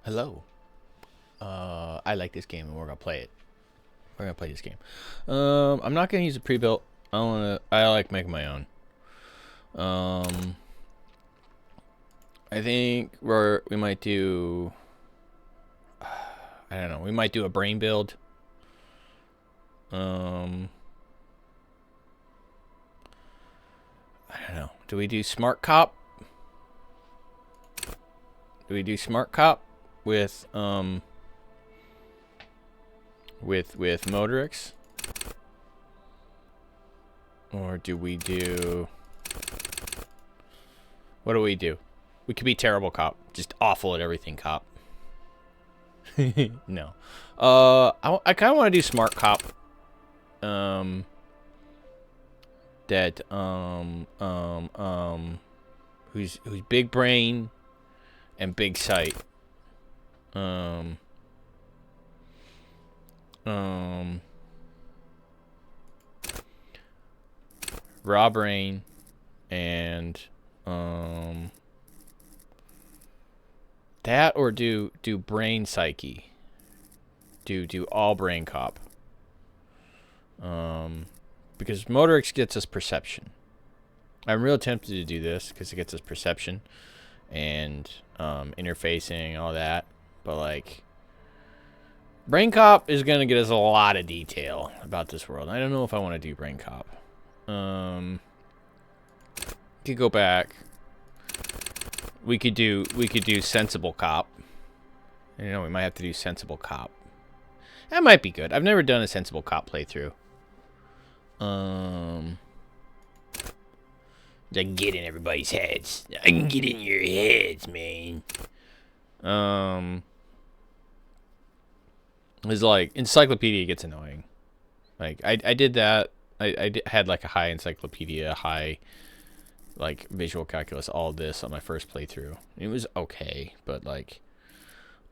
Hello. I like this game and we're gonna play it. We're gonna play this game. I'm not gonna use a pre-built. I like making my own. I think we might do. I don't know. We might do a brain build. I don't know. Do we do smart cop? Do we do smart cop with Motorix? Or do we do... What do we do? We could be terrible cop. Just awful at everything cop. No. I kind of want to do smart cop. Who's big brain and big sight. Raw brain and that, or do brain psyche. Do all brain cop. Because Motorix gets us perception. I'm real tempted to do this because it gets us perception and interfacing, all that. But like, brain cop is gonna get us a lot of detail about this world. I don't know if I want to do brain cop. Could go back. We could do sensible cop. You know, we might have to do sensible cop. That might be good. I've never done a sensible cop playthrough. I can get in everybody's heads. I can get in your heads, man. It's like encyclopedia gets annoying. Like I did that. I had like a high encyclopedia, high like visual calculus, all this on my first playthrough. It was okay, but like,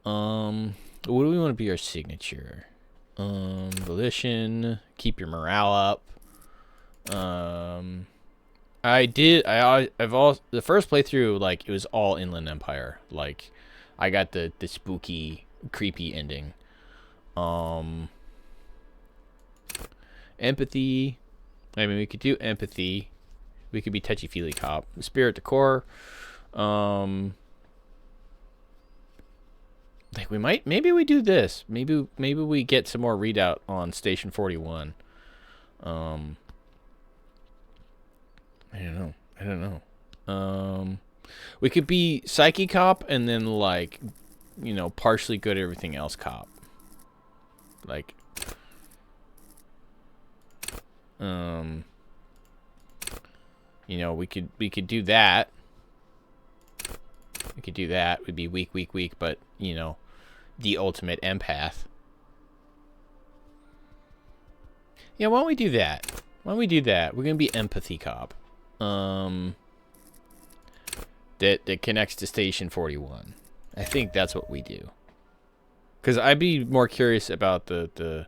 what do we want to be our signature? Volition, keep your morale up. I've all the first playthrough, like it was all Inland Empire. Like I got the spooky, creepy ending. Empathy. I mean, we could do empathy. We could be touchy-feely cop. Spirit to core. Like maybe we do this. Maybe we get some more readout on Station 41. I don't know. We could be psyche cop and then like, you know, partially good at everything else cop. Like, you know, we could do that. We could do that. We'd be weak, but you know, the ultimate empath. Yeah, why don't we do that? Why don't we do that? We're gonna be empathy cop. That connects to Station 41. I think that's what we do. Cause I'd be more curious about the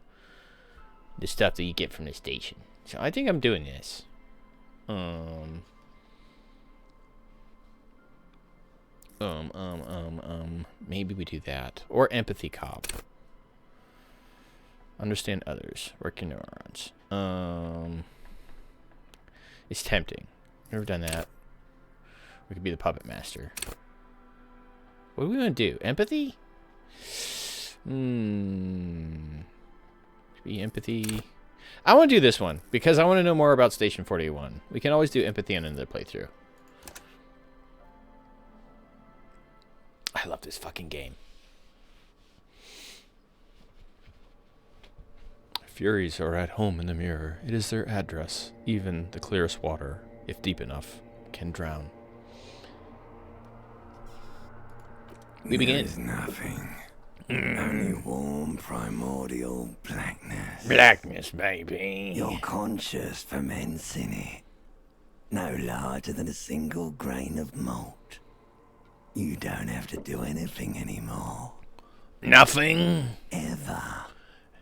stuff that you get from the station. So I think I'm doing this. Maybe we do that. Or empathy cop. Understand others. Working neurons. It's tempting. Never done that. We could be the puppet master. What do we want to do? Empathy? Be empathy. I want to do this one because I want to know more about Station 41. We can always do empathy on another playthrough. I love this fucking game. Furies are at home in the mirror. It is their address. Even the clearest water, if deep enough, can drown. We begin. There is nothing. Only warm primordial blackness. Blackness, baby. Your conscious ferments in it. No larger than a single grain of malt. You don't have to do anything anymore. Nothing. Ever.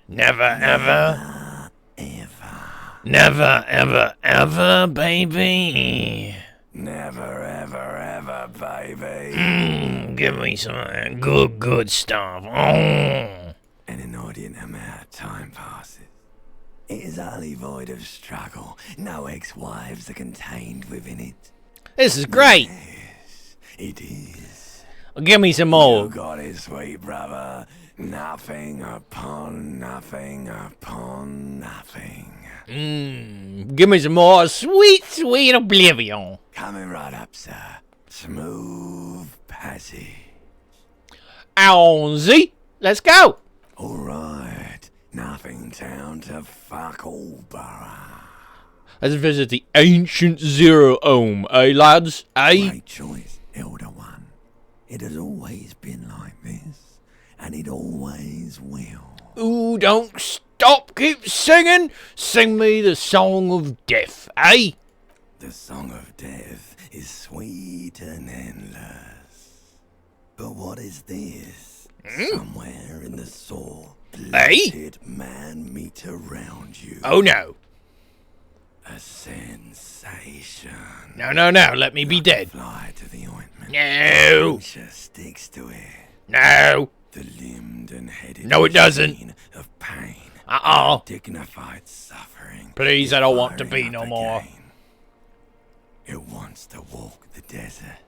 Never, ever. Ever. Never, ever, ever, baby. Never, ever, ever, baby. Give me some good stuff. Oh. An inordinate amount of time passes. It is utterly void of struggle. No ex-wives are contained within it. This is great. Yes, it is. Give me some more. You got it, sweet brother. Nothing upon nothing upon nothing. Give me some more sweet oblivion. Coming right up, sir. Smooth passage. Allons-y. Let's go. All right. Nothing town to fuck all borough. Let's visit the ancient Zero Home, eh, lads? Eh? Great choice, Elder One. It has always been like this, and it always will. Ooh, don't stop. Keep singing. Sing me the song of death, eh? The song of death is sweet and endless. But what is this? Somewhere in the soul, bloated man meet around you. Oh, no. A sensation. No. Let me be dead. Fly to the ointment. No. Puncture sticks to it. No. The limbed and headed No, it doesn't. machine of pain. Dignified suffering. Please, is I don't want to firing be no up more. again. It wants to walk the desert.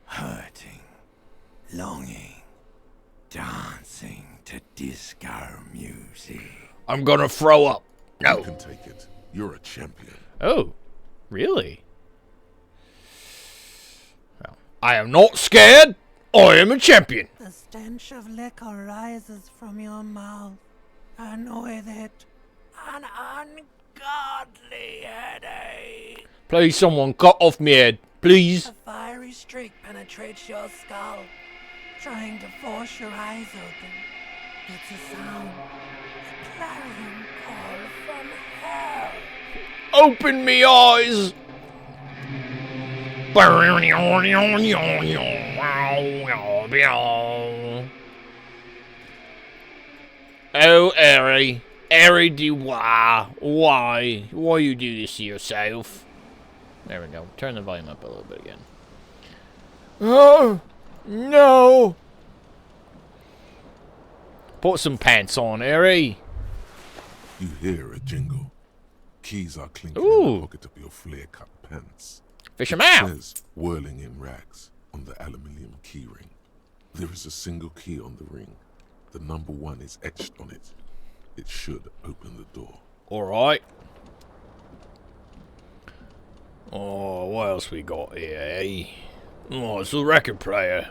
Hurting. Longing. Dancing to disco music. I'm gonna throw up. You No. can take it. You're a champion. Oh, really? Well, I am not scared. I am a champion. The stench of liquor rises from your mouth, and with it, an ungodly headache. Please, someone cut off me head. Please. A fiery streak penetrates your skull, trying to force your eyes open. It's a sound, a clarion call from hell. Open me eyes. Oh, Harry. Harry, why you do this to yourself? There we go. Turn the volume up a little bit again. Oh, no. Put some pants on, Harry. You hear a jingle. Keys are clinking in Ooh. the pocket of your flare-cut pants. Fish 'em It out. says, whirling in rags on the aluminium key ring. There is a single key on the ring. The number 1 is etched on it. It should open the door. Alright. Oh, what else we got here, eh? Oh, it's a record player.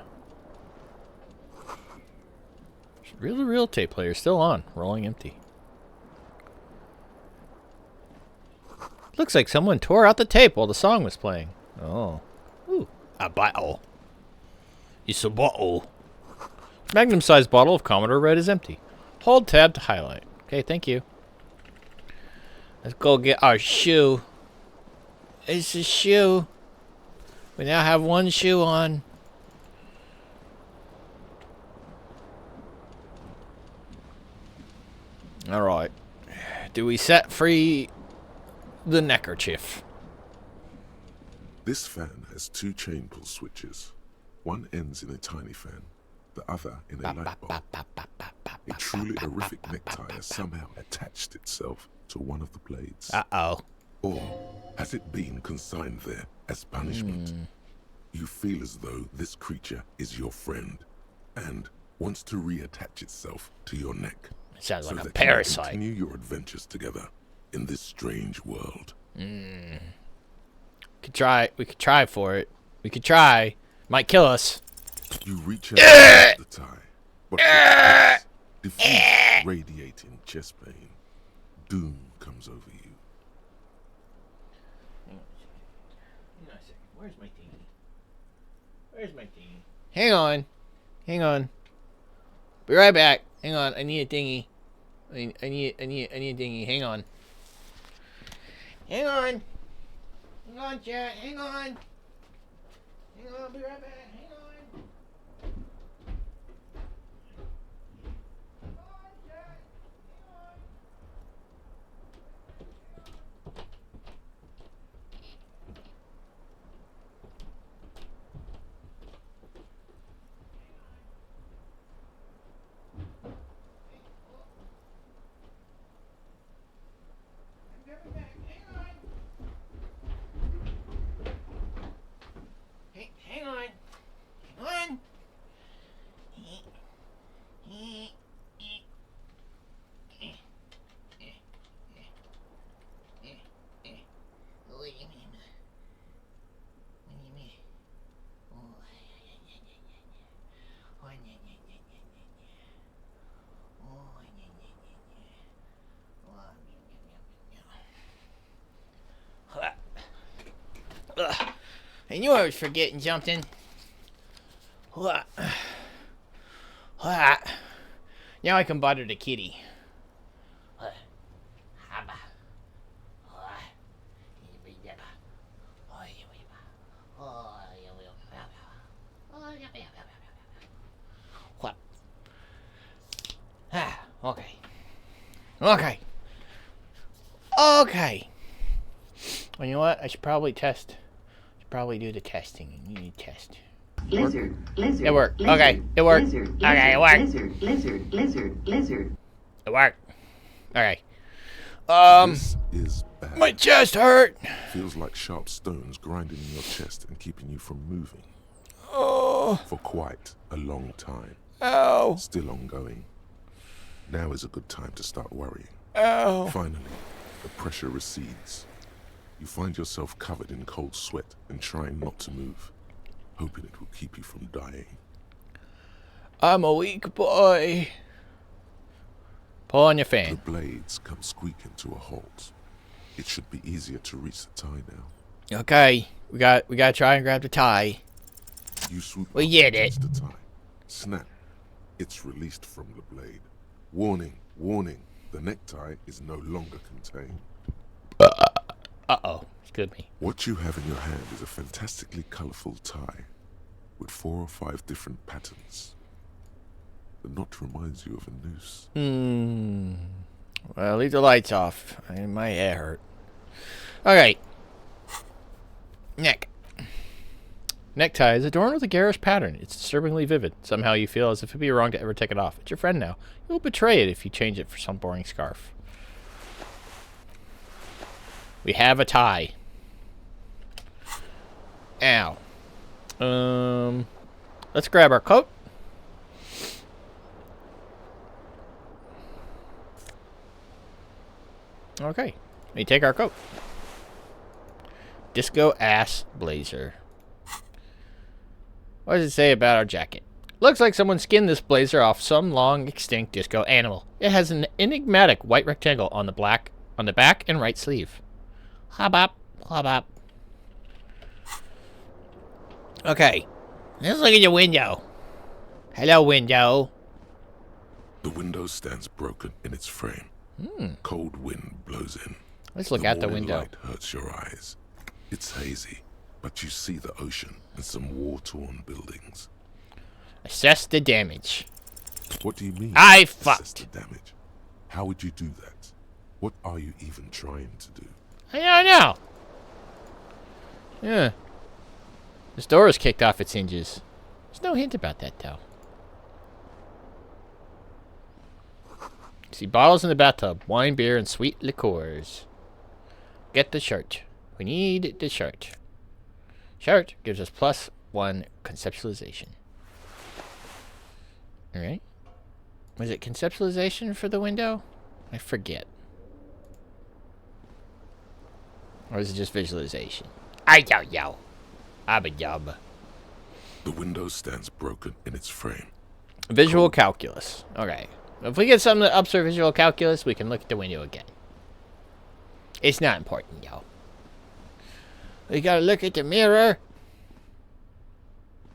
Real tape player still on, rolling empty. Looks like someone tore out the tape while the song was playing. Oh. Ooh, a bottle. It's a bottle. Magnum-sized bottle of Commodore Red is empty. Hold tab to highlight. Okay, thank you. Let's go get our shoe. It's a shoe. We now have one shoe on. Alright. Do we set free the neckerchief? This fan has 2 chain pull switches. One ends in a tiny fan, the other in a light bulb. A truly horrific necktie has somehow attached itself to one of the blades. Uh-oh. Or has it been consigned there as punishment? You feel as though this creature is your friend and wants to reattach itself to your neck. It sounds like a that you parasite. can continue your adventures together in this strange world. We could try for it. We could try. Might kill us. You reach out to the tie, but with diffuse radiating chest pain, doom comes over you. Hang on a second. Where's my thingy? Where's my thingy? Hang on. Hang on. Be right back. Hang on. I need a thingy. I need a thingy. Hang on. Hang on. Hang on, chat. Hang on. Hang on. Be right back. Hang on. I knew I was forgetting something. What? What? Now I can bother the kitty. What? Okay. Okay. Okay. Well, you know what? I should probably test. Probably do the testing. You need to test. Lizard. It worked. Okay, it worked. Okay, it worked. Lizard. It worked. Okay. This is bad. My chest hurt. Feels like sharp stones grinding in your chest and keeping you from moving. Oh. For quite a long time. Ow. Still ongoing. Now is a good time to start worrying. Ow. Finally, the pressure recedes. You find yourself covered in cold sweat and trying not to move, hoping it will keep you from dying. I'm a weak boy. Pull on your The fan. blades come squeaking to a halt. It should be easier to reach the tie now. Okay, we gotta try and grab the tie. You swoop We up did and it. touch the tie. Snap. It's released from the blade. Warning, warning. The necktie is no longer contained. Uh-oh. Excuse me. What you have in your hand is a fantastically colorful tie with 4 or 5 different patterns. The knot reminds you of a noose. Well, leave the lights off. My head hurt. Okay. Necktie is adorned with a garish pattern. It's disturbingly vivid. Somehow you feel as if it'd be wrong to ever take it off. It's your friend now. You'll betray it if you change it for some boring scarf. We have a tie. Ow. Let's grab our coat. Okay. We take our coat. Disco ass blazer. What does it say about our jacket? Looks like someone skinned this blazer off some long extinct disco animal. It has an enigmatic white rectangle on the back and right sleeve. Hobop, hobop. Okay. Let's look at your window. Hello, window. The window stands broken in its frame. Cold wind blows in. Let's look out the morning window. light hurts your eyes. It's hazy, but you see the ocean and some war-torn buildings. Assess the damage. What do you mean? I assess fucked. the damage? How would you do that? What are you even trying to do? I don't know. Yeah. This door is kicked off its hinges. There's no hint about that, though. See bottles in the bathtub. Wine, beer, and sweet liqueurs. Get the shirt. We need the shirt. Shirt gives us +1 conceptualization. Alright. Was it conceptualization for the window? I forget. Or is it just visualization? I don't know. I'm a yub. The window stands broken in its frame. Visual calculus. Okay. If we get something that ups our visual calculus, we can look at the window again. It's not important, yo. We gotta look at the mirror.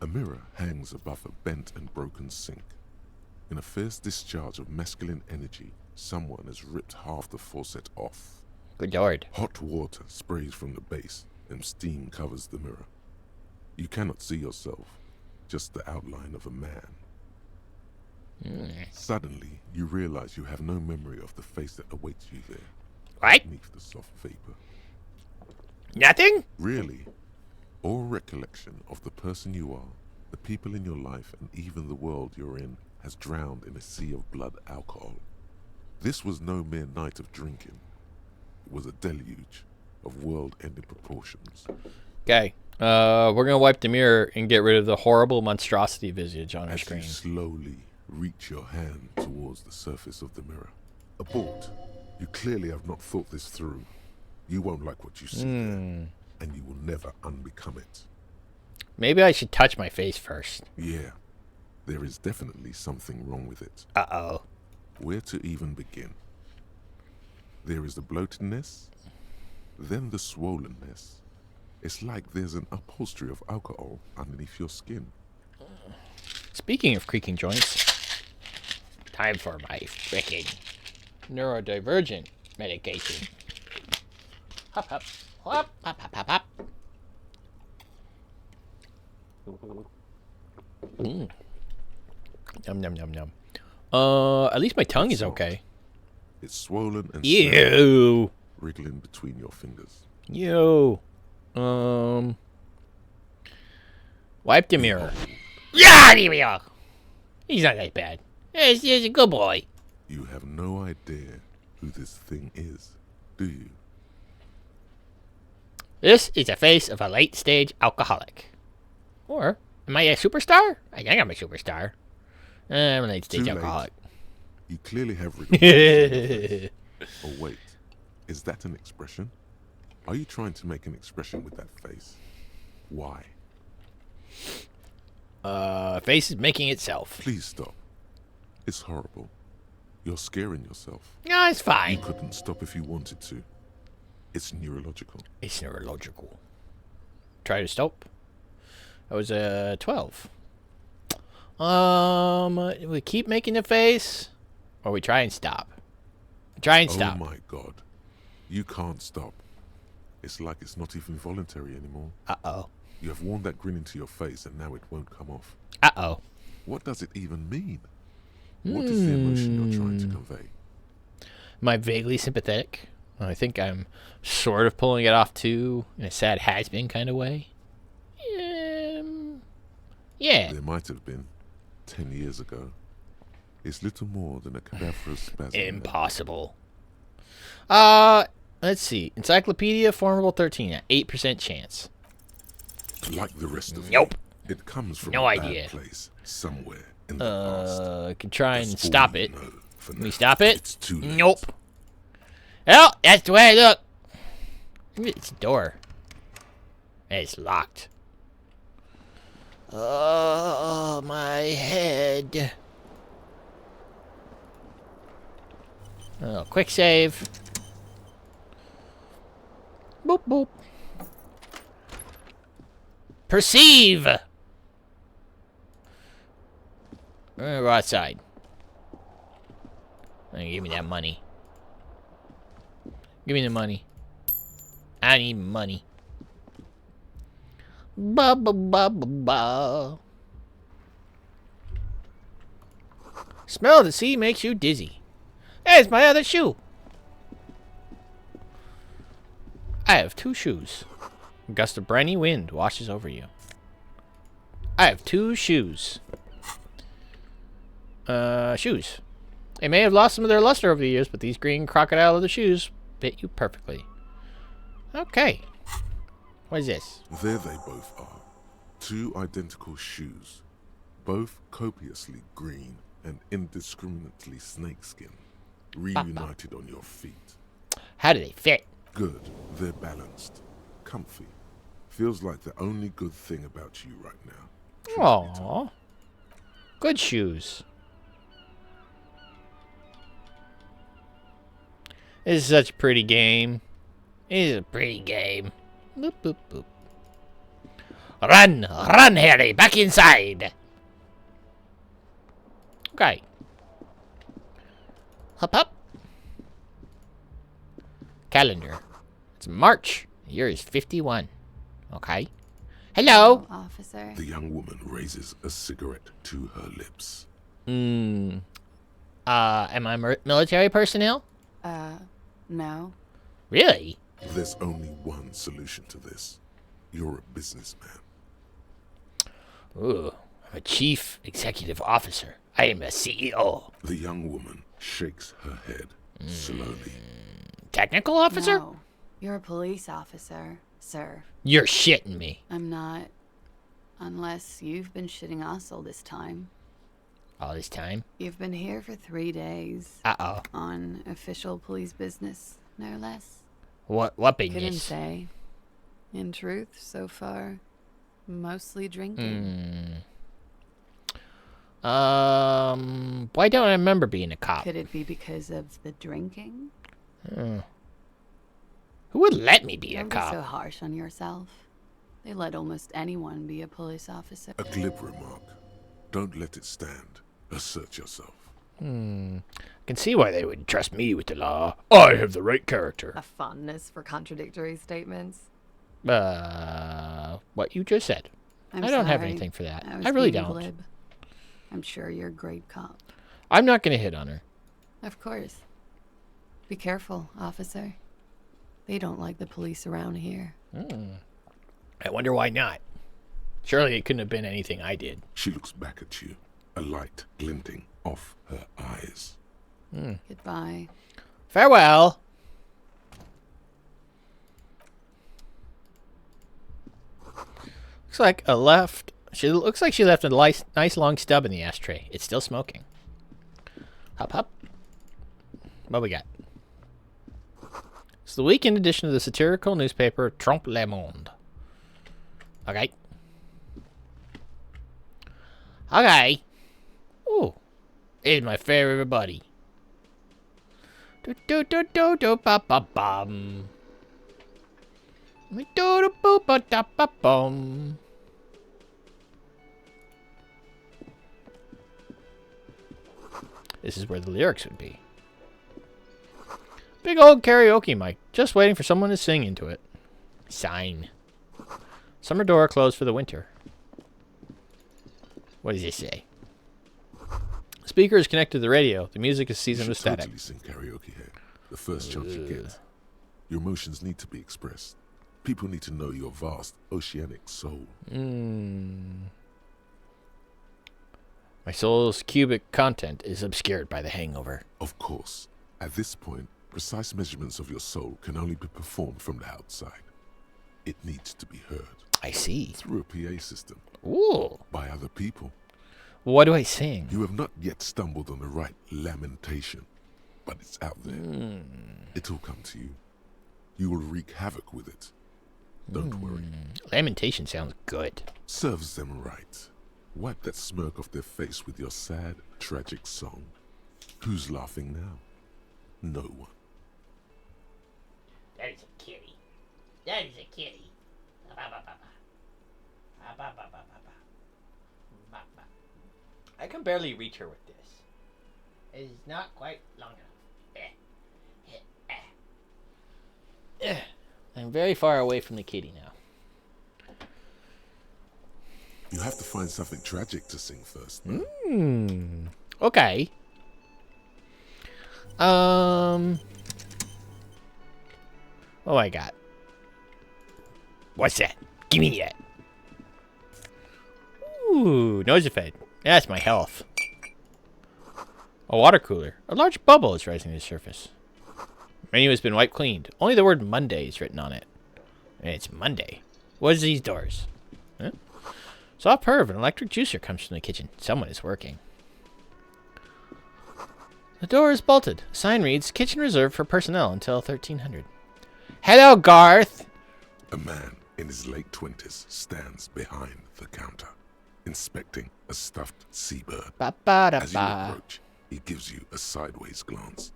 A mirror hangs above a bent and broken sink. In a fierce discharge of masculine energy, someone has ripped half the faucet off. Good lord. Hot water sprays from the base, and steam covers the mirror. You cannot see yourself, just the outline of a man. Suddenly, you realize you have no memory of the face that awaits you there, What? beneath the soft vapor. Nothing? Really, all recollection of the person you are, the people in your life, and even the world you're in has drowned in a sea of blood alcohol. This was no mere night of drinking. It was a deluge of world-ending proportions. Okay. We're gonna wipe the mirror and get rid of the horrible monstrosity visage on our As screen. you slowly reach your hand towards the surface of the mirror. Abort. You clearly have not thought this through. You won't like what you see there, and you will never unbecome it. Maybe I should touch my face first. Yeah, there is definitely something wrong with it. Uh-oh. Where to even begin? There is the bloatedness, then the swollenness, It's like there's an upholstery of alcohol underneath your skin. Speaking of creaking joints, time for my freaking neurodivergent medication. Hop, hop, hop, hop, hop, hop, hop. Yum, yum, yum, yum. At least my tongue is okay. It's swollen and Ew. wriggling between your fingers. Ew. Wipe the mirror. Yeah, there we are. He's not that bad. He's a good boy. You have no idea who this thing is, do you? This is the face of a late-stage alcoholic. Or, am I a superstar? I think I'm a superstar. I'm a late-stage Too late. alcoholic. You clearly have regret. Oh wait, is that an expression? Are you trying to make an expression with that face? Why? Face is making itself. Please stop. It's horrible. You're scaring yourself. No, it's You fine. couldn't stop if you wanted to. It's neurological. It's neurological. Try to stop. I was 12. We keep making the face, or we try and stop. Try and stop. Oh my god. You can't stop. It's like it's not even voluntary anymore. Uh-oh. You have worn that grin into your face and now it won't come off. Uh-oh. What does it even mean? What is the emotion you're trying to convey? Am I vaguely sympathetic? I think I'm sort of pulling it off too, in a sad has-been kind of way. Yeah. There might have been 10 years ago. It's little more than a cadaverous spasm. Impossible. Let's see. Encyclopedia Formable 13 at 8% chance. Like the rest of Nope. you, it comes from No a idea. bad place somewhere in the past. I can try and That's all stop you it. know for Can we now. stop it? It's too late. Nope. Well, that's the way I look. It's a door. It's locked. Oh, my head. Oh, quick save. Boop, boop. Perceive! Go outside. Give me that money. Give me the money. I need money. Ba ba ba ba ba. Smell of the sea makes you dizzy. There's my other shoe. I have 2 shoes. A gust of briny wind washes over you. I have 2 shoes. Shoes. They may have lost some of their luster over the years, but these green crocodile leather shoes fit you perfectly. Okay. What is this? There they both are. 2 identical shoes. Both copiously green and indiscriminately snakeskin. Reunited on your feet. How do they fit? Good. They're balanced. Comfy. Feels like the only good thing about you right now. Truth be told. Aww. Good shoes. This is such a pretty game. It is a pretty game. Boop, boop, boop. Run! Run, Harry! Back inside! Okay. Hop, hop. Calendar. It's March. The year is 51. Okay. Hello! Officer. The young woman raises a cigarette to her lips. Am I military personnel? No. Really? There's only one solution to this. You're a businessman. Ooh, I'm a chief executive officer. I am a CEO. The young woman shakes her head slowly. Technical officer? No. You're a police officer, sir. You're shitting me. I'm not. Unless you've been shitting us all this time. All this time? You've been here for 3 days. Uh-oh. On official police business, no less. What Couldn't business? say. In truth, so far, mostly drinking. Why don't I remember being a cop? Could it be because of the drinking? Who would let me be a Don't be cop? so harsh on yourself. They let almost anyone be a police officer. A glib remark. Don't let it stand. Assert yourself. I can see why they would trust me with the law. I have the right character. A fondness for contradictory statements. What you just said. I'm I don't have sorry. anything for that. was I really being don't. glib. I'm sure you're a great cop. I'm not going to hit on her. Of course. Be careful, officer. They don't like the police around here. I wonder why not. Surely it couldn't have been anything I did. She looks back at you, a light glinting off her eyes. Goodbye. Farewell. Looks like she looks like she left a nice long stub in the ashtray. It's still smoking. Hop, hop. What we got? It's the weekend edition of the satirical newspaper Trompe le Monde. Okay. Okay. Ooh. It's my favorite buddy. Do do do do do ba ba bum. Do do boo ba da ba bum. This is where the lyrics would be. Big old karaoke mic, just waiting for someone to sing into it. Sign. Summer door closed for the winter. What does it say? Speaker is connected to the radio. The music is seasoned with static. Totally sing karaoke here. The first chance you get. Your emotions need to be expressed. People need to know your vast oceanic soul. My soul's cubic content is obscured by the hangover. Of course, at this point, precise measurements of your soul can only be performed from the outside. It needs to be heard. I see. Through a PA system. Ooh. By other people. What do I sing? You have not yet stumbled on the right lamentation, but it's out there. It'll come to you. You will wreak havoc with it. Don't worry. Lamentation sounds good. Serves them right. Wipe that smirk off their face with your sad, tragic song. Who's laughing now? No one. That is a kitty. That is a kitty. I can barely reach her with this. It is not quite long enough. I'm very far away from the kitty now. You have to find something tragic to sing first. Okay. What do I got? What's that? Give me that. Ooh, Nosefed. That's my health. A water cooler. A large bubble is rising to the surface. Menu has been wiped cleaned. Only the word Monday is written on it. And it's Monday. What is these doors? Huh? Soft purr of an electric juicer comes from the kitchen. Someone is working. The door is bolted. A sign reads, kitchen reserved for personnel until 1300. Hello, Garth! A man in his late 20s stands behind the counter, inspecting a stuffed seabird. As you approach, he gives you a sideways glance,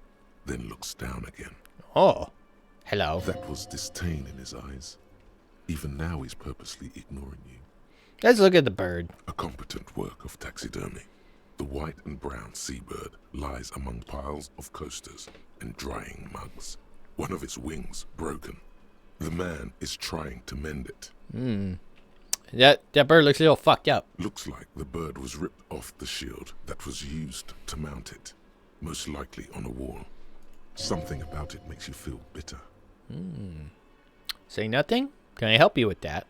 then looks down again. Oh, hello. That was disdain in his eyes. Even now he's purposely ignoring you. Let's look at the bird. A competent work of taxidermy. The white and brown seabird lies among piles of coasters and drying mugs. One of its wings broken. The man is trying to mend it. That bird looks a little fucked up. Looks like the bird was ripped off the shield that was used to mount it. Most likely on a wall. Something about it makes you feel bitter. Say nothing? Can I help you with that?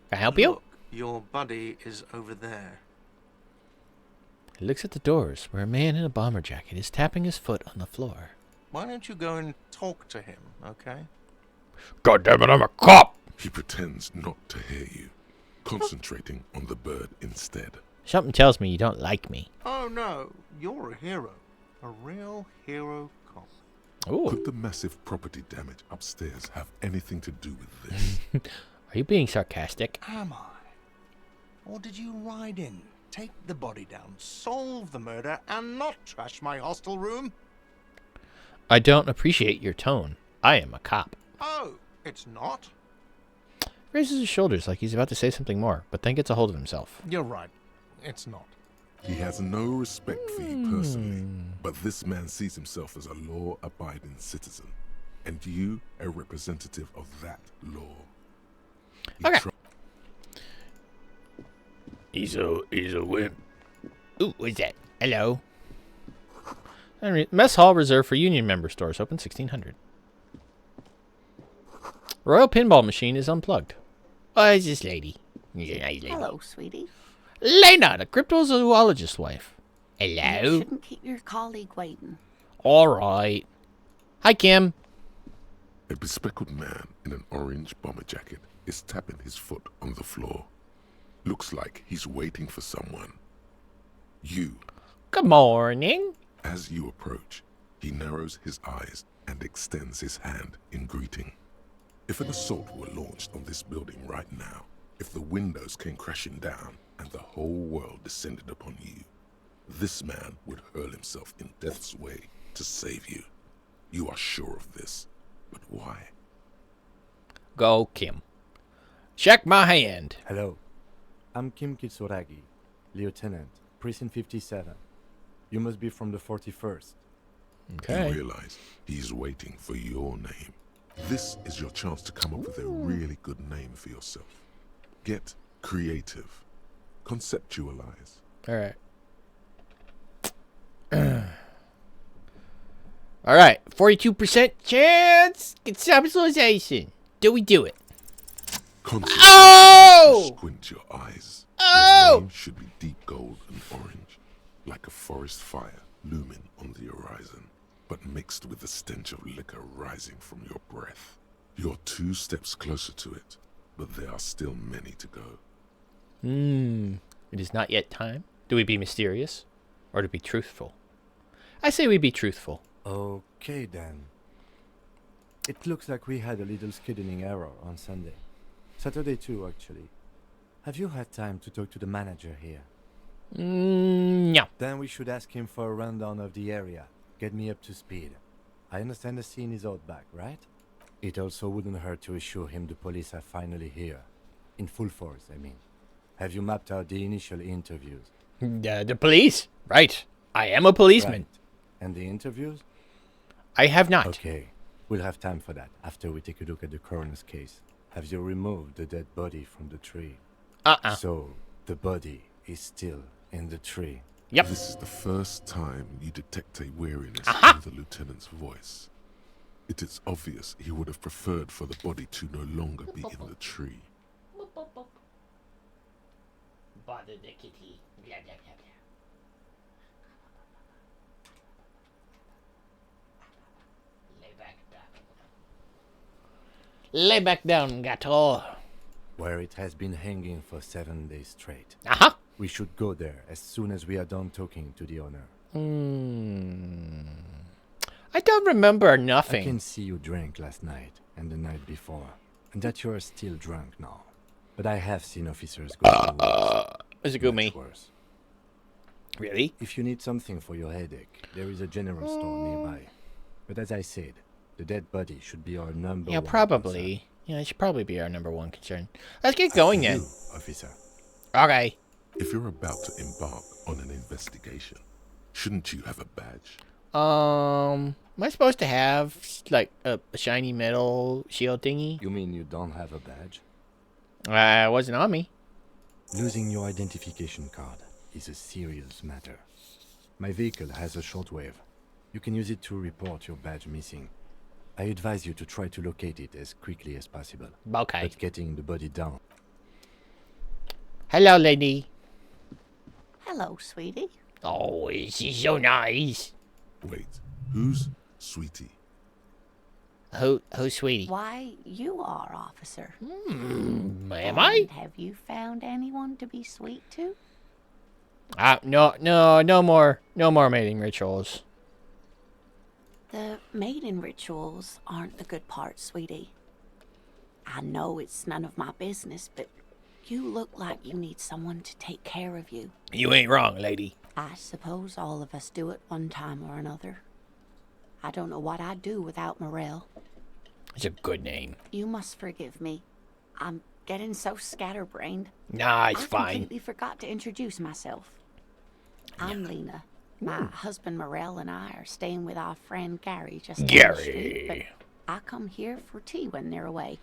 Can I help you? Look, your buddy is over there. He looks at the doors where a man in a bomber jacket is tapping his foot on the floor. Why don't you go and talk to him, okay? God damn it, I'm a cop! He pretends not to hear you, concentrating on the bird instead. Something tells me you don't like me. Oh no, you're a hero. A real hero cop. Ooh. Could the massive property damage upstairs have anything to do with this? Are you being sarcastic? Am I? Or did you ride in, take the body down, solve the murder, and not trash my hostel room? I don't appreciate your tone. I am a cop. Oh, it's not? Raises his shoulders like he's about to say something more, but then gets a hold of himself. You're right. It's not. He has no respect for you personally, but this man sees himself as a law-abiding citizen, and you a representative of that law. He Okay. tr- He's a wimp. Ooh, what's that? Hello. Mess hall reserved for union member stores. Open 1600. Royal pinball machine is unplugged. Oh, it's this lady. She's a nice lady. Hello, sweetie. Lena, the cryptozoologist's wife. You Hello. shouldn't keep your colleague waiting. All right. Hi, Kim. A bespectacled man in an orange bomber jacket is tapping his foot on the floor. Looks like he's waiting for someone. You. Good morning. As you approach, he narrows his eyes and extends his hand in greeting. If an assault were launched on this building right now, if the windows came crashing down and the whole world descended upon you, this man would hurl himself in death's way to save you. You are sure of this, but why? Go, Kim. Shake my hand. Hello. I'm Kim Kitsuragi, Lieutenant, Precinct 57. You must be from the 41st. Okay. You realize he's waiting for your name. This is your chance to come up with a really good name for yourself. Get creative. Conceptualize. All right. All right. 42% chance. Conceptualization. Do we do it? Concentrate. Oh! Squint your eyes. Oh! Your name should be deep gold and orange, like a forest fire looming on the horizon, but mixed with the stench of liquor rising from your breath. You're 2 steps closer to it, but there are still many to go. It is not yet time. Do we be mysterious? Or to be truthful? I say we be truthful. Okay, then. It looks like we had a little scheduling error on Sunday. Saturday too, actually. Have you had time to talk to the manager here? No. Then we should ask him for a rundown of the area. Get me up to speed. I understand the scene is out back, right? It also wouldn't hurt to assure him the police are finally here. In full force, I mean. Have you mapped out the initial interviews? The police? Right. I am a policeman. Right. And the interviews? I have not. Okay. We'll have time for that after we take a look at the coroner's case. Have you removed the dead body from the tree? So, the body is still in the tree. Yep. This is the first time you detect a weariness Aha! in the lieutenant's voice. It is obvious he would have preferred for the body to no longer be in the tree. Bother the kitty. Blah, blah, blah, blah. Lay back down. Lay back down, gato. Where it has been hanging for 7 days straight. Aha! We should go there as soon as we are done talking to the owner. I don't remember I nothing. can see you drank last night and the night before, and that you are still drunk now. But I have seen officers go through worse. Is it good Much me? worse. Really? If you need something for your headache, there is a general store nearby. But as I said, the dead body should be our number Yeah, one probably. Yeah, it should probably be our number one concern. Let's get going concern. then. You, officer. Okay. If you're about to embark on an investigation, shouldn't you have a badge? Am I supposed to have like a shiny metal shield thingy? You mean you don't have a badge? It wasn't on me. Losing your identification card is a serious matter. My vehicle has a shortwave. You can use it to report your badge missing. I advise you to try to locate it as quickly as possible. Okay. But getting the body down. Hello, lady. Hello, sweetie. Oh, she's so nice. Wait, who's Sweetie? Who's sweetie? Why, you are, officer. Am I? And have you found anyone to be sweet to? No more mating rituals. The mating rituals aren't the good part, sweetie. I know it's none of my business, but you look like you need someone to take care of you. You ain't wrong, lady. I suppose all of us do it one time or another. I don't know what I'd do without Morel. It's a good name. You must forgive me. I'm getting so scatterbrained. Nah, it's I fine. completely forgot to introduce myself. I'm Lena. My husband Morel and I are staying with our friend Gary just down the street, but I come here for tea when they're away.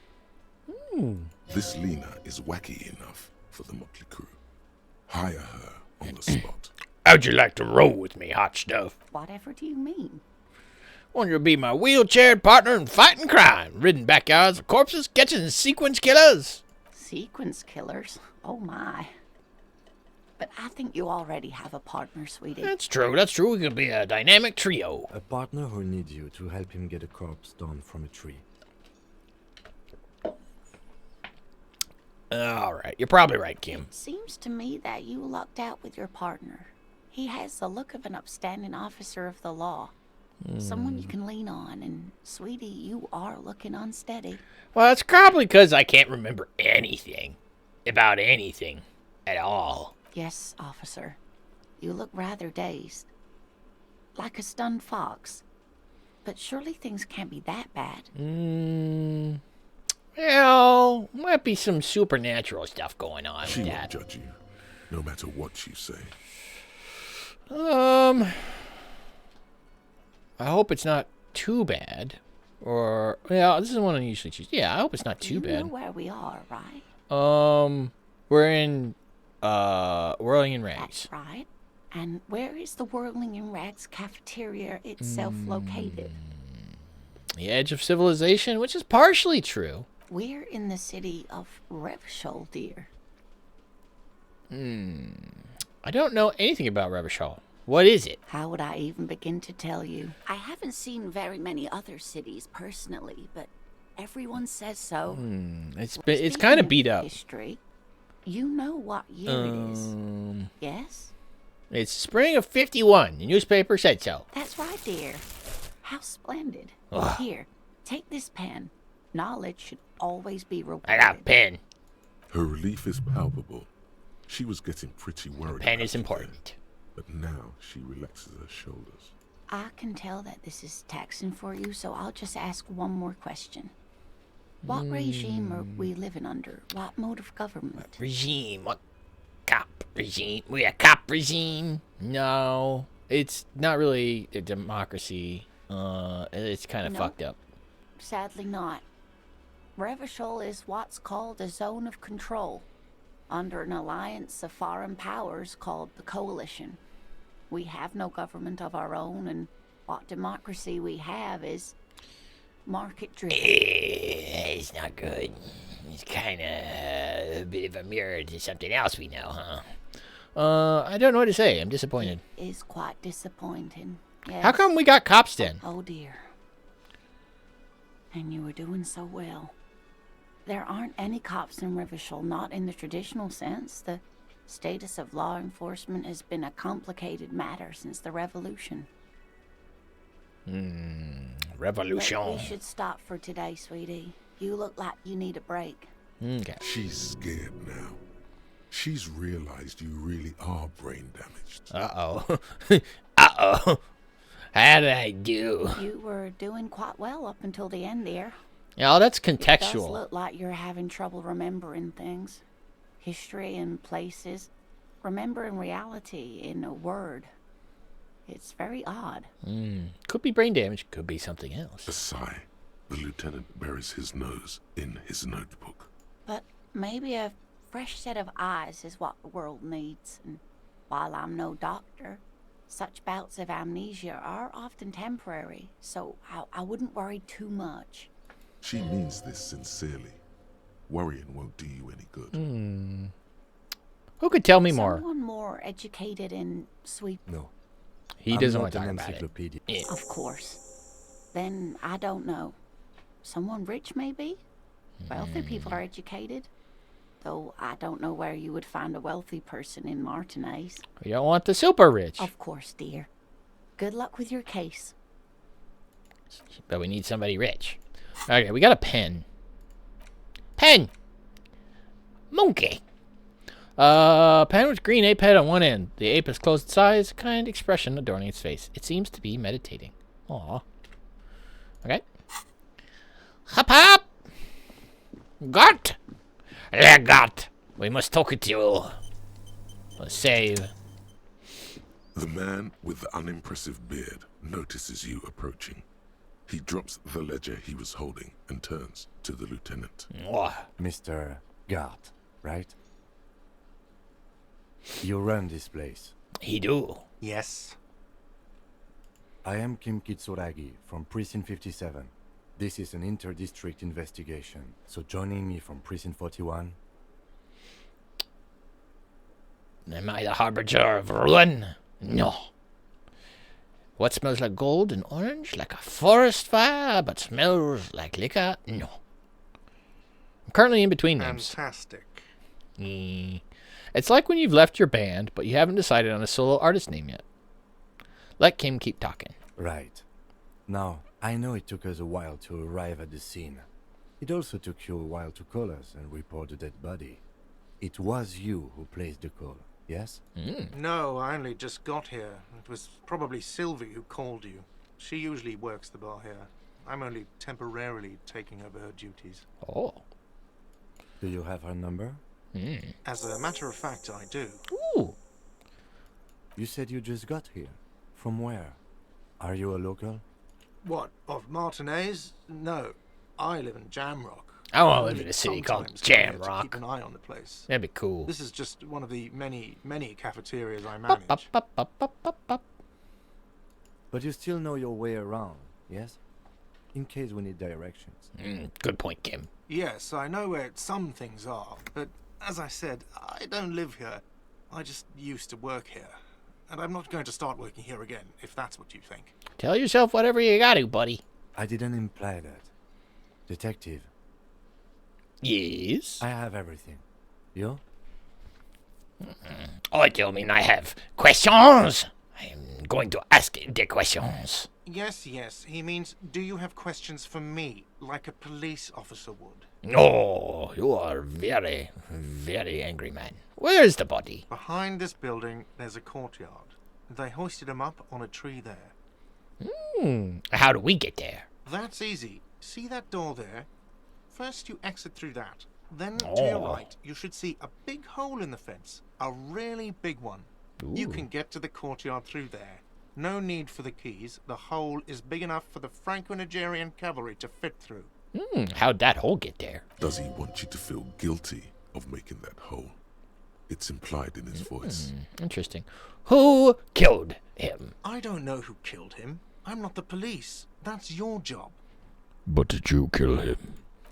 This Lena is wacky enough for the motley crew. Hire her on the spot. How'd you like to roll with me, hot stuff? Whatever do you mean? Want you to be my wheelchaired partner in fighting crime, ridding backyards of corpses, catching sequence killers. Sequence killers? Oh my. But I think you already have a partner, sweetie. That's true. We could be a dynamic trio. A partner who needs you to help him get a corpse down from a tree. All right, you're probably right, Kim. Seems to me that you lucked out with your partner. He has the look of an upstanding officer of the law. Someone you can lean on, and sweetie, you are looking unsteady. Well, it's probably because I can't remember anything about anything at all. Yes, officer. You look rather dazed. Like a stunned fox. But surely things can't be that bad. Well, might be some supernatural stuff going on She with won't that. judge you, no matter what you say. I hope it's not too bad. Or, yeah, this is one I usually choose. Yeah, I hope it's not too You bad. know where we are, right? We're in, Whirling in Rags. That's right. And where is the Whirling in Rags cafeteria itself located? The edge of civilization, which is partially true. We're in the city of Revachol, dear. I don't know anything about Revachol. What is it? How would I even begin to tell you? I haven't seen very many other cities personally, but everyone says so. It's kind of beat up. History. You know what year it is. Yes? It's spring of 51. The newspaper said so. That's right, dear. How splendid. Here, take this pen. Knowledge should always be rewarded. I got a pen. Her relief is palpable. She was getting pretty worried. Pen about is it important. then, but now she relaxes her shoulders. I can tell that this is taxing for you, so I'll just ask one more question. What regime are we living under? What mode of government? Regime. What cop regime? We a cop regime? No. It's not really a democracy. It's kind of No. fucked up. Sadly not. Revachol is what's called a zone of control, under an alliance of foreign powers called the Coalition. We have no government of our own, and what democracy we have is market-driven. It's not good. It's kind of a bit of a mirror to something else we know, huh? I don't know what to say. I'm disappointed. Is quite disappointing. Yes. How come we got cops then? Oh dear. And you were doing so well. There aren't any cops in Revachol, not in the traditional sense. The status of law enforcement has been a complicated matter since the revolution. Revolution. But we should stop for today, sweetie. You look like you need a break. Okay. She's scared now. She's realized you really are brain damaged. Uh-oh. Uh-oh. How did I do? You were doing quite well up until the end there. Yeah, that's It does contextual. look like you're having trouble remembering things. History and places. Remembering reality in a word. It's very odd. Could be brain damage. Could be something else. A sigh. The lieutenant buries his nose in his notebook. But maybe a fresh set of eyes is what the world needs. And while I'm no doctor, such bouts of amnesia are often temporary, so I wouldn't worry too much. She means this sincerely. Worrying won't do you any good. Who could tell me more? Someone more educated in sweet... No. He I'm doesn't not want to talk an about it. encyclopedia. Yeah. Of course. Then I don't know. Someone rich, maybe? Wealthy people are educated. Though I don't know where you would find a wealthy person in Martinez. We don't want the super rich. Of course, dear. Good luck with your case. But we need somebody rich. Okay, we got a pen. Pen! Monkey! Pen with green ape head on one end. The ape has closed its eyes, a kind expression adorning its face. It seems to be meditating. Aw. Okay. Hop hop! Got! Legat! We must talk to you. Save. The man with the unimpressive beard notices you approaching. He drops the ledger he was holding and turns to the lieutenant. Mr. Gart, right? You run this place. He do. Yes. I am Kim Kitsuragi from Precinct 57. This is an inter-district investigation, so joining me from Precinct 41... Am I the harbinger of ruin? No. What smells like gold and orange? Like a forest fire, but smells like liquor? No. I'm currently in between names. Fantastic. It's like when you've left your band, but you haven't decided on a solo artist name yet. Let Kim keep talking. Right. Now, I know it took us a while to arrive at the scene. It also took you a while to call us and report the dead body. It was you who placed the call, yes? No, I only just got here. It was probably Sylvie who called you. She usually works the bar here. I'm only temporarily taking over her duties. Oh. Do you have her number? As a matter of fact, I do. Ooh. You said you just got here. From where? Are you a local? What, of Martinez? No, I live in Jamrock. I want to live in a city called Jamrock. Keep an eye on the place. That'd be cool. This is just one of the many cafeterias I manage. But you still know your way around, yes? In case we need directions. Good point, Kim. Yes, I know where some things are, but as I said, I don't live here. I just used to work here. And I'm not going to start working here again, if that's what you think. Tell yourself whatever you got to, buddy. I didn't imply that. Detective. Yes? I have everything. You? I do mean I have questions. I'm going to ask the questions. Yes, he means, do you have questions for me, like a police officer would? No, you are very, very angry man. Where is the body? Behind this building, there's a courtyard. They hoisted him up on a tree there. How do we get there? That's easy. See that door there? First you exit through that. Then to your right, you should see a big hole in the fence. A really big one. Ooh. You can get to the courtyard through there. No need for the keys. The hole is big enough for the Franco-Nigerian cavalry to fit through. How'd that hole get there? Does he want you to feel guilty of making that hole? It's implied in his voice. Interesting. Who killed him? I don't know who killed him. I'm not the police. That's your job. But did you kill him?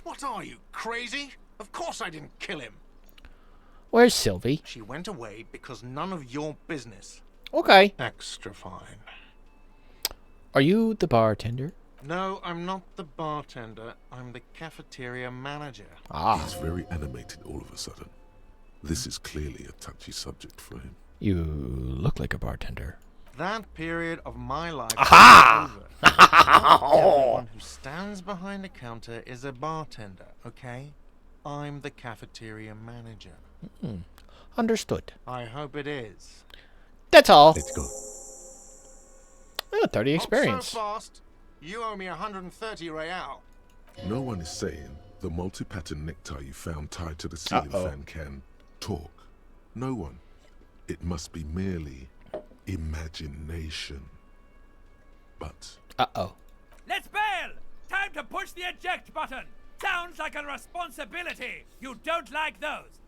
What are you, crazy? Of course I didn't kill him. Where's Sylvie? She went away because none of your business. Okay. Extra fine. Are you the bartender? No, I'm not the bartender. I'm the cafeteria manager. He's very animated all of a sudden. This is clearly a touchy subject for him. You look like a bartender. That period of my life Aha! is over. Everyone who stands behind the counter is a bartender, okay? I'm the cafeteria manager. Understood. I hope it is. That's all. Let's go. 30 experience. Not so fast. You owe me 130 real. No one is saying the multi-pattern necktie you found tied to the ceiling fan can talk. No one. It must be merely imagination. But... Let's bail! Time to push the eject button! Sounds like a responsibility! You don't like those!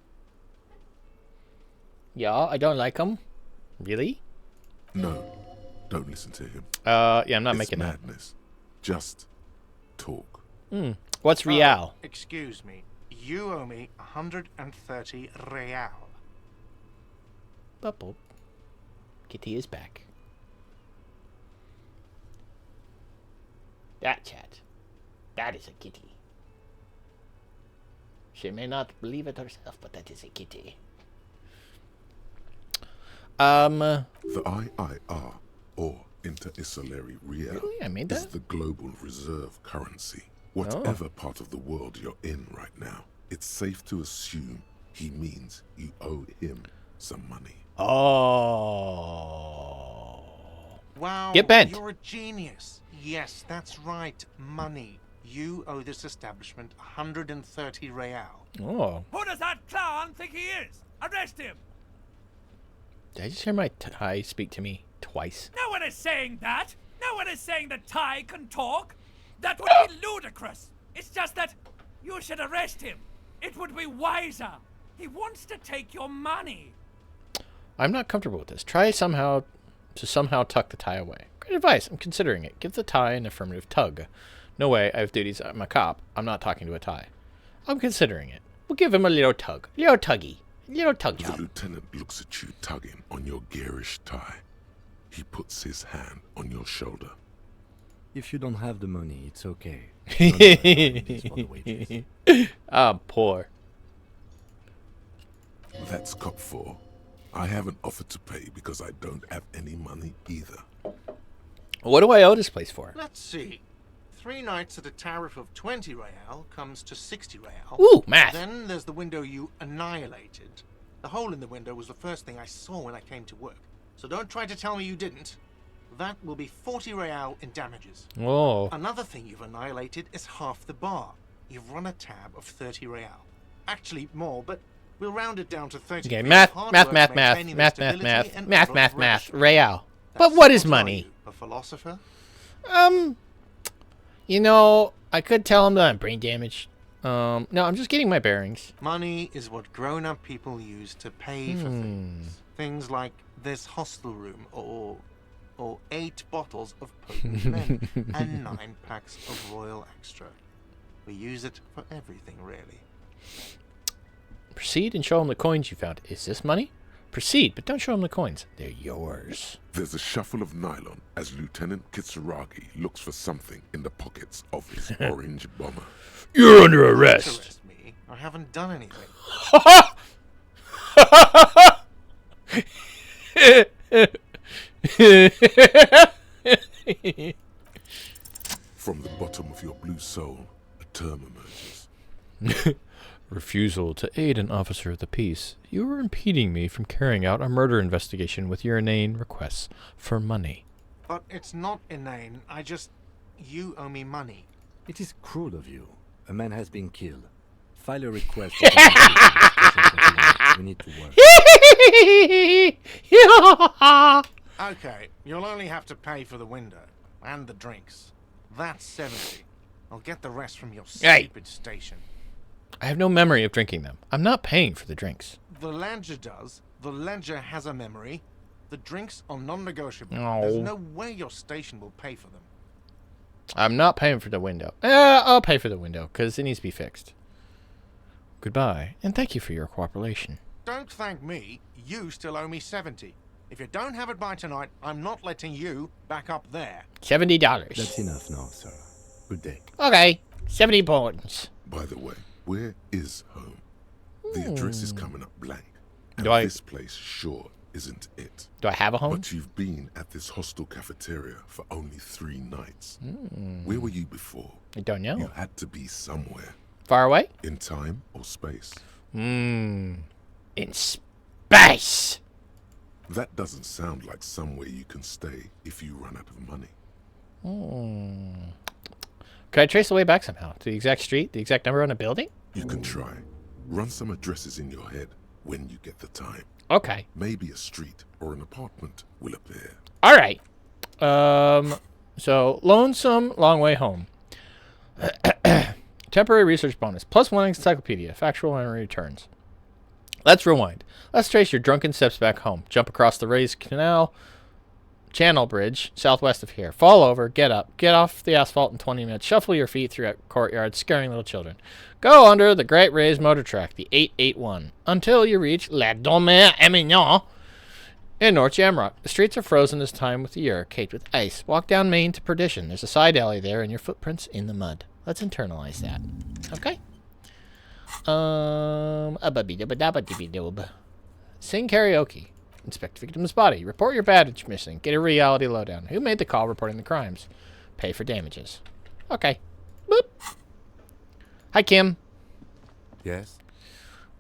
Yeah, I don't like him. Really? No, don't listen to him. Yeah, I'm not It's making madness. Just talk. What's real? Excuse me. You owe me 130 real. Bubble. Kitty is back. That chat. That is a kitty. She may not believe it herself, but that is a kitty. The IIR, or Inter-Isolary Real, Really? I made is that? the global reserve currency. Whatever part of the world you're in right now, it's safe to assume he means you owe him some money. Oh. Wow, Get bent. you're a genius. Yes, that's right, money. You owe this establishment 130 real. Oh. Who does that clown think he is? Arrest him! Did I just hear my tie speak to me twice? No one is saying that! No one is saying that Ty can talk! That would be ludicrous! It's just that you should arrest him! It would be wiser! He wants to take your money! I'm not comfortable with this. Try somehow tuck the tie away. Great advice. I'm considering it. Give the tie an affirmative tug. No way. I have duties. I'm a cop. I'm not talking to a tie. I'm considering it. We'll give him a little tug. Little tuggy. Little tug The job. lieutenant looks at you tugging on your garish tie. He puts his hand on your shoulder. If you don't have the money, it's okay. None of our time is for the wages. I'm poor. That's cop 4. I haven't offered to pay because I don't have any money either. What do I owe this place for? Let's see. 3 nights at a tariff of 20 real comes to 60 real. Ooh, math. Then there's the window you annihilated. The hole in the window was the first thing I saw when I came to work. So don't try to tell me you didn't. That will be 40 real in damages. Oh. Another thing you've annihilated is half the bar. You've run a tab of 30 real. Actually more, but we'll round it down to 30. Okay, math. Real. But what is money? A philosopher? You know, I could tell him that I'm brain damaged. No, I'm just getting my bearings. Money is what grown-up people use to pay for things. Things like this hostel room, or 8 bottles of potent men, and 9 packs of Royal Extra. We use it for everything, really. Proceed and show him the coins you found. Is this money? Proceed, but don't show him the coins. They're yours. There's a shuffle of nylon as Lieutenant Kitsuragi looks for something in the pockets of his orange bomber. You're under arrest. Arrest me. I haven't done anything. From the bottom of your blue soul, a term emerges. Refusal to aid an officer of the peace. You are impeding me from carrying out a murder investigation with your inane requests for money. But it's not inane. You owe me money. It is cruel of you. A man has been killed. File a request for compensation. We need to work. Okay, you'll only have to pay for the window and the drinks. That's 70. I'll get the rest from your stupid station. I have no memory of drinking them. I'm not paying for the drinks. The ledger does. The ledger has a memory. The drinks are non-negotiable. No. There's no way your station will pay for them. I'm not paying for the window. I'll pay for the window, because it needs to be fixed. Goodbye, and thank you for your cooperation. Don't thank me. You still owe me 70. If you don't have it by tonight, I'm not letting you back up there. $70. That's enough now, sir. Good day. Okay, 70 points. By the way, where is home? The address is coming up blank. And this place sure isn't it. Do I have a home? But you've been at this hostel cafeteria for only 3 nights. Where were you before? I don't know. You had to be somewhere. Far away? In time or space? In space! That doesn't sound like somewhere you can stay if you run out of money. Could I trace the way back somehow? To the exact street? The exact number on a building? You can try. Run some addresses in your head when you get the time. Okay. Maybe a street or an apartment will appear. All right. So, lonesome, long way home. Temporary research bonus. +1 encyclopedia. Factual memory returns. Let's rewind. Let's trace your drunken steps back home. Jump across the raised channel bridge southwest of here. Fall over. Get up. Get off the asphalt in 20 minutes. Shuffle your feet through a courtyard, scaring little children. Go under the great raised motor track, the 881, until you reach La Domaine Emignon in North Jamrock. The streets are frozen this time with the year, caked with ice. Walk down Main to perdition. There's a side alley there, and your footprints in the mud. Let's internalize that. Okay. Sing karaoke. Inspect victim's body. Report your badge missing. Get a reality lowdown. Who made the call reporting the crimes? Pay for damages. Okay. Boop. Hi, Kim. Yes?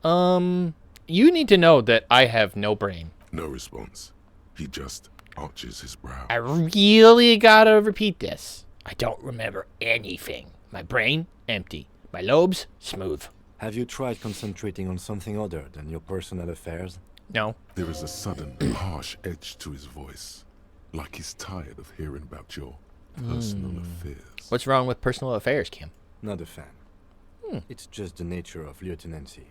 You need to know that I have no brain. No response. He just arches his brow. I really gotta repeat this. I don't remember anything. My brain, empty. My lobes, smooth. Have you tried concentrating on something other than your personal affairs? No. There is a sudden, harsh edge to his voice, like he's tired of hearing about your personal affairs. What's wrong with personal affairs, Kim? Not a fan. It's just the nature of lieutenancy.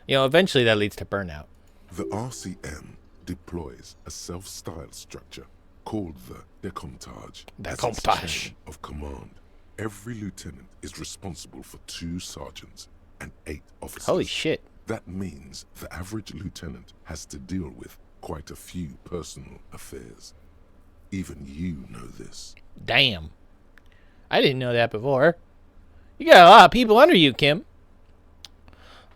You know, eventually that leads to burnout. The RCM deploys a self-styled structure called the Decomptage. as its Decomptage. chain of command. Every lieutenant is responsible for 2 sergeants and 8 officers. Holy shit. That means the average lieutenant has to deal with quite a few personal affairs. Even you know this. Damn. I didn't know that before. You got a lot of people under you, Kim.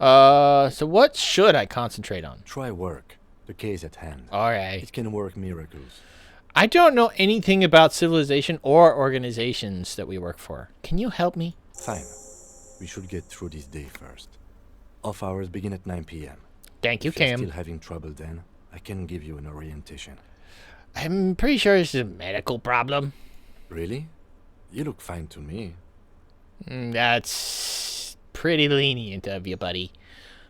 So what should I concentrate on? Try work. The case at hand. Alright. It can work miracles. I don't know anything about civilization or organizations that we work for. Can you help me? Fine. We should get through this day first. Off hours begin at 9 p.m. Thank you, If you're Kim. still having trouble then, I can give you an orientation. I'm pretty sure this is a medical problem. Really? You look fine to me. That's pretty lenient of you, buddy.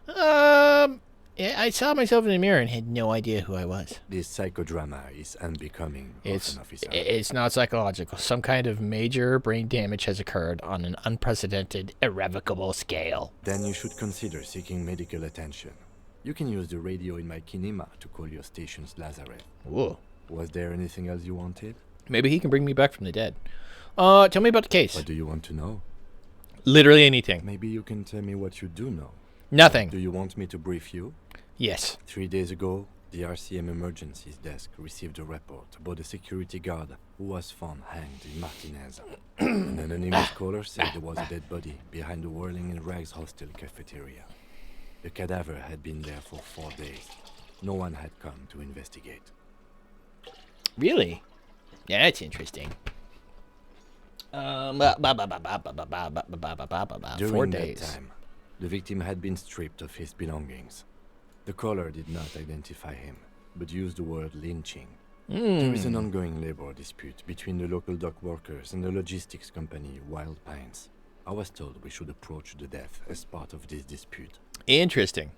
Yeah, I saw myself in the mirror and had no idea who I was. This psychodrama is unbecoming of an officer. It's not psychological. Some kind of major brain damage has occurred on an unprecedented, irrevocable scale. Then you should consider seeking medical attention. You can use the radio in my kinema to call your station's Lazareth. Whoa. Was there anything else you wanted? Maybe he can bring me back from the dead. Tell me about the case. What do you want to know? Literally anything. Maybe you can tell me what you do know. Nothing. Do you want me to brief you? Yes. 3 days ago, the RCM Emergencies Desk received a report about a security guard who was found hanged in Martinez. An anonymous caller said there was a dead body behind the Whirling in Rags hostel cafeteria. The cadaver had been there for 4 days. No one had come to investigate. Really? Yeah, that's interesting. 4 During days. that time, the victim had been stripped of his belongings. The caller did not identify him, but used the word lynching. There is an ongoing labor dispute between the local dock workers and the logistics company Wild Pines. I was told we should approach the death as part of this dispute. Interesting.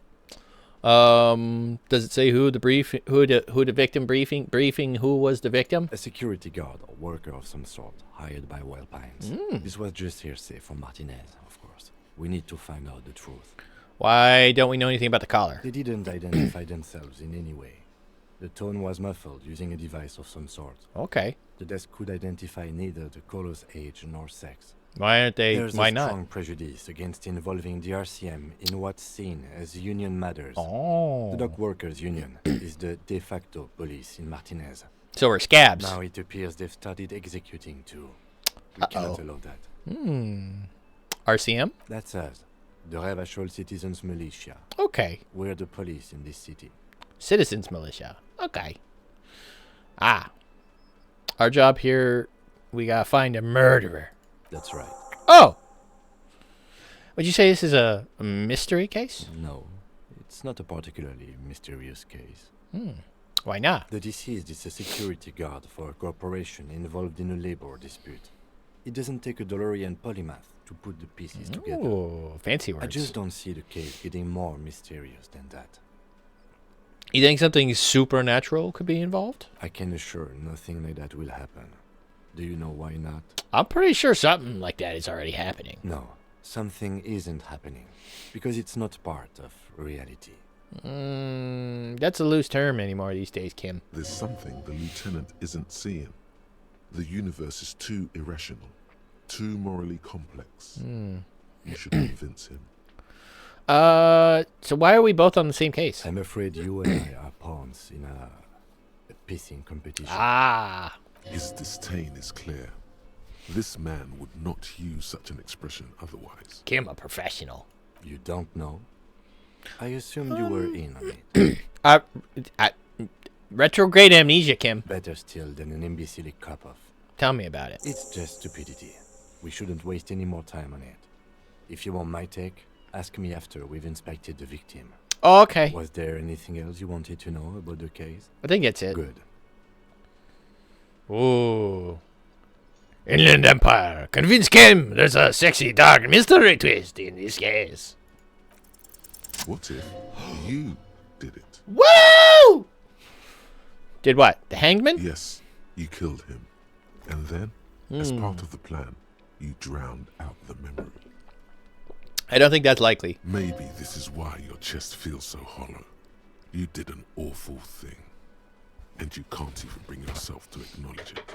Does it say who the victim briefing who was the victim? A security guard or worker of some sort hired by Wild Pines. This was just hearsay from Martinez, of course. We need to find out the truth. Why don't we know anything about the caller? They didn't identify themselves in any way. The tone was muffled using a device of some sort. Okay. The desk could identify neither the caller's age nor sex. Why aren't they? There's Why a not? strong prejudice against involving the RCM in what's seen as union matters. Oh. The dock workers' union is the de facto police in Martinez. So we're scabs. Now it appears they've started executing too. We cannot allow that. RCM? That's us. The Ravachol Citizens Militia. Okay. We're the police in this city. Citizens Militia. Okay. Our job here, we gotta find a murderer. That's right. Oh! Would you say this is a mystery case? No, it's not a particularly mysterious case. Why not? The deceased is a security guard for a corporation involved in a labor dispute. It doesn't take a DeLorean polymath to put the pieces together. Ooh, fancy words. I just don't see the case getting more mysterious than that. You think something supernatural could be involved? I can assure nothing like that will happen. Do you know why not? I'm pretty sure something like that is already happening. No, something isn't happening. Because it's not part of reality. That's a loose term anymore these days, Kim. There's something the lieutenant isn't seeing. The universe is too irrational, too morally complex. You should convince him. So why are we both on the same case? I'm afraid you and I are pawns in a pissing competition. His disdain is clear. This man would not use such an expression otherwise. Kim, a professional. You don't know? I assumed you were in on it. Retrograde amnesia, Kim. Better still than an imbecilic cop-off. Tell me about it. It's just stupidity. We shouldn't waste any more time on it. If you want my take, ask me after we've inspected the victim. Oh, okay. Was there anything else you wanted to know about the case? I think that's it. Good. Ooh. Inland Empire. Convince Kim there's a sexy dark mystery twist in this case. What if you did it? Woo! Did what? The hangman? Yes, you killed him. And then, as part of the plan, you drowned out the memory. I don't think that's likely. Maybe this is why your chest feels so hollow. You did an awful thing. And you can't even bring yourself to acknowledge it.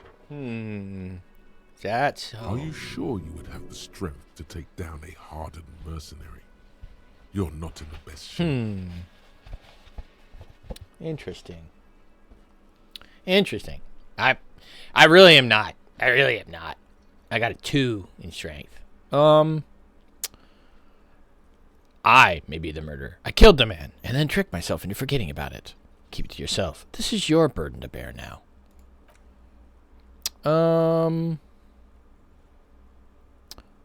That's... Are you sure you would have the strength to take down a hardened mercenary? You're not in the best shape. Interesting. Interesting. I really am not. I really am not. I got a 2 in strength. I may be the murderer. I killed the man and then tricked myself into forgetting about it. Keep it to yourself. This is your burden to bear now. You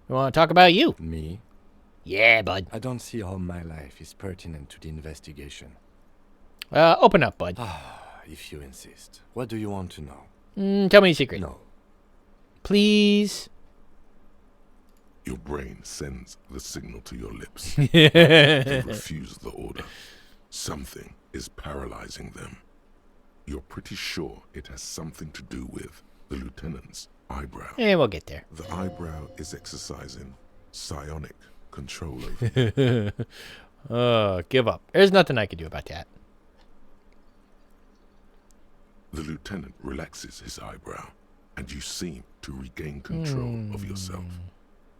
want to talk about you? Me? Yeah, bud. I don't see how my life is pertinent to the investigation. Open up, bud. If you insist. What do you want to know? Tell me a secret. No. Please. Your brain sends the signal to your lips. They refuse the order. Something is paralyzing them. You're pretty sure it has something to do with the lieutenant's eyebrow. Yeah, we'll get there. The eyebrow is exercising psionic control over you. Give up. There's nothing I can do about that. The lieutenant relaxes his eyebrow, and you seem to regain control of yourself.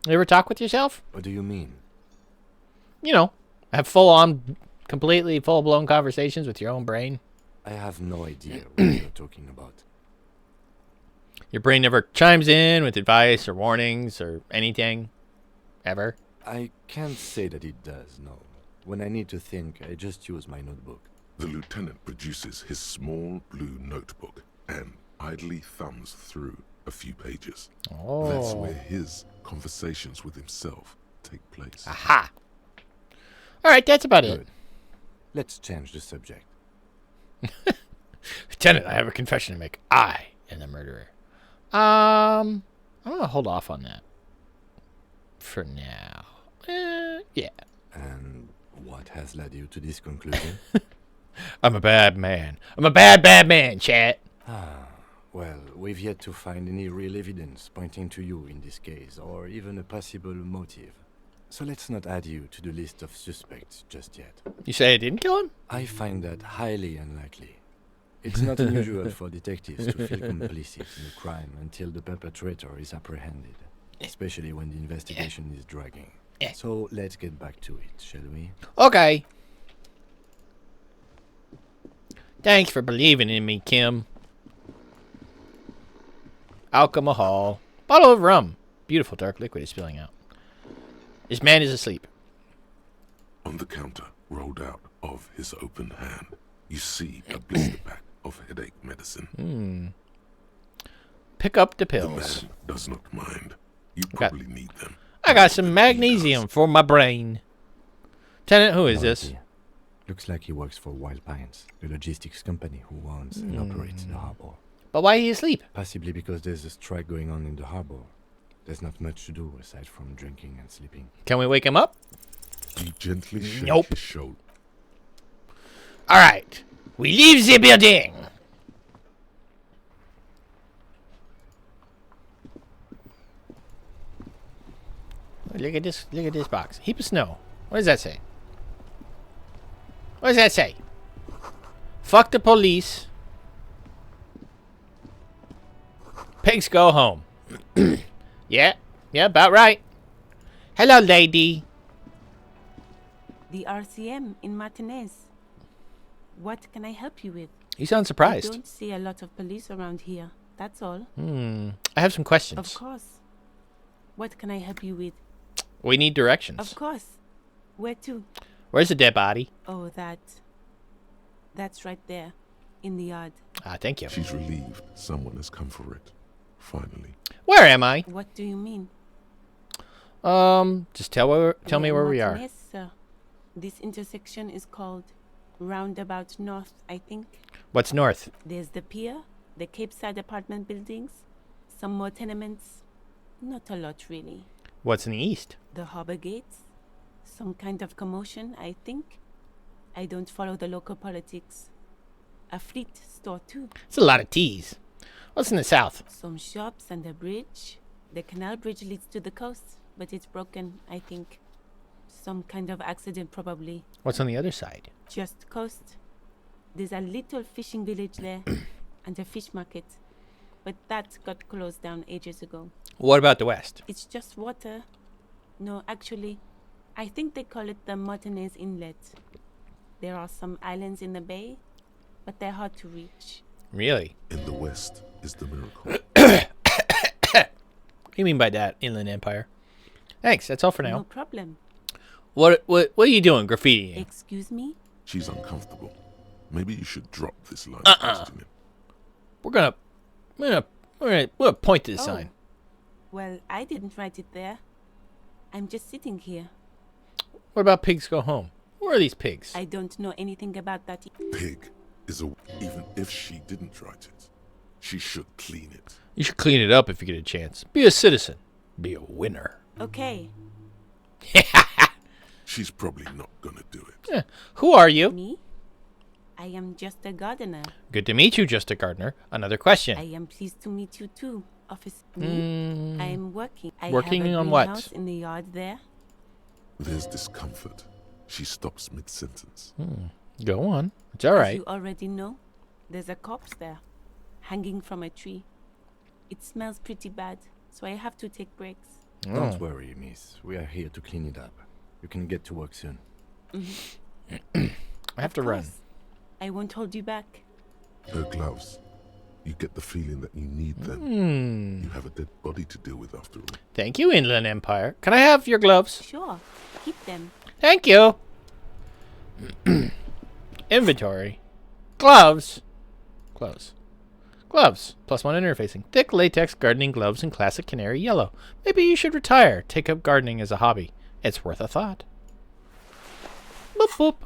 You ever talk with yourself? What do you mean? You know, have full-on, completely full-blown conversations with your own brain. I have no idea what you're talking about. Your brain never chimes in with advice or warnings or anything? Ever? I can't say that it does, no. When I need to think, I just use my notebook. The lieutenant produces his small blue notebook and idly thumbs through a few pages. Oh. That's where his conversations with himself take place. Aha! Alright, that's about Good. it. Let's change the subject. Lieutenant, I have a confession to make. I am the murderer. I'm gonna hold off on that. For now. Yeah. And what has led you to this conclusion? I'm a bad man. I'm a bad man, chat. Well, we've yet to find any real evidence pointing to you in this case, or even a possible motive. So let's not add you to the list of suspects just yet. You say I didn't kill him? I find that highly unlikely. It's not unusual for detectives to feel complicit in a crime until the perpetrator is apprehended, especially when the investigation is dragging. So let's get back to it, shall we? Okay. Thanks for believing in me, Kim. Alcohol. Bottle of rum. Beautiful dark liquid is spilling out. This man is asleep. On the counter, rolled out of his open hand, you see a blister pack of headache medicine. Pick up the The pills. man does not mind. You probably need them. I got some magnesium for my brain. Tenant, who is No this? idea. Looks like he works for Wild Pines, the logistics company who owns and operates the harbor. But why is he asleep? Possibly because there's a strike going on in the harbor. There's not much to do aside from drinking and sleeping. Can we wake him up? You gently shake Nope. his shoulder. Alright. We leave the building. Look at this box. Heap of snow. What does that say? What does that say? Fuck the police. Pigs go home. Yeah, about right. Hello, lady. The RCM in Martinez. What can I help you with? You sound I surprised. don't see a lot of police around here. That's all. I have some questions. Of course. What can I help you with? We need directions. Of course. Where to? Where's the dead body? Oh, that's right there. In the yard. Thank you. She's relieved someone has come for it. Finally. Where am I? What do you mean? Just tell me where we are. Martinez, sir. This intersection is called Roundabout North, I think. What's north? There's the pier, the Cape Side apartment buildings, some more tenements. Not a lot, really. What's in the east? The harbor gates. Some kind of commotion, I think. I don't follow the local politics. A fleet store, too. It's a lot of T's. What's in the south? Some shops and a bridge. The canal bridge leads to the coast, but it's broken, I think. Some kind of accident, probably. What's on the other side? Just coast. There's a little fishing village there, and a fish market. But that got closed down ages ago. What about the west? It's just water. No, actually, I think they call it the Martinez Inlet. There are some islands in the bay, but they're hard to reach. Really? In the west is the miracle. What do you mean by that, Inland Empire? Thanks, that's all for now. No problem. What are you doing, graffitiing? Excuse me? She's uncomfortable. Maybe you should drop this line. We're gonna point to the sign. Well, I didn't write it there. I'm just sitting here. What about pigs go home? Where are these pigs? I don't know anything about that. Pig is a... Even if she didn't write it, she should clean it. You should clean it up if you get a chance. Be a citizen. Be a winner. Okay. She's probably not gonna do it. Yeah. Who are you? Me? I am just a gardener. Good to meet you, Just a Gardener. Another question. I am pleased to meet you too, Officer. Me? I am working. Working I have a on what? greenhouse in the yard there. There's discomfort. She stops mid-sentence. Go on. It's all As right. you already know, there's a corpse there, hanging from a tree. It smells pretty bad, so I have to take breaks. Don't worry, miss. We are here to clean it up. You can get to work soon. I have to run. I won't hold you back. Her gloves. You get the feeling that you need them. You have a dead body to deal with after all. Thank you, Inland Empire. Can I have your gloves? Sure. Keep them. Thank you. Inventory. Gloves. Gloves. Gloves. +1 interfacing. Thick latex gardening gloves in classic canary yellow. Maybe you should retire. Take up gardening as a hobby. It's worth a thought. Boop boop.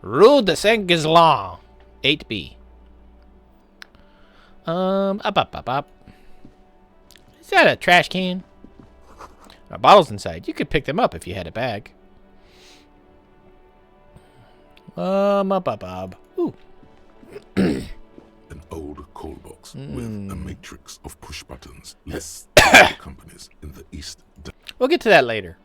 Rue de Saint-Ghislain. 8B. Up. Is that a trash can? Bottles inside. You could pick them up if you had a bag. Up. Ooh. An old call box with a matrix of push buttons. Less the companies in the east. We'll get to that later.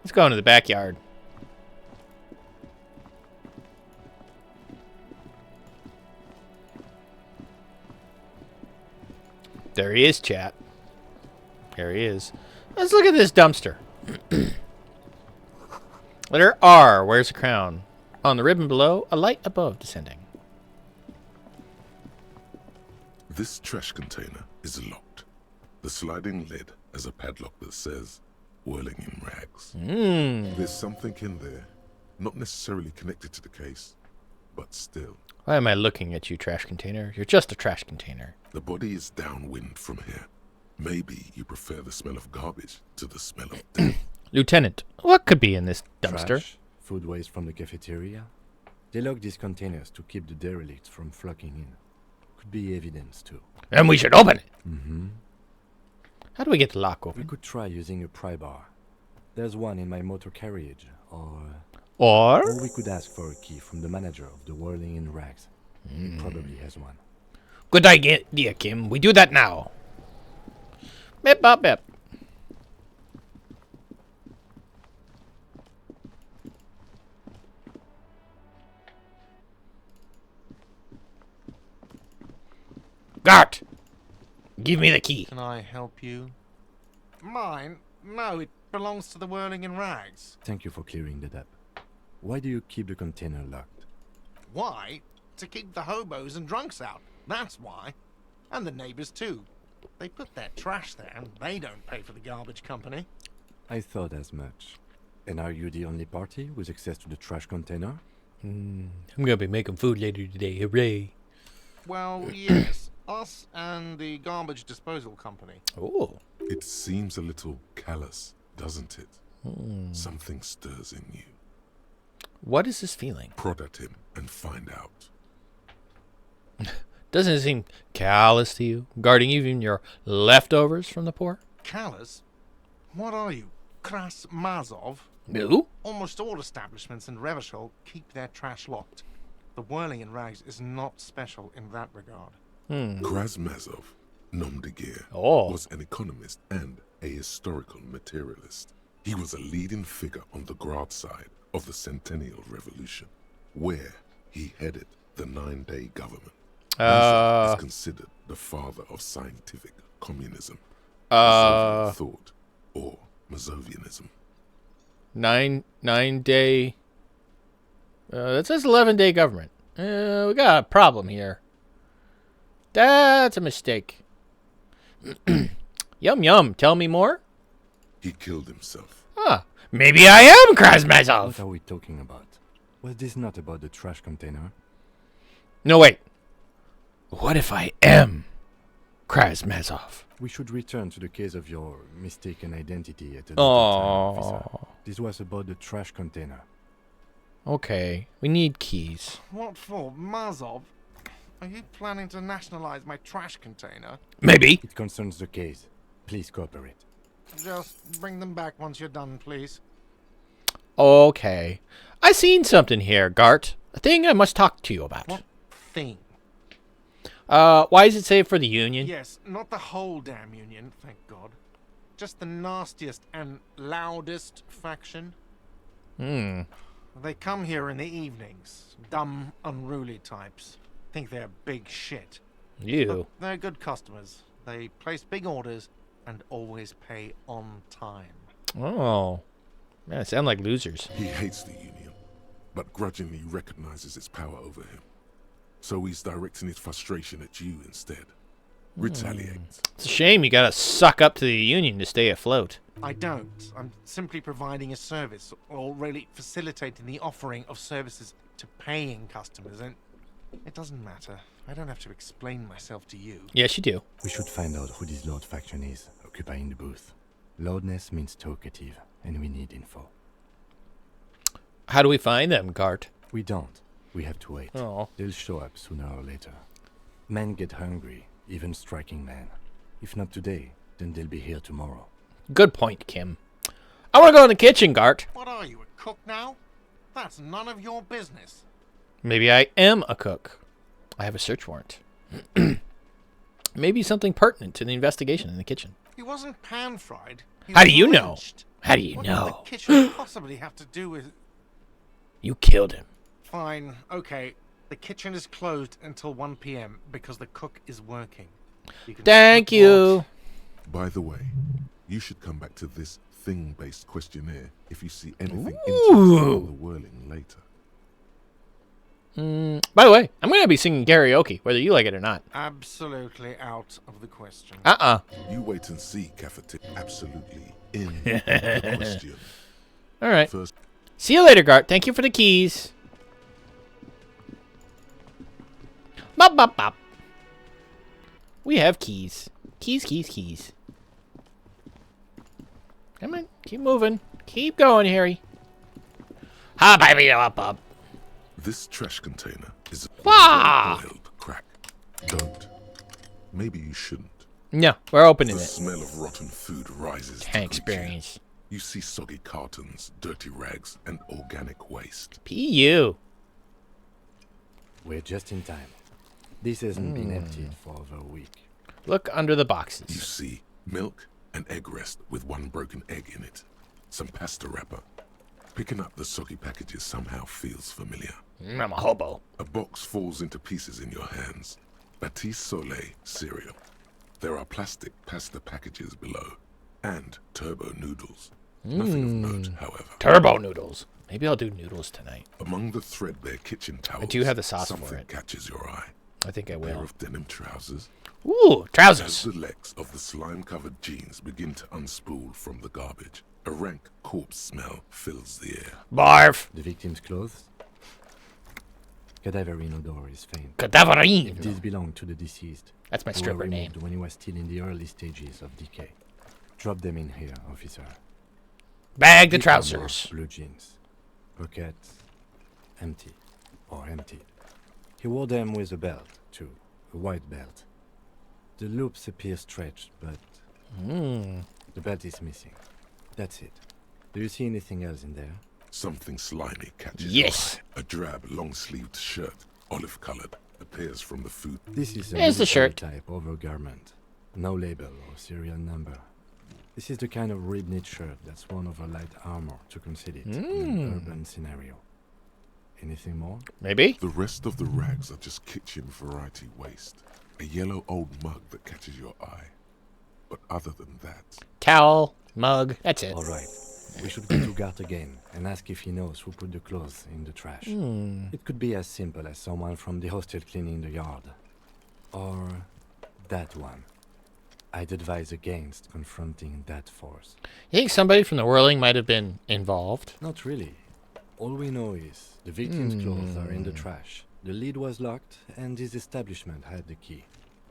Let's go into the backyard. There he is, chat. There he is. Let's look at this dumpster. Letter R. Where's the crown? On the ribbon below, a light above descending. This trash container is locked. The sliding lid has a padlock that says, whirling in rags. There's something in there, not necessarily connected to the case, but still. Why am I looking at you, trash container? You're just a trash container. The body is downwind from here. Maybe you prefer the smell of garbage to the smell of death. Lieutenant, what could be in this dumpster? Trash, food waste from the cafeteria. They lock these containers to keep the derelicts from flocking in. Could be evidence too. And we should open it. Mm-hmm. How do we get the lock open? We could try using a pry bar. There's one in my motor carriage, or we could ask for a key from the manager of the Whirling in Rags. He probably has one. Good idea, Kim. We do that now. Bip, bop, bip. Gart! Give me the key. Can I help you? Mine? No, it belongs to the Whirling in Rags. Thank you for clearing that up. Why do you keep the container locked? Why? To keep the hobos and drunks out. That's why. And the neighbors too. They put their trash there and they don't pay for the garbage company. I thought as much. And are you the only party with access to the trash container? I'm gonna be making food later today. Hooray. Well, yes. Us and the garbage disposal company. Oh. It seems a little callous, doesn't it? Something stirs in you. What is this feeling? Prod at him and find out. Doesn't it seem callous to you, guarding even your leftovers from the poor? Callous? What are you, Kras Mazov? No. Almost all establishments in Revachol keep their trash locked. The whirling in rags is not special in that regard. Krasmazov, nom de guerre, Oh. was an economist and a historical materialist. He was a leading figure on the Grad side of the Centennial Revolution, where he headed the 9-day government. Mazov is considered the father of scientific communism, Soviet thought, or Mazovianism. 9-day. That says 11-day government. We got a problem here. That's a mistake. Yum yum. Tell me more. He killed himself. Ah, maybe I am Krasmazov. What are we talking about? Was this not about the trash container? No, wait. What if I am Krasmazov? We should return to the case of your mistaken identity at the time, Oh. officer. This was about the trash container. Okay, we need keys. What for, Mazov? Are you planning to nationalize my trash container? Maybe. It concerns the case. Please cooperate. Just bring them back once you're done, please. Okay. I seen something here, Gart. A thing I must talk to you about. What thing? Why is it saved for the Union? Yes, not the whole damn Union, thank God. Just the nastiest and loudest faction. They come here in the evenings. Dumb, unruly types. Think they're big shit. You. But they're good customers. They place big orders and always pay on time. Oh. Man, sound like losers. He hates the Union, but grudgingly recognizes its power over him. So he's directing his frustration at you instead. Retaliate. It's a shame you gotta suck up to the Union to stay afloat. I don't. I'm simply providing a service, or really facilitating the offering of services to paying customers, and it doesn't matter. I don't have to explain myself to you. Yes, you do. We should find out who this Lord faction is, occupying the booth. Loudness means talkative, and we need info. How do we find them, Gart? We don't. We have to wait. Oh. They'll show up sooner or later. Men get hungry, even striking men. If not today, then they'll be here tomorrow. Good point, Kim. I want to go in the kitchen, Gart. What are you, a cook now? That's none of your business. Maybe I am a cook. I have a search warrant. Maybe something pertinent to the investigation in the kitchen. He wasn't pan-fried. He How was do you know? lynched. How do you What know? did the kitchen possibly have to do with... You killed him. Fine, okay. The kitchen is closed until 1 p.m. because the cook is working. You can Thank sleep you. By the way, you should come back to this thing-based questionnaire if you see anything Ooh. interesting on the whirling later. By the way, I'm going to be singing karaoke, whether you like it or not. Absolutely out of the question. You wait and see, Cafeteria. Absolutely in the question. All right. First, See you later, Gart. Thank you for the keys. Bop, bop, bop. We have keys. Keys, keys, keys. Come on. Keep moving. Keep going, Harry. Ha, baby, up, up. this trash container is a Ah! boiled crack. Don't. Maybe you shouldn't. No, we're opening The it. smell of rotten food rises to Tank greet you. experience. You see soggy cartons, dirty rags, and organic waste. PU. We're just in time. This hasn't been emptied for over a week. Look under the You boxes. see milk, an egg rest with one broken egg in it, some pasta wrapper. Picking up the soggy packages somehow feels familiar. I'm a hobo. A box falls into pieces in your hands. Batiste Soleil cereal. There are plastic pasta packages below, and turbo noodles. Nothing of note, however. Turbo noodles. Maybe I'll do noodles tonight. Among the threadbare kitchen towels, I do have the sauce something for it. catches your eye. I think I A pair will. of denim trousers. Ooh, As trousers. the legs of the slime-covered jeans begin to unspool from the garbage, a rank corpse smell fills the air. Barf. The victim's clothes? Cadaverine odor is faint. Cadaverine. These belong to the deceased. That's my They were stripper removed name. when he was still in the early stages of decay. Drop them in here, officer. Bag the Deep armor, trousers. Blue jeans. Pockets. empty. Or emptied. He wore them with a belt, too. A white belt. The loops appear stretched, but the belt is missing. That's it. Do you see anything else in there? Something slimy catches Yes. your eye. A drab, long-sleeved shirt, olive-colored, appears from the food. This is a There's the military shirt. type overgarment. No label or serial number. This is the kind of ribbed shirt that's worn over light armor to conceal it in an urban scenario. Anything more? Maybe? The rest of the rags are just kitchen variety waste. A yellow old mug that catches your eye. But other than that... Towel, mug, that's it. All right. We should go to Gart again and ask if he knows who put the clothes in the trash. It could be as simple as someone from the hostel cleaning the yard. Or that one. I'd advise against confronting that force. You think somebody from the whirling might have been involved? Not really. All we know is the victim's clothes are in the trash. The lid was locked, and his establishment had the key.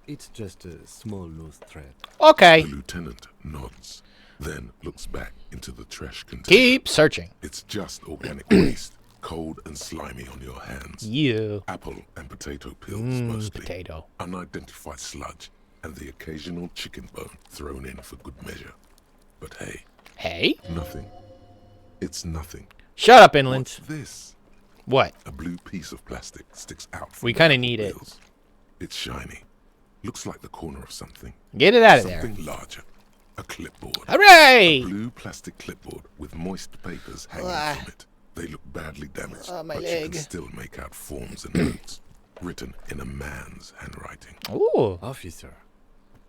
It's just a small loose thread. Okay. The lieutenant nods, then looks back into the trash container. Keep searching. It's just organic waste, cold and slimy on your hands. You. Apple and potato peels mostly. Potato. Unidentified sludge, and the occasional chicken bone thrown in for good measure. But hey. Hey? Nothing. It's nothing. Shut up, Inland. What's this? What? A blue piece of plastic sticks out from We the kind of apple need it. peels. It's shiny. Looks like the corner of something. Get it out of there. Something larger. A clipboard. Hooray! A blue plastic clipboard with moist papers hanging from it. They look badly damaged, my but you leg. can still make out forms and notes written in a man's handwriting. Ooh. Officer,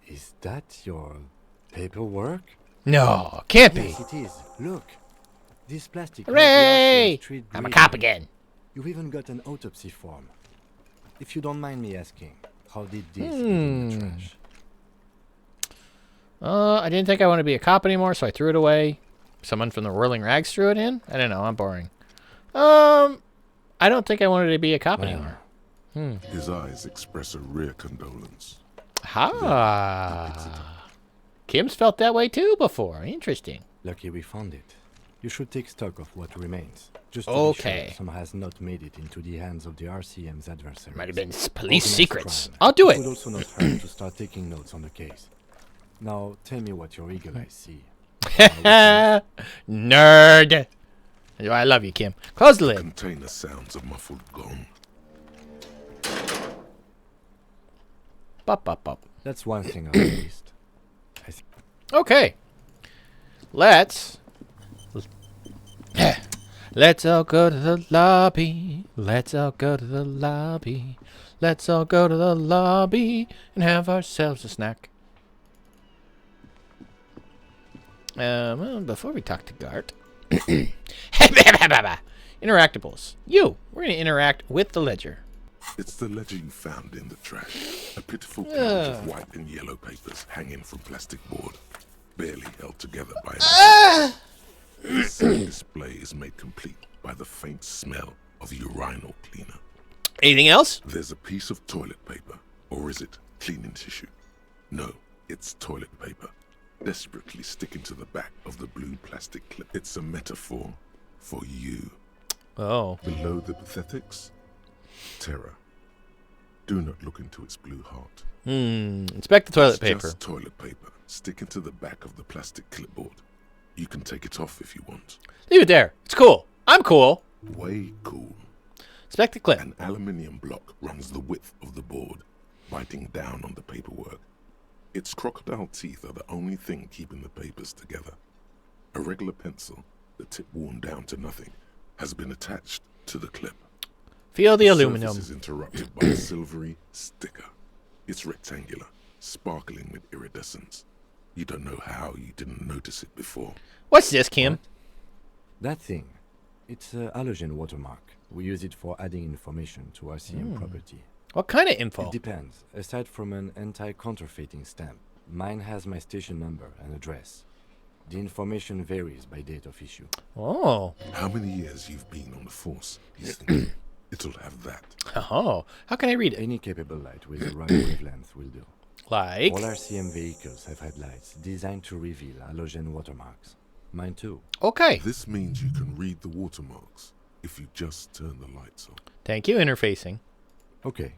is that your paperwork? No, can't be. Yes, it is. Look. This plastic. has the Hooray! RCM street I'm a grading. cop again. You've even got an autopsy form. If you don't mind me asking, how did this get in the trash? I didn't think I wanted to be a cop anymore, so I threw it away. Someone from the Whirling Rags threw it in? I don't know, I'm boring. I don't think I wanted to be a cop anymore. His eyes express a rare condolence. Ha! Kim's felt that way too before. Interesting. Lucky we found it. You should take stock of what remains. Just to be Okay. sure some has not made it into the hands of the RCM's adversaries. Might have been police Organized secrets. crime. I'll do It it. would also not hurt to start taking notes on the case. Now, tell me what your eagle eyes see. Nerd. I love you, Kim. Close the lid. Container sounds a muffled gong. Bop, bop, bop. That's one thing I noticed. Okay. Let's all go to the lobby. Let's all go to the lobby. Let's all go to the lobby and have ourselves a snack. Well, before we talk to Gart. Interactables. We're going to interact with the ledger. It's the ledger you found in the trash. A pitiful pouch of white and yellow papers hanging from plastic board, barely held together by a The same display is made complete by the faint smell of urinal cleaner. Anything else? There's a piece of toilet paper, or is it cleaning tissue? No, it's toilet paper, desperately sticking to the back of the blue plastic clip. It's a metaphor for you. Oh. Below the pathetics, terror. Do not look into its blue heart. Inspect the toilet It's paper. just toilet paper sticking to the back of the plastic clipboard. You can take it off if you want. Leave it there. It's cool. I'm cool. Way cool. Inspect the clip. An aluminium block runs the width of the board, biting down on the paperwork. Its crocodile teeth are the only thing keeping the papers together. A regular pencil, the tip worn down to nothing, has been attached to the clip. Feel the surface aluminum. is interrupted by a silvery sticker. It's rectangular, sparkling with iridescence. You don't know how you didn't notice it before. What's this, Kim? That thing. It's a halogen watermark. We use it for adding information to RCM property. What kind of info? It depends. Aside from an anti-counterfeiting stamp, mine has my station number and address. The information varies by date of issue. Oh. How many years you've been on the force? He's thinking. It'll have that. Oh. How can I read it? Any capable light with the right wavelength will do. Like? All RCM vehicles have headlights designed to reveal halogen watermarks. Mine too. Okay. This means you can read the watermarks. if you just turn the lights on. Thank you, interfacing. Okay.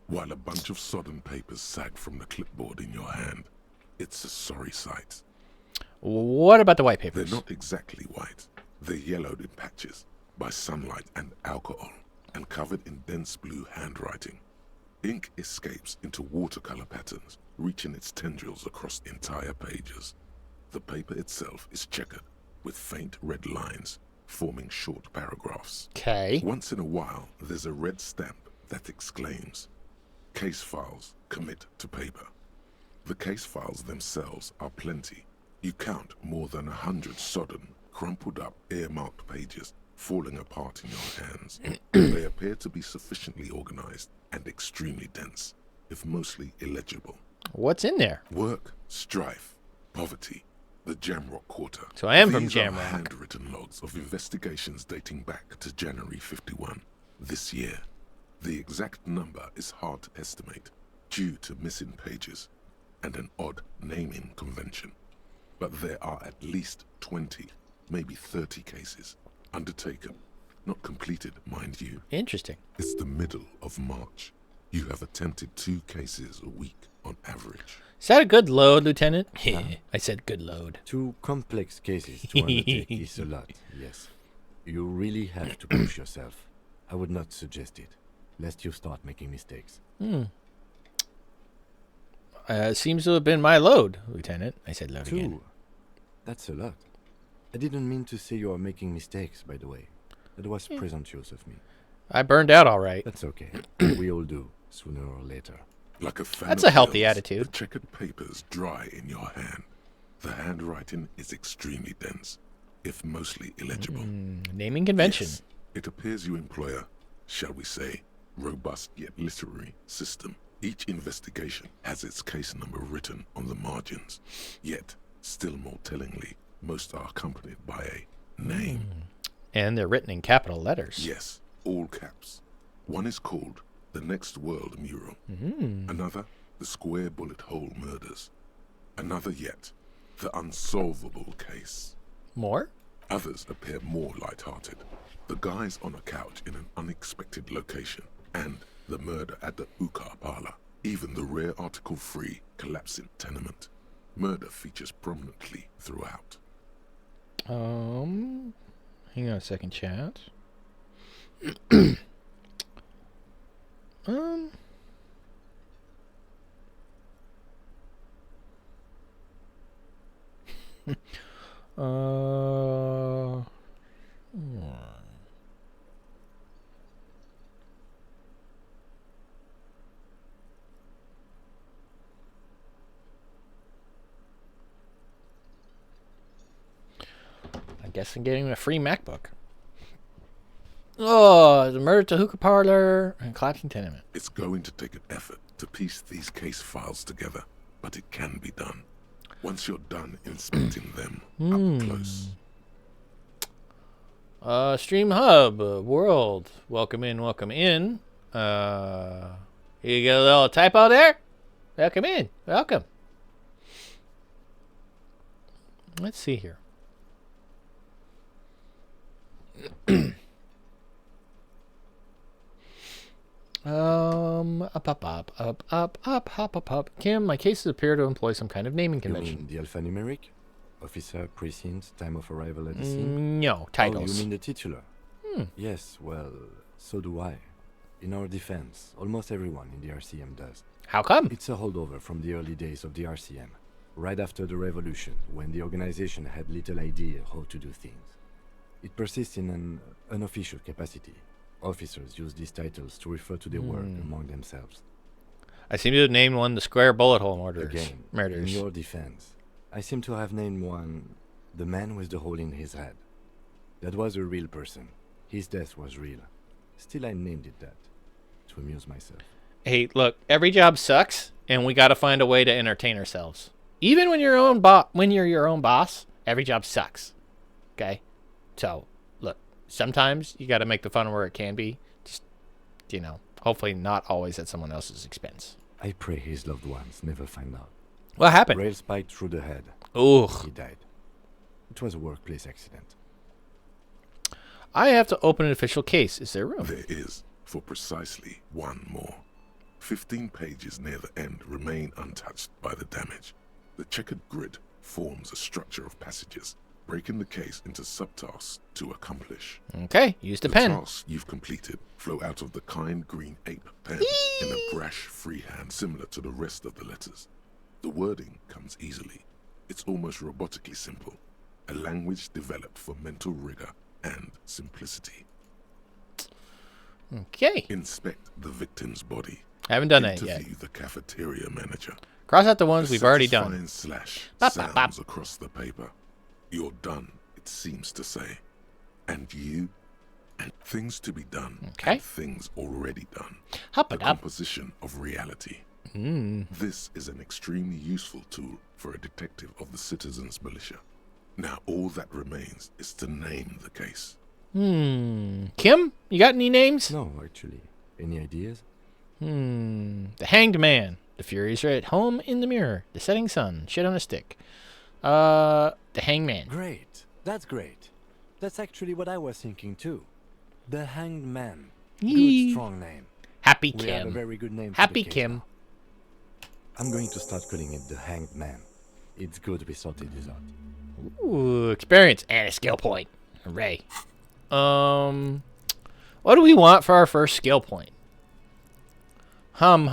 While a bunch of sodden papers sag from the clipboard in your hand, it's a sorry sight. What about the white papers? They're not exactly white. They're yellowed in patches by sunlight and alcohol, and covered in dense blue handwriting. Ink escapes into watercolor patterns, reaching its tendrils across entire pages. The paper itself is checkered, with faint red lines, forming short paragraphs. Okay. Once in a while, there's a red stamp that exclaims, "Case files, commit to paper." The case files themselves are plenty. You count more than 100 sodden, crumpled up, earmarked pages falling apart in your hands. They appear to be sufficiently organized and extremely dense, if mostly illegible. What's in there? Work, strife, poverty, the Jamrock Quarter. So I am from These are Jamrock. handwritten logs of investigations dating back to January 51, this year. The exact number is hard to estimate, due to missing pages and an odd naming convention. But there are at least 20, maybe 30 cases undertaken, not completed, mind you. Interesting. It's the middle of March. You have attempted 2 cases a week on average. Is that a good load, Lieutenant? I said good load. 2 complex cases to undertake is a lot, yes. You really have to push yourself. I would not suggest it, lest you start making mistakes. Seems to have been my load, Lieutenant. I said load 2. again. That's a lot. I didn't mean to say you are making mistakes, by the way. That was presumptuous of me. I burned out all right. That's okay. We all do, sooner or later. Like a fan That's of a healthy pills, attitude. The checkered papers dry in your hand. The handwriting is extremely dense, if mostly illegible. Naming convention. Yes, it appears you employ a, shall we say, robust yet literary system. Each investigation has its case number written on the margins. Yet, still more tellingly, most are accompanied by a name. And they're written in capital letters. Yes, all caps. One is called The Next World Mural. Another, The Square Bullet Hole Murders. Another yet, The Unsolvable Case. More? Others appear more light-hearted. The guys on a couch in an unexpected location, and the murder at the Ukar Parlor. Even the rare article-free collapsing tenement. Murder features prominently throughout. Hang on a second, chat. I guess I'm getting a free MacBook. Oh, the murder to hookah parlor and collapsing tenement. It's going to take an effort to piece these case files together, but it can be done. Once you're done inspecting them up close. Stream Hub, world. Welcome in, welcome in. You get a little typo there? Welcome in, welcome. Let's see here. Up. Kim, my cases appear to employ some kind of naming You convention. mean the alphanumeric? Officer, precinct, time of arrival at the scene? No, Oh, titles. you mean the titular? Yes, well, so do I. In our defense, almost everyone in the RCM does. How come? It's a holdover from the early days of the RCM, right after the revolution, when the organization had little idea how to do things. It persists in an unofficial capacity. Officers use these titles to refer to their work among themselves. I seem to have named one the square bullet hole murders. Again, Murders. in your defense, I seem to have named one the man with the hole in his head. That was a real person. His death was real. Still, I named it that, to amuse myself. Hey, look, every job sucks, and we got to find a way to entertain ourselves. Even when you're your own boss, every job sucks. Okay? So, look, sometimes you got to make the fun where it can be. Just, hopefully not always at someone else's expense. I pray his loved ones never find out. What happened? Rail spiked through the head. Ugh. He died. It was a workplace accident. I have to open an official case. Is there room? There is, for precisely one more. 15 pages near the end remain untouched by the damage. The checkered grid forms a structure of passages, breaking the case into subtasks to accomplish. Okay, use the pen. The tasks you've completed flow out of the kind green ape pen in a brash freehand similar to the rest of the letters. The wording comes easily. It's almost robotically simple, a language developed for mental rigor and simplicity. Okay. Inspect the victim's body. I haven't done that yet. Interview the cafeteria manager. Cross out the ones we've already done. A slash Bop, bop, bop. sounds across the paper. You're done, it seems to say. And you, and things to be done, Okay. and things already done. Hop The it up. composition of reality. Mm. This is an extremely useful tool for a detective of the citizens' militia. Now all that remains is to name the case. Kim, you got any names? No, actually. Any ideas? The Hanged Man. The Furies are at home in the mirror. The Setting Sun. Shit on a stick. The Hangman. Great. That's great. That's actually what I was thinking too. The Hanged Man. Yee. Good, strong name. Happy We have a Kim. very good name for Happy the case Kim. now. I'm going to start calling it the Hanged Man. It's good we sorted this out. Ooh, experience and a skill point. Hooray. What do we want for our first skill point? Hum.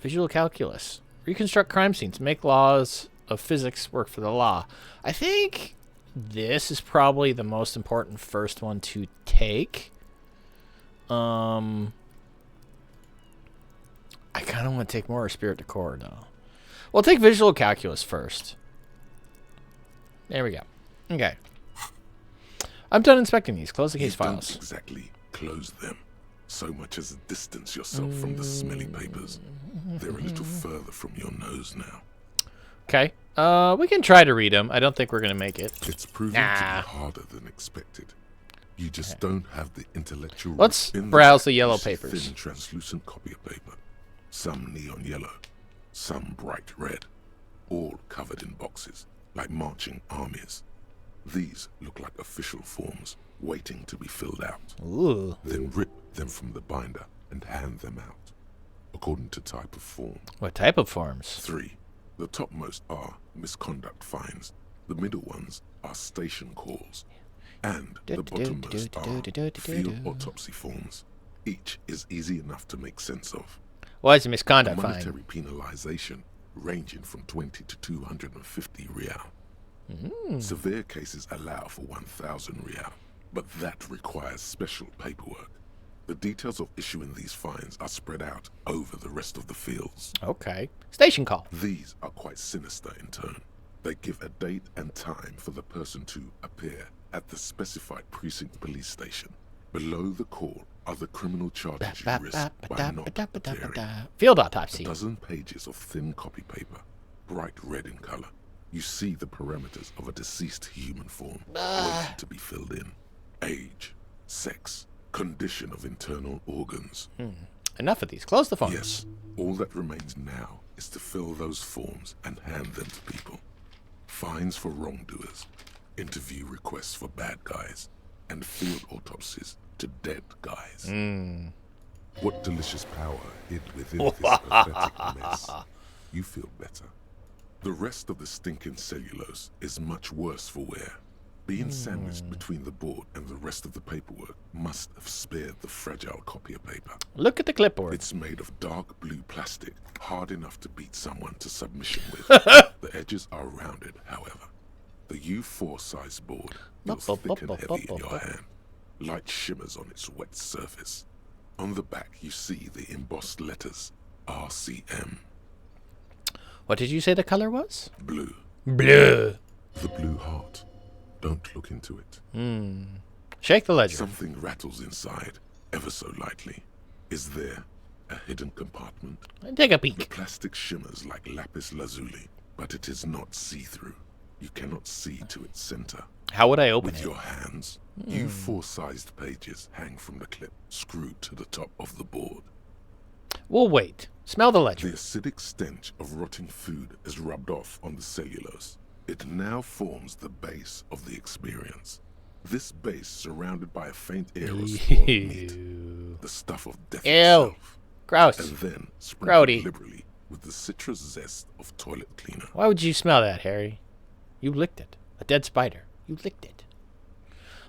Visual calculus. Reconstruct crime scenes. Make laws of physics work for the law. I think this is probably the most important first one to take. I kind of want to take more spirit decor though. We'll take visual calculus first. There we go. Okay. I'm done inspecting these. Close the case files. Don't exactly close them, so much as distance yourself from the smelly papers. They're a little further from your nose now. Okay. We can try to read them. I don't think we're going to make it. It's proving to be harder than expected. You just don't have the intellectual... Let's in browse the you yellow see papers. Thin, translucent copy of paper. Some neon yellow. Some bright red. All covered in boxes, like marching armies. These look like official forms, waiting to be filled out. Ooh. Then rip them from the binder and hand them out, according to type of form. What type of forms? 3. The topmost are misconduct fines. The middle ones are station calls. And the bottommost are field autopsy forms. Each is easy enough to make sense of. What is a misconduct fine? Monetary penalization ranging from 20 to 250 real. Severe cases allow for 1,000 real, but that requires special paperwork. The details of issuing these fines are spread out over the rest of the fields. Okay. Station call. These are quite sinister in turn. They give a date and time for the person to appear at the specified precinct police station. Below the call are the criminal charges you risk by not appearing. Field A autopsy. dozen pages of thin copy paper, bright red in color. You see the parameters of a deceased human form waiting to be filled in. Age, sex, condition of internal organs. Enough of these. Close the forms. Yes, all that remains now is to fill those forms and hand them to people. Fines for wrongdoers, interview requests for bad guys, and field autopsies to dead guys. What delicious power hid within this pathetic mess. You feel better. The rest of the stinking cellulose is much worse for wear. Being sandwiched between the board and the rest of the paperwork must have spared the fragile copier paper. Look at the clipboard. It's made of dark blue plastic, hard enough to beat someone to submission with. The edges are rounded, however. The U4 size board feels thick and heavy in your hand. Light shimmers on its wet surface. On the back you see the embossed letters, RCM. What did you say the color was? Blue. Blue. The blue heart. Don't look into it. Shake the ledger. Something rattles inside, ever so lightly. Is there a hidden compartment? Take a The peek. plastic shimmers like lapis lazuli, but it is not see-through. You cannot see to its center. How would I open With it? your hands, U4-sized pages hang from the clip, screwed to the top of the board. We'll wait. Smell the The ledger. acidic stench of rotting food is rubbed off on the cellulose. It now forms the base of the experience. This base surrounded by a faint air of spoiled meat, the stuff of death itself. Gross. And then sprinkled liberally with the citrus zest of toilet cleaner. Why would you smell that, Harry? You licked it. A dead spider. You licked it.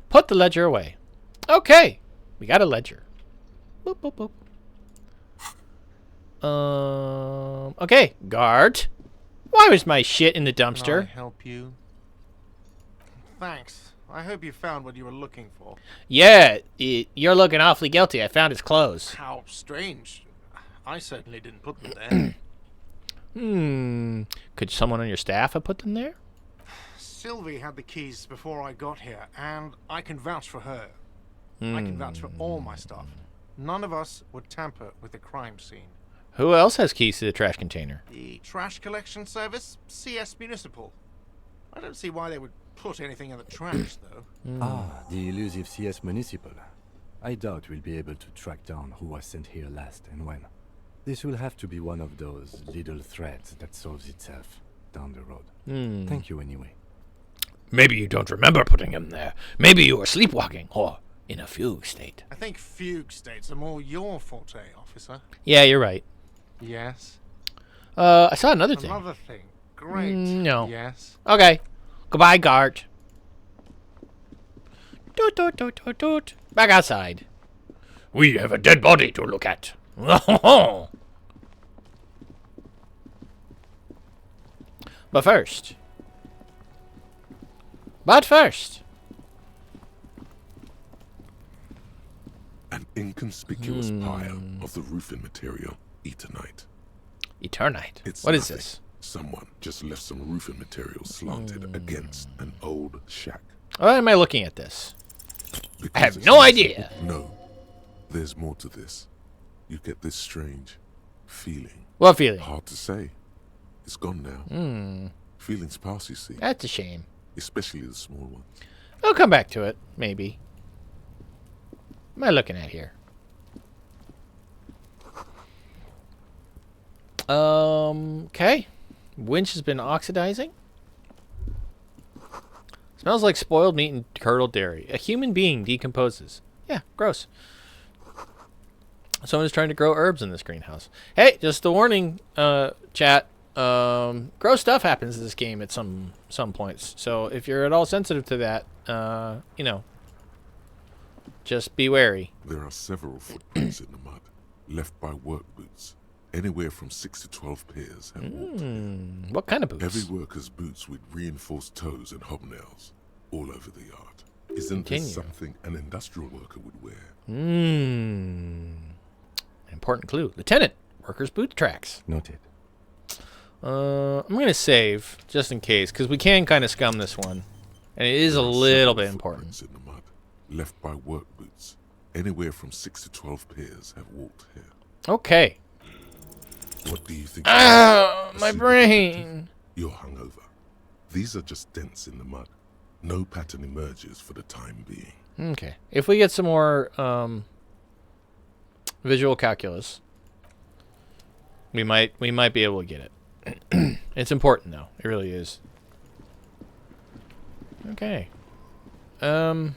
Put the ledger away. Okay. We got a ledger. Boop, boop, boop. Okay. Guard. Why was my shit in the dumpster? Can I help you? Thanks. I hope you found what you were looking for. Yeah. You're looking awfully guilty. I found his clothes. How strange. I certainly didn't put them there. Could someone on your staff have put them there? Sylvie had the keys before I got here, and I can vouch for her. I can vouch for all my stuff. None of us would tamper with the crime scene. Who else has keys to the trash container? The trash collection service, CS Municipal. I don't see why they would put anything in the trash, though. Ah, the elusive CS Municipal. I doubt we'll be able to track down who was sent here last and when. This will have to be one of those little threads that solves itself down the road. Thank you anyway. Maybe you don't remember putting him there. Maybe you were sleepwalking or in a fugue state. I think fugue states are more your forte, officer. Yeah, you're right. Yes. I saw another thing. Another thing. Great. No. Yes. Okay. Goodbye, guard. Toot, toot, toot, toot, toot. Back outside. We have a dead body to look at. But first. An inconspicuous pile of the roofing material, Eternite. Eternite? It's What is nothing. this? Someone just left some roofing material slanted against an old shack. Why am I looking at this? Because I have it's no not idea. simple. No. There's more to this. You get this strange feeling. What feeling? Hard to say. It's gone now. Feelings pass, you see. That's a shame. Especially the small ones. I'll come back to it, maybe. What am I looking at here? Okay. Winch has been oxidizing. Smells like spoiled meat and curdled dairy. A human being decomposes. Yeah, gross. Someone's trying to grow herbs in this greenhouse. Hey, just a warning, chat. Gross stuff happens in this game at some points. So if you're at all sensitive to that, you know, just be wary. There are several footprints in the mud, left by work boots. Anywhere from 6 to 12 pairs have walked here. What kind of boots? Every worker's boots with reinforced toes and hobnails all over the yard. Isn't this something an industrial worker would wear? Important clue. Lieutenant, worker's boot tracks. Noted. I'm going to save, just in case, because we can kind of scum this one. And it is a little bit important. In the mud, left by work boots. Anywhere from 6 to 12 pairs have walked here. Okay. What do you think? My brain. You're hungover. These are just dents in the mud. No pattern emerges for the time being. Okay. If we get some more visual calculus, we might be able to get it. It's important though. It really is. Okay. Time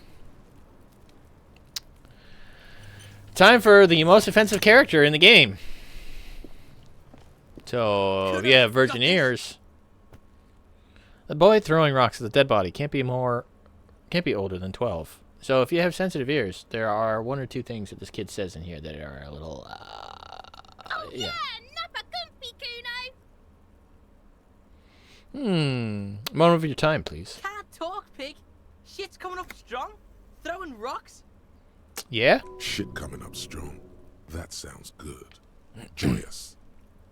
for the most offensive character in the game. So, if you have virgin ears, the boy throwing rocks at the dead body can't be older than 12. So, if you have sensitive ears, there are one or two things that this kid says in here that are a little, yeah. Nappa Gumpy, Kuno! Moment of your time, please. Can't talk, pig. Shit's coming up strong. Throwing rocks. Yeah? Shit coming up strong. That sounds good. Joyous.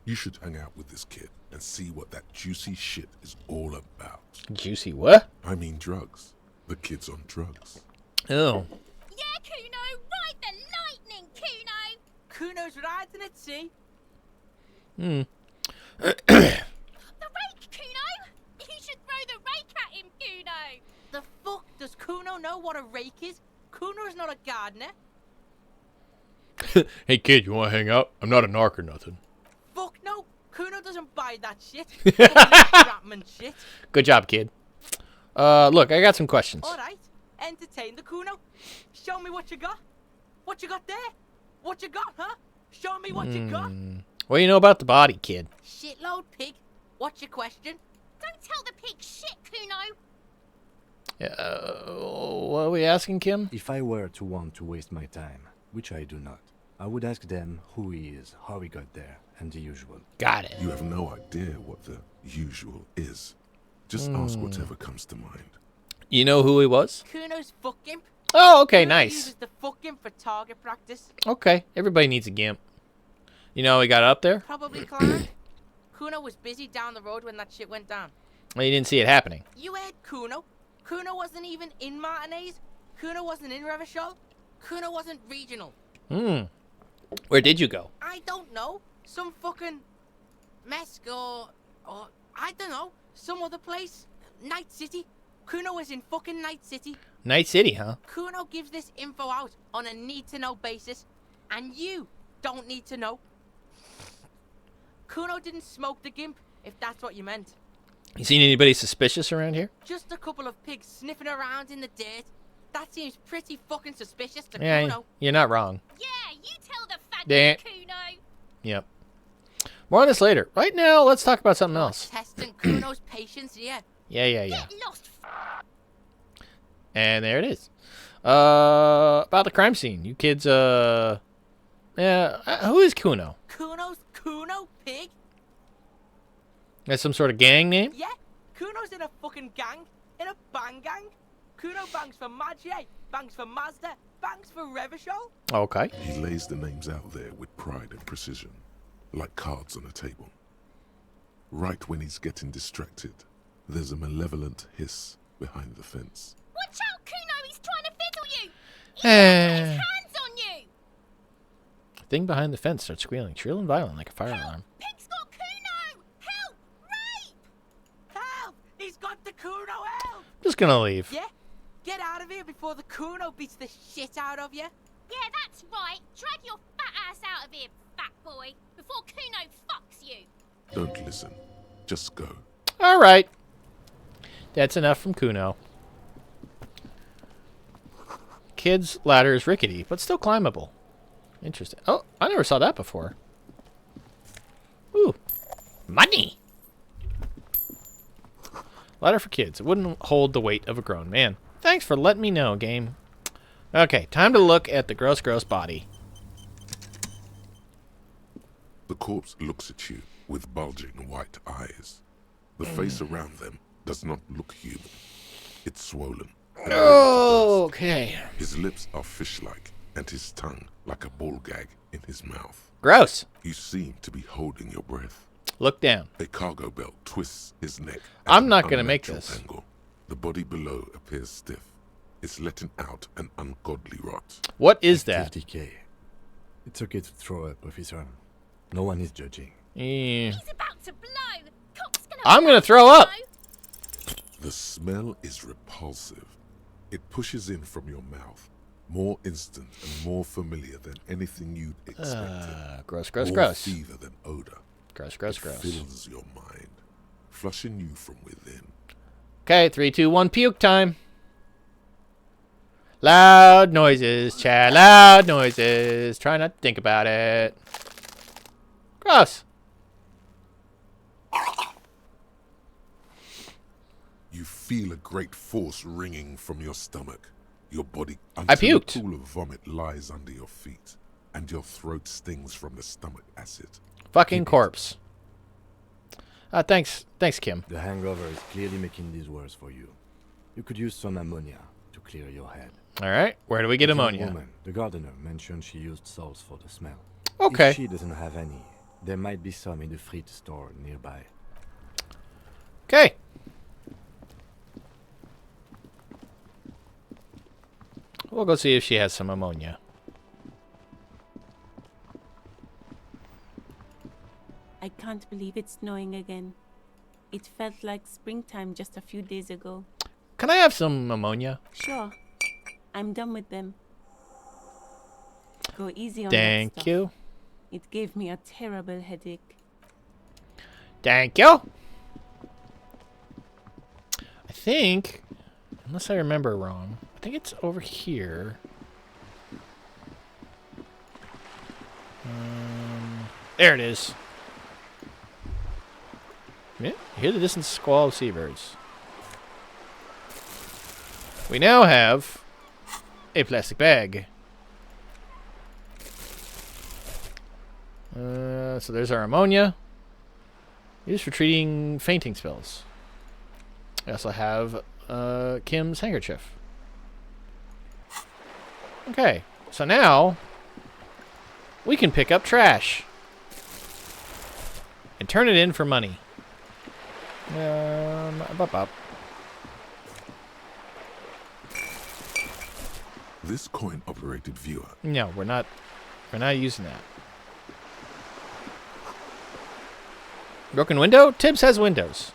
You should hang out with this kid and see what that juicy shit is all about. Juicy what? I mean drugs. The kid's on drugs. Oh. Yeah, Kuno! Ride the lightning, Kuno! Kuno's riding it, see? The rake, Kuno! You should throw the rake at him, Kuno! The fuck? Does Kuno know what a rake is? Kuno's not a gardener. Hey kid, you want to hang out? I'm not a narc or nothing. Fuck no! Kuno doesn't doesn't buy that shit. Chapman shit. Good job, kid. Look, I got some questions. All right, entertain the Kuno. Show me what you got. What you got there? What you got, huh? Show me what you got. What do you know about the body, kid? Shitload pig. What's your question? Don't tell the pig shit, Kuno. What are we asking, Kim? If I were to want to waste my time, which I do not, I would ask them who he is, how he got there, and the usual. Got it. You have no idea what the usual is. Just ask whatever comes to mind. You know who he was? Kuno's fuck imp. Oh, okay, Kuno nice. uses the fuck imp for target practice. Okay, everybody needs a gimp. You know how he got up there? Probably climbed. Kuno was busy down the road when that shit went down. Well, you didn't see it happening. You heard Kuno. Kuno wasn't even in Martinez. Kuno wasn't in Revachol. Kuno wasn't regional. Where did you go? I don't know. Some fucking Mesk or I don't know. Some other place. Night City. Kuno was in fucking Night City. Night City, huh? Kuno gives this info out on a need-to-know basis, and you don't need to know. Kuno didn't smoke the gimp, if that's what you meant. You seen anybody suspicious around here? Just a couple of pigs sniffing around in the dirt. That seems pretty fucking suspicious to Yeah, Kuno. you're not wrong. Yeah, you tell the Dan- faggot, Kuno. Yep. More on this later. Right now, let's talk about something else. Testing Kuno's patience here. Yeah. Get lost. And there it is. About the crime scene. You kids, who is Kuno? Kuno's Kuno pig? That's some sort of gang name? Yeah, Kuno's in a fucking gang. In a bang gang. Kuno bangs for Maggie, bangs for Mazda, bangs for Revachol. Okay. He lays the names out there with pride and precision, like cards on a table. Right when he's getting distracted, there's a malevolent hiss behind the fence. Watch out, Kuno. He's trying to fiddle you. He's gonna put his hands on you. Thing behind the fence starts squealing, shrill and violent like a fire alarm. Pig's got Kuno. Help! Rape! Help! He's got the Kuno, help! Just gonna leave. Yeah? Get out of here before the Kuno beats the shit out of you. Yeah, that's right. Drag your fat ass out of here, fat boy, before Kuno fucks you. Don't listen. Just go. All right. That's enough from Kuno. Kid's ladder is rickety, but still climbable. Interesting. Oh, I never saw that before. Ooh. Money! Ladder for kids. It wouldn't hold the weight of a grown man. Thanks for letting me know, game. Okay, time to look at the gross body. The corpse looks at you with bulging white eyes. The face around them does not look human. It's swollen. and Okay. His lips are fish-like, and his tongue like a ball gag in his mouth. Gross. You seem to be holding your breath. Look down. A cargo belt twists his neck. I'm not going to make this. Angle. The body below appears stiff. It's letting out an ungodly rot. What is that? Decay. It's okay to throw up, officer. No one is judging. Yeah. He's about to blow. Cock's gonna I'm going to throw up. The smell is repulsive. It pushes in from your mouth. More instant and more familiar than anything you'd expected. Gross. More fever than odor. Gross. It fills your mind, flushing you from within. Okay, 3, 2, 1, puke time. Loud noises, Chad. Loud noises. Try not to think about it. Gross. You feel a great force ringing from your stomach, your body, I until a puked. pool of vomit lies under your feet, and your throat stings from the stomach acid. Fucking corpse. Thanks, Kim. The hangover is clearly making this worse for you. You could use some ammonia to clear your head. All right, where do we get The young ammonia? Woman, the gardener mentioned she used salts for the smell. Okay. If she doesn't have any, there might be some in the fridge store nearby. Okay. We'll go see if she has some ammonia. I can't believe it's snowing again. It felt like springtime just a few days ago. Can I have some ammonia? Sure. I'm done with them. Go easy on that Thank stuff. you. It gave me a terrible headache. Thank you. I think, unless I remember wrong, I think it's over here. There it is. Yeah, hear the distant squall of seabirds. We now have a plastic bag. So there's our ammonia. Used for treating fainting spells. We also have Kim's handkerchief. Okay, so now we can pick up trash and turn it in for money. This coin-operated viewer. No, we're not using that. Broken window? Tibbs has windows.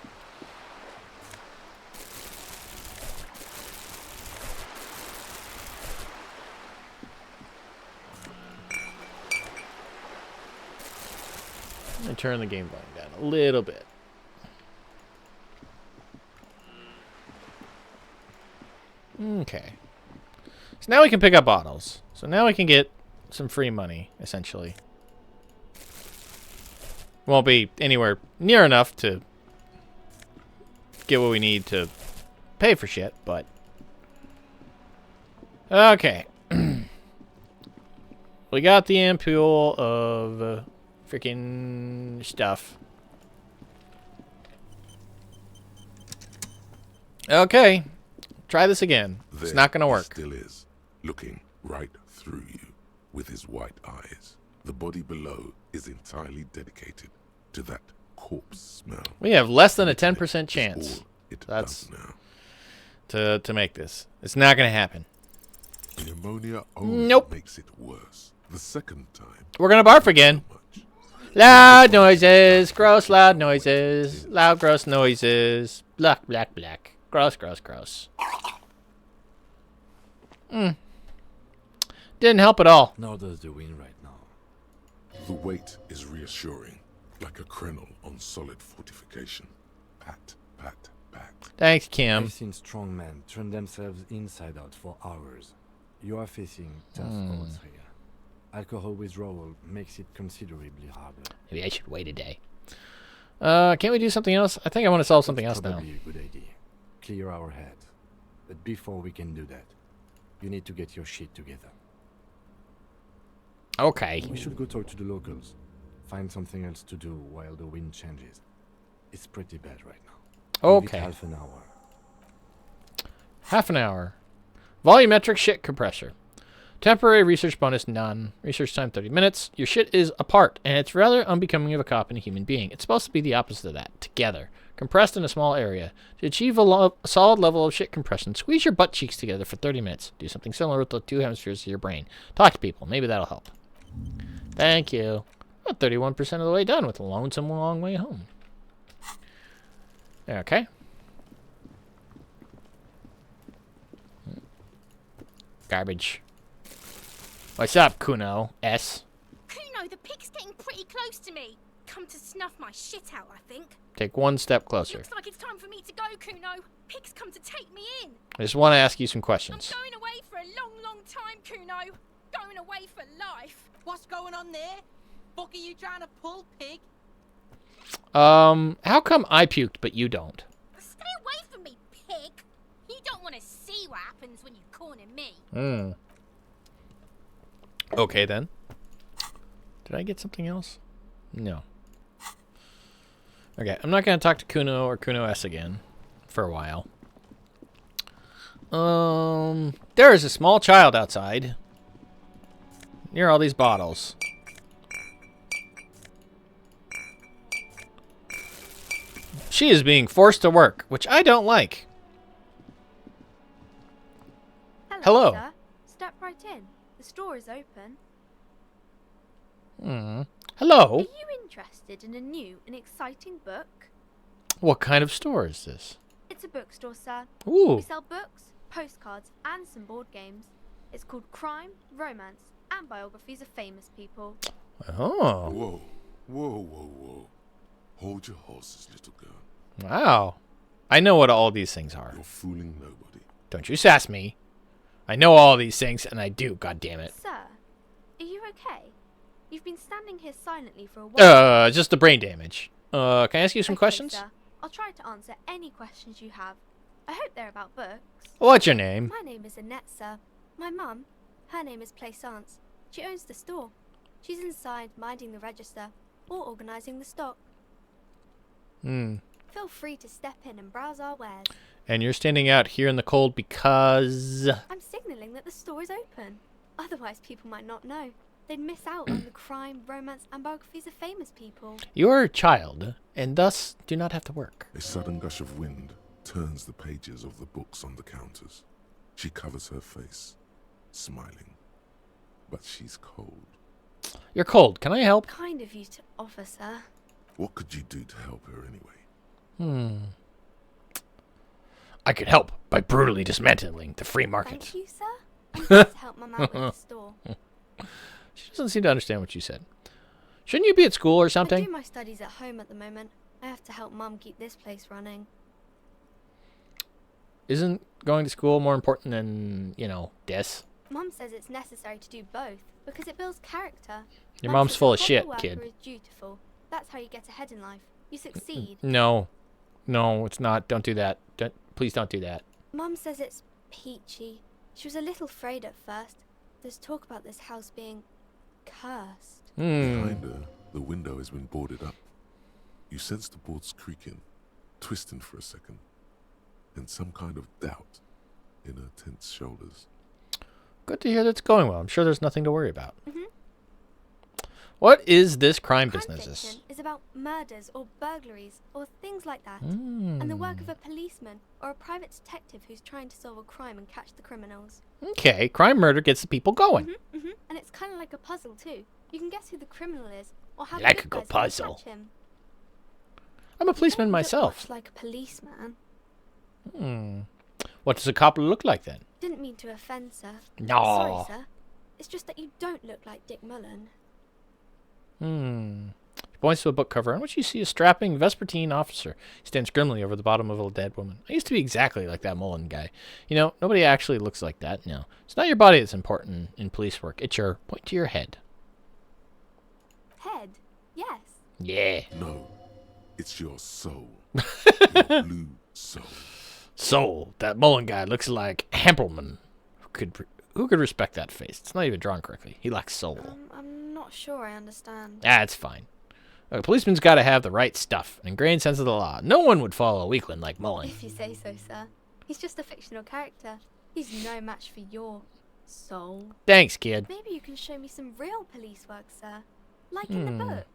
Let me turn the game volume down a little bit. Okay. So now we can pick up bottles. So now we can get some free money, essentially. Won't be anywhere near enough to get what we need to pay for shit, but... Okay. We got the ampule of freaking stuff. Okay. Try this again. It's not going to work. Still is, looking right through you with his white eyes. The body below is entirely dedicated to that corpse smell. We have less than a 10% chance. That's to make this. It's not going to happen. The ammonia only makes it worse. The second time. We're going to barf again. Loud noises. Gross loud noises. Loud gross noises. Black, black, black. Gross, gross, gross. Didn't help at all. Nor does the wind right now. The weight is reassuring, like a crenel on solid fortification. Pat, pat, pat. Thanks, Kim. I've seen strong men turn themselves inside out for hours. You are facing tough odds here. Alcohol withdrawal makes it considerably harder. Maybe I should wait a day. Can't we do something else? I think I want to solve something else now. Probably a good idea. Clear our heads. But before we can do that, you need to get your shit together. Okay. We should go talk to the locals. Find something else to do while the wind changes. It's pretty bad right now. Okay. Half an hour. Half an hour. Volumetric shit compressor. Temporary research bonus none. Research time 30 minutes. Your shit is apart, and it's rather unbecoming of a cop and a human being. It's supposed to be the opposite of that. Together. Compressed in a small area. To achieve a solid level of shit compression, squeeze your butt cheeks together for 30 minutes. Do something similar with the two hemispheres of your brain. Talk to people. Maybe that'll help. Thank you. About 31% of the way done with a lonesome long way home. Okay. Garbage. What's up, Kuno? S. Kuno, the pig's getting pretty close to me. Come to snuff my shit out, I think. Take one step closer. Looks like it's time for me to go, Kuno. Pig's come to take me in. I just want to ask you some questions. I'm going away for a long, long time, Kuno. Going away for life. What's going on there? Fuck are you trying to pull, pig? How come I puked but you don't? Stay away from me, pig. You don't want to see what happens when you corner me. Okay, then. Did I get something else? No. Okay, I'm not going to talk to Kuno or Kuno S again for a while. There is a small child outside near all these bottles. She is being forced to work, which I don't like. Hello. Sir. Step right in. The store is open. Hello. Are you interested in a new and exciting book? What kind of store is this? It's a bookstore, sir. Ooh. We sell books, postcards, and some board games. It's called Crime, Romance, and Biographies of Famous People. Oh. Whoa, whoa, whoa, whoa. Hold your horses, little girl. Wow. I know what all these things are. You're fooling nobody. Don't you sass me. I know all these things, and I do, goddammit. Sir, are you okay? You've been standing here silently for a while. Just the brain damage. Can I ask you some Okay, questions? Sir. I'll try to answer any questions you have. I hope they're about books. What's your name? My name is Annette, sir. My mum, her name is Plaisance. She owns the store. She's inside minding the register or organising the stock. Feel free to step in and browse our wares. And you're standing out here in the cold because... I'm signalling that the store is open. Otherwise, people might not know. They'd miss out on the crime, romance, and biographies of famous people. You're a child, and thus do not have to work. A sudden gush of wind turns the pages of the books on the counters. She covers her face, smiling. But she's cold. You're cold. Can I help? Kind of you to offer, sir. What could you do to help her anyway? I could help by brutally dismantling the free market. Thank you, sir. I'm glad to help Mum out with the store. She doesn't seem to understand what you said. Shouldn't you be at school or I something? do my studies at home at the moment. I have to help Mum keep this place running. Isn't going to school more important than, you know, this? Mum says it's necessary to do both because it builds character. Your Mum mom's says full a of shit, proper kid. worker is dutiful. That's how you get ahead in life. You succeed. No. No, it's not. Don't do that. Please don't do that. Mum says it's peachy. She was a little afraid at first. There's talk about this house being cursed. Behind her, the window has been boarded up. You sense the boards creaking, twisting for a second, and some kind of doubt in her tense shoulders. Good to hear that's going well. I'm sure there's nothing to worry about. What is this crime business? Fiction is about murders or burglaries or things like that, and the work of a policeman or a private detective who's trying to solve a crime and catch the criminals. Okay, crime murder gets the people going. And it's kind of like a puzzle too. You can guess who the criminal is or how Like the a good good guys can puzzle. catch him. I'm a policeman myself. Much like a policeman. What does a cop look like then? Didn't mean to offend, sir. No. Sorry, sir. It's just that you don't look like Dick Mullen. He points to a book cover on which you see a strapping Vespertine officer. He stands grimly over the bottom of a dead woman. I used to be exactly like that Mullen guy. You know, nobody actually looks like that. No. It's not your body that's important in police work. It's your point to your head. Head? Yes. Yeah. No, it's your soul. Your blue soul. Soul. That Mullen guy looks like Hampelman. Who could respect that face? It's not even drawn correctly. He lacks soul. I'm not sure I understand. It's fine. A policeman's got to have the right stuff, an ingrained sense of the law. No one would follow a weakling like Mullen. If you say so, sir. He's just a fictional character. He's no match for your soul. Thanks, kid. Maybe you can show me some real police work, sir. Like in the books.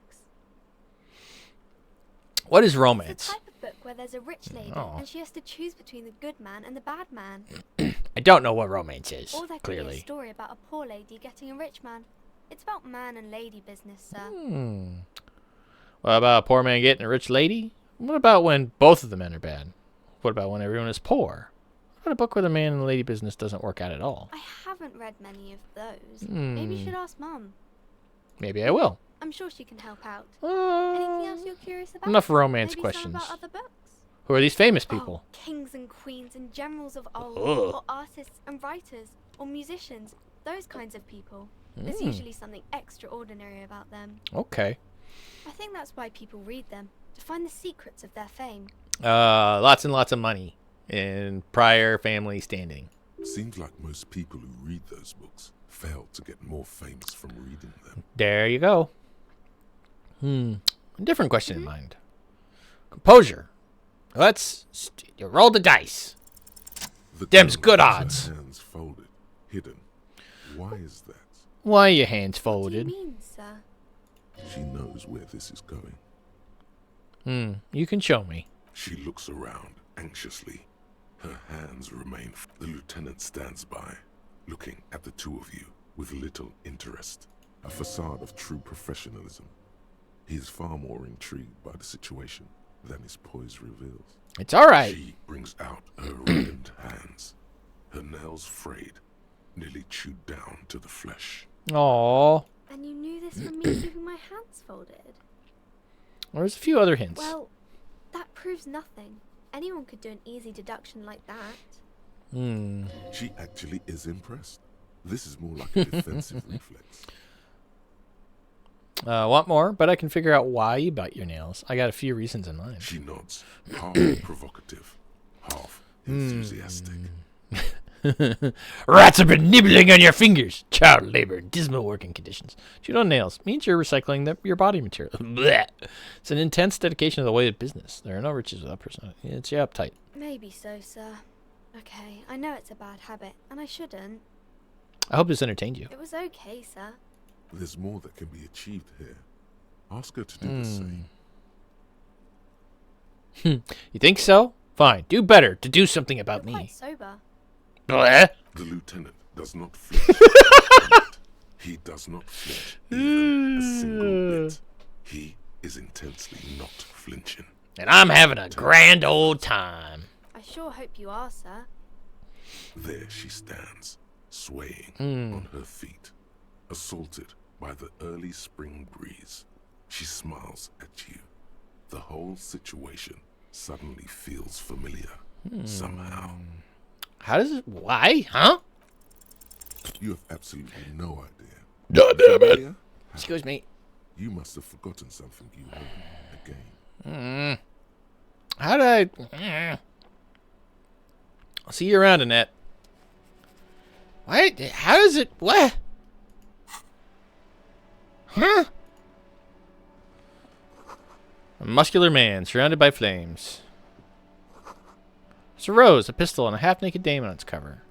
What is It's romance? the type of book where there's a rich lady and she has to choose between the good man and the bad man. I don't know what romance is, Or there could be a clearly. story about a poor lady getting a rich man. It's about man and lady business, sir. What about a poor man getting a rich lady? What about when both of the men are bad? What about when everyone is poor? What about a book where the man and the lady business doesn't work out at all? I haven't read many of those. Maybe you should ask Mum. Maybe I will. I'm sure she can help out. Anything else you're curious about? Enough romance Maybe questions. Some about other books? Who are these famous people? Oh, kings and queens and generals of old, Ugh. or artists and writers, or musicians, those kinds of people. There's usually something extraordinary about them. Okay. I think that's why people read them, to find the secrets of their fame. Lots and lots of money and prior family standing. Seems like most people who read those books fail to get more famous from reading them. There you go. A different question in mind. Composure. You roll the dice. The Them's girl good has her odds. Hands folded, hidden. Why is that? Why are your hands What do folded? you mean, sir? She knows where this is going. You can show me. She looks around anxiously. Her hands remain. The lieutenant stands by, looking at the two of you with little interest. A facade of true professionalism. He is far more intrigued by the situation than his poise reveals. It's all right. She brings out her reddened hands, her nails frayed, nearly chewed down to the flesh. Aww. And you knew this from me keeping my hands folded? There's a few other hints. Well, that proves nothing. Anyone could do an easy deduction like that. She actually is impressed. This is more like a defensive reflex. Want more? But I can figure out why you bite your nails. I got a few reasons in mind. She nods, half provocative, half enthusiastic. Rats have been nibbling on your fingers. Child labor, dismal working conditions. Chewed on nails means you're recycling your body material. Blech. It's an intense dedication to the way of business. There are no riches without personality. It's your uptight. Maybe so, sir. Okay, I know it's a bad habit, and I shouldn't. I hope this entertained you. It was okay, sir. There's more that can be achieved here. Ask her to do the same. You think so? Fine. Do better to do something about You're me. quite sober. Bleh. The lieutenant does not flinch. He does not flinch even a single bit. He is intensely not flinching. And I'm having a grand old time. I sure hope you are, sir. There she stands, swaying on her feet, assaulted by the early spring breeze. She smiles at you. The whole situation suddenly feels familiar, somehow. How does it... Why? Huh? You have absolutely no idea. No, damn it. Familiar? Excuse me. You must have forgotten something you heard again. How did I... I'll see you around, Annette. What? How does it... What? Huh? A muscular man surrounded by flames. It's a rose, a pistol, and a half-naked dame on its cover.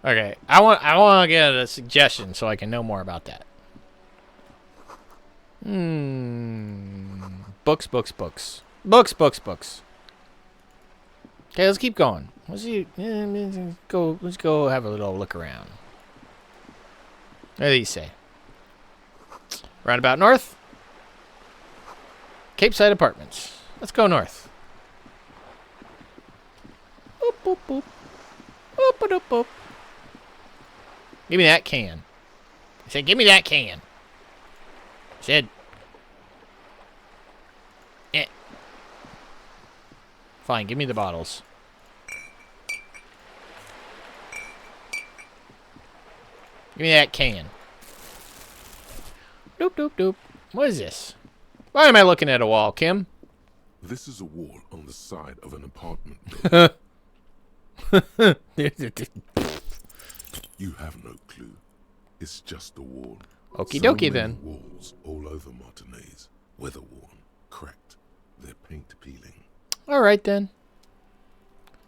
Okay, I want to get a suggestion so I can know more about that. Books. Okay, let's keep going. Let's go have a little look around. What do you say? Roundabout north. Cape Side Apartments. Let's go north. Boop, boop, boop. Boop, boop, boop. Give me that can. I said, give me that can. I said. Fine, give me the bottles. Give me that can. Doop, doop, doop. What is this? Why am I looking at a wall, Kim? This is a wall on the side of an apartment building. You have no clue. It's just a wall. Okie So dokie many then. Walls all over Martinez, weather-worn, cracked, their paint peeling. All right then.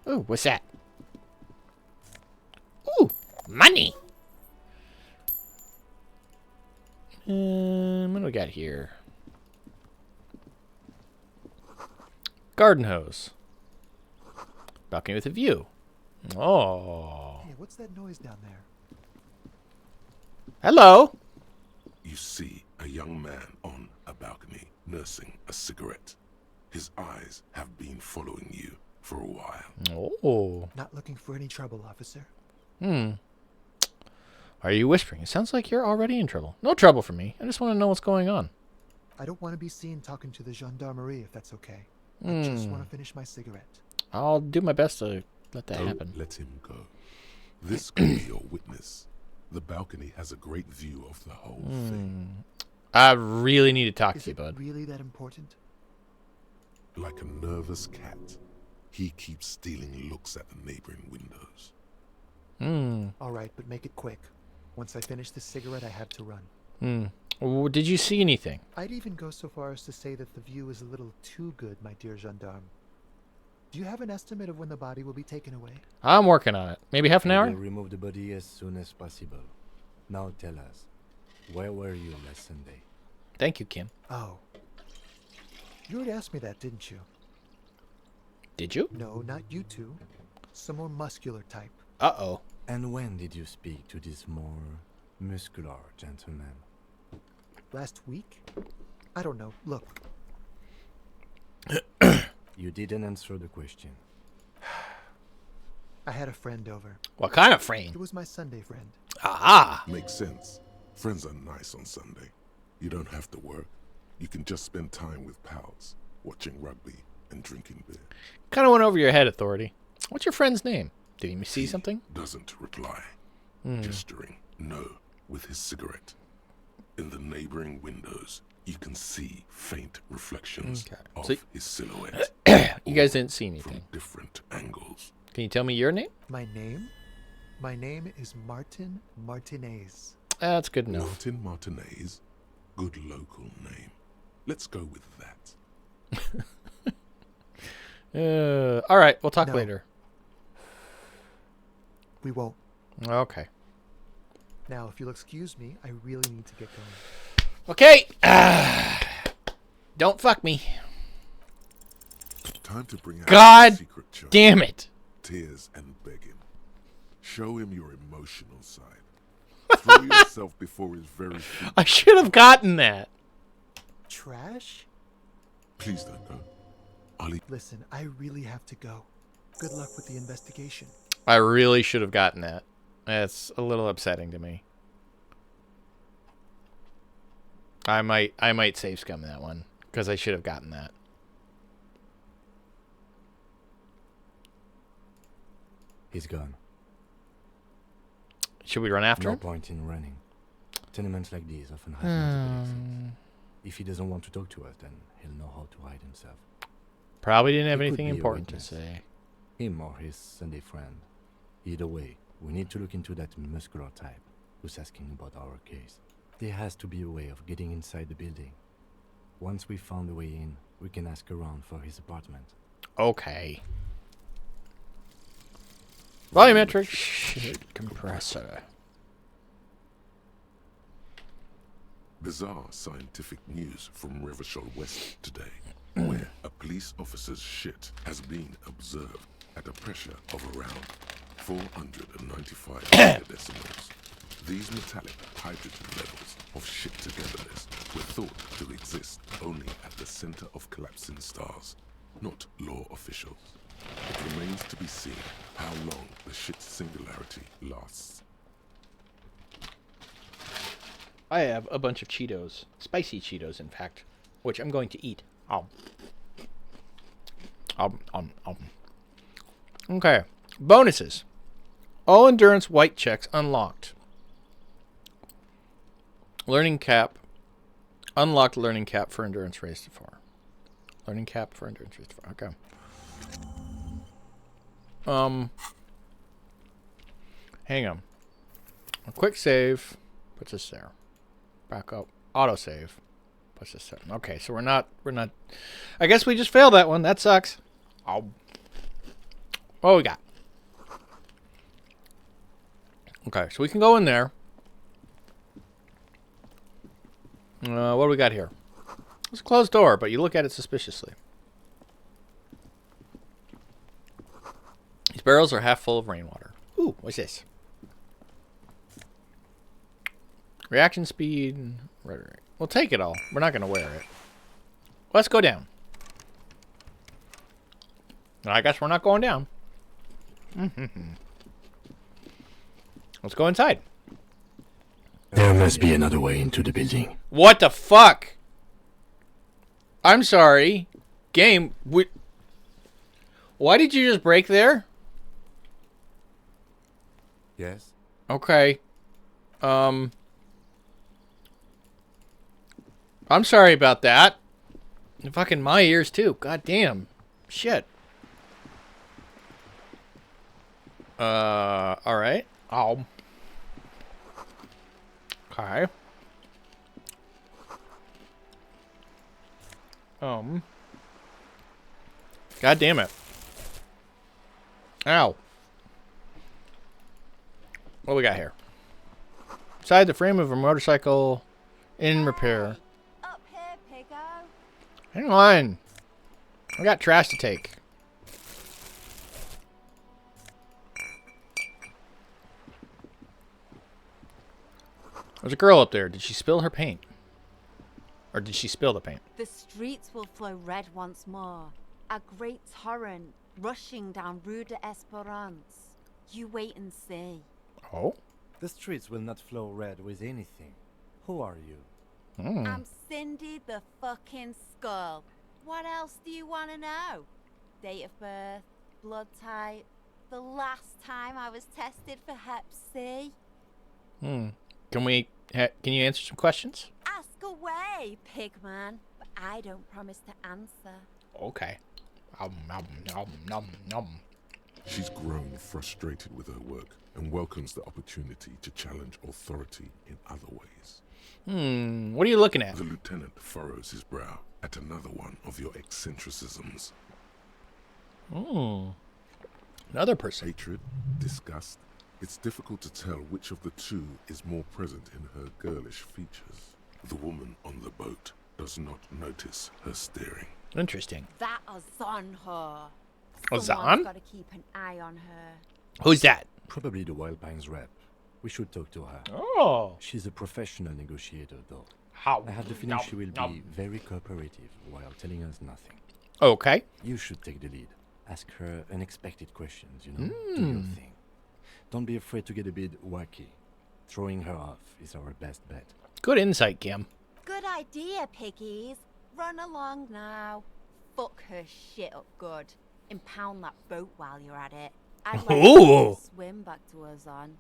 Ooh, what's that? Ooh, money. What do we got here? Garden hose. Balcony with a view. Oh. Hey, what's that noise down there? Hello. You see a young man on a balcony nursing a cigarette. His eyes have been following you for a while. Oh. Not looking for any trouble, officer. Are you whispering? It sounds like you're already in trouble. No trouble for me. I just want to know what's going on. I don't want to be seen talking to the gendarmerie, if that's okay. I just want to finish my cigarette. I'll do my best to let that Don't happen. let him go. This could be your witness. The balcony has a great view of the whole thing. I really need to talk Is to you, it bud. really that important? Like a nervous cat, he keeps stealing looks at the neighboring windows. All right, but make it quick. Once I finish this cigarette, I have to run. Did you see anything? I'd even go so far as to say that the view is a little too good, my dear gendarme. Do you have an estimate of when the body will be taken away? I'm working on it. Maybe half an We hour? will remove the body as soon as possible. Now tell us, where were you last Sunday? Thank you, Kim. Oh. You already asked me that, didn't you? Did you? No, not you two. Some more muscular type. Uh-oh. And when did you speak to this more muscular gentleman? Last week? I don't know. Look. You didn't answer the question. I had a friend over. What kind of friend? It was my Sunday friend. Ah. Makes sense. Friends are nice on Sunday. You don't have to work. you can just spend time with pals, watching rugby and drinking beer. Kind of went over your head, Authority. What's your friend's name? Did he see something? Doesn't reply. Hmm. Gesturing no with his cigarette. In the neighboring windows, you can see faint reflections of So- his silhouette. You guys didn't see anything. From different angles. Can you tell me your name? My name? My name is Martin Martinez. That's good enough. Martin Martinez. Good local name. Let's go with that. All right, we'll talk No. later. We won't. Okay. Now, if you'll excuse me, I really need to get going. Okay. Don't fuck me. Time to bring out God the secret child. damn it. Tears and begging. Show him your emotional side. Throw yourself before his very feet. I should have gotten that. Trash? Please don't go. Ollie. Listen, I really have to go. Good luck with the investigation. I really should have gotten that. That's a little upsetting to me. I might save scum that one because I should have gotten that. He's gone. Should we run after No him? point in running. Tenements like these often have multiple exits. If he doesn't want to talk to us, then he'll know how to hide himself. Probably didn't have He could anything be a important to witness. say. Him or his Sunday friend. Either way, we need to look into that muscular type who's asking about our case. There has to be a way of getting inside the building. Once we found a way in, we can ask around for his apartment. Okay. Volumetric shit compressor. Bizarre scientific news from Revershall West today, where a police officer's shit has been observed at a pressure of around 495 decimals. These metallic hydrogen levels of shit togetherness were thought to exist only at the center of collapsing stars, not law officials. It remains to be seen how long the shit's singularity lasts. I have a bunch of Cheetos. Spicy Cheetos, in fact. Which I'm going to eat. Okay. Bonuses. All endurance white checks unlocked. Learning cap. Unlocked learning cap for endurance raised to 4. Learning cap for endurance raised to 4. Okay. Hang on. A quick save puts us there. Back up. Autosave puts us there. Okay, so we're not I guess we just failed that one. That sucks. Oh. What we got? Okay, so we can go in there. What do we got here? It's a closed door, but you look at it suspiciously. These barrels are half full of rainwater. Ooh, what's this? Reaction speed. Right. We'll take it all. We're not going to wear it. Let's go down. I guess we're not going down. Let's go inside. There must be another way into the building. What the fuck? I'm sorry. Game. Why did you just break there? Yes? Okay. I'm sorry about that. And fucking my ears too. God damn. Shit. Alright. Okay. God damn it. Ow. What we got here? Inside the frame of a motorcycle in repair. Up here, Piggo. Hang on. I got trash to take. There's a girl up there. Did she spill her paint? Or did she spill the paint? The streets will flow red once more. A great torrent rushing down Rue de Esperance. You wait and see. Oh? The streets will not flow red with anything. Who are you? I'm Cindy the fucking Skull. What else do you want to know? Date of birth, blood type, the last time I was tested for Hep C. Can you answer some questions? Ask away, pigman, but I don't promise to answer. Okay. Nom, nom, nom, nom. She's grown frustrated with her work and welcomes the opportunity to challenge authority in other ways. What are you looking at? The lieutenant furrows his brow at another one of your eccentricisms. Another person. Hatred, disgust. It's difficult to tell which of the two is more present in her girlish features. The woman on the boat does not notice her staring. Interesting. That is on her. Ozan? Someone's got to keep an eye on her. Who's that? Probably the Wild Pines rep. We should talk to her. Oh. She's a professional negotiator, though. How? I have the feeling she will be very cooperative while telling us nothing. Okay. You should take the lead. Ask her unexpected questions, you know? Do your thing. Don't be afraid to get a bit wacky. Throwing her off is our best bet. Good insight, Kim. Good idea, piggies. Run along now. Fuck her shit up good. Impound that boat while you're at it. I'd like Ooh. to swim back to Ozan.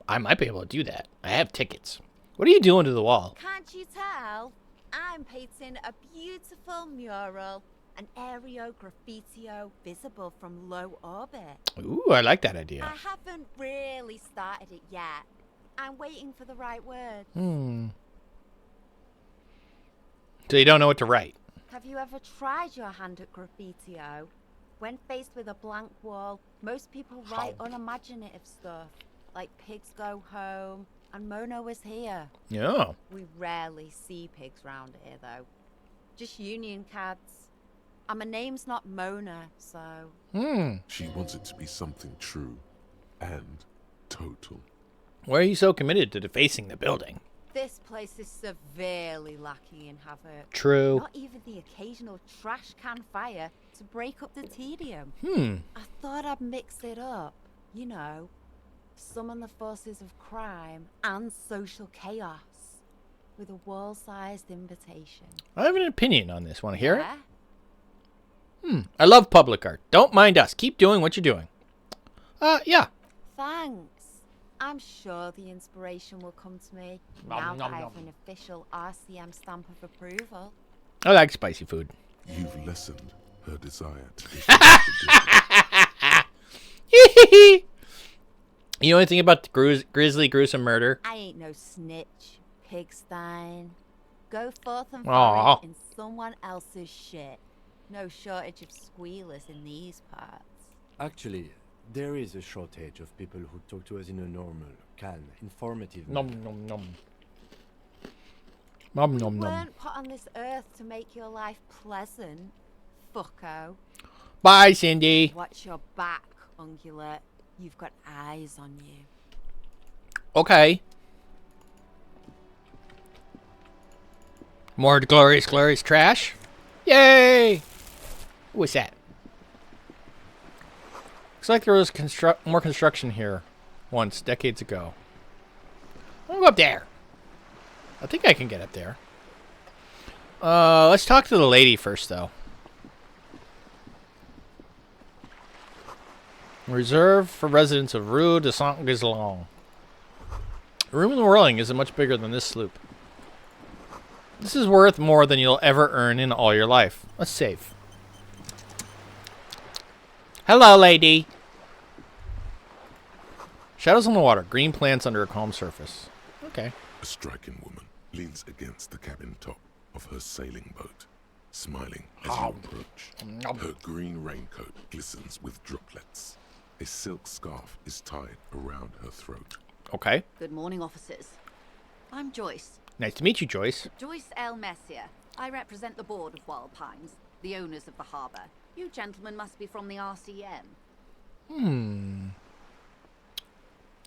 I might be able to do that. I have tickets. What are you doing to the wall? Can't you tell? I'm painting a beautiful mural, an aereo graffitio visible from low orbit. Ooh, I like that idea. I haven't really started it yet. I'm waiting for the right words. So you don't know what to write? Have you ever tried your hand at graffitio? When faced with a blank wall, most people write unimaginative stuff, like pigs go home and Mona was here. Yeah. We rarely see pigs round here, though. Just union cabs. And my name's not Mona, so... She wants it to be something true and total. Why are you so committed to defacing the building? This place is severely lacking in havoc. True. Not even the occasional trash can fire to break up the tedium. I thought I'd mix it up. You know, summon the forces of crime and social chaos with a wall-sized invitation. I have an opinion on this. Want to hear Yeah? it? I love public art. Don't mind us. Keep doing what you're doing. Yeah. Thanks. I'm sure the inspiration will come to me now that I have an official RCM stamp of approval. I like spicy food. You've lessened her desire to be You know anything about the grisly, gruesome murder? I ain't no snitch, pigstein. Go forth and Aw. fight in someone else's shit. No shortage of squealers in these parts. Actually, there is a shortage of people who talk to us in a normal, calm, informative Nom manner. nom nom. Nom nom You nom. weren't put on this earth to make your life pleasant, fucko. Bye, Cindy. Watch your back, ungulate. You've got eyes on you. Okay. More glorious, glorious trash. Yay! What's that? Looks like there was more construction here once, decades ago. I'll go up there. I think I can get up there. Let's talk to the lady first, though. Reserved for residents of Rue de Saint-Ghislain. The room in the whirling isn't much bigger than this sloop. This is worth more than you'll ever earn in all your life. Let's save. Hello, lady. Shadows on the water. Green plants under a calm surface. Okay. A striking woman leans against the cabin top of her sailing boat, smiling as you approach. Her green raincoat glistens with droplets. A silk scarf is tied around her throat. Okay. Good morning, officers. I'm Joyce. Nice to meet you, Joyce. Joyce L. Messier. I represent the board of Wild Pines, the owners of the harbour. You gentlemen must be from the RCM.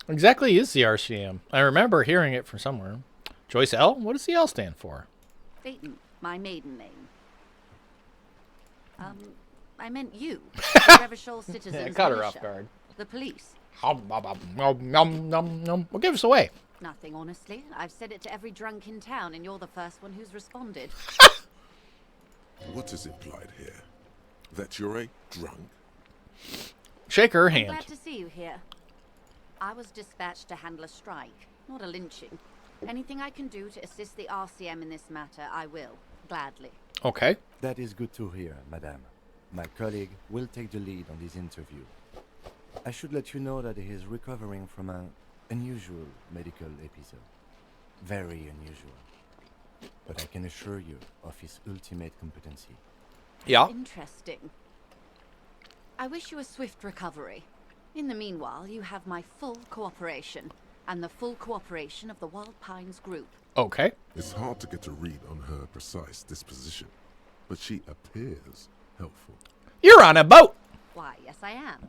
Exactly is the RCM. I remember hearing it from somewhere. Joyce L? What does the L stand for? Dayton, my maiden name. I meant you, the Revachol citizens Caught her militia, off guard. the police. Well, give us away. Nothing, honestly. I've said it to every drunk in town, and you're the first one who's responded. What is implied here? That you're a drunk? Shake her I'm hand. glad to see you here. I was dispatched to handle a strike, not a lynching. Anything I can do to assist the RCM in this matter, I will. Gladly. Okay. That is good to hear, madame. My colleague will take the lead on this interview. I should let you know that he is recovering from an unusual medical episode. Very unusual. But I can assure you of his ultimate competency. Yeah. Interesting. I wish you a swift recovery. In the meanwhile, you have my full cooperation, and the full cooperation of the Wild Pines group. Okay. It's hard to get a read on her precise disposition, but she appears helpful. You're on a boat. Why, yes, I am.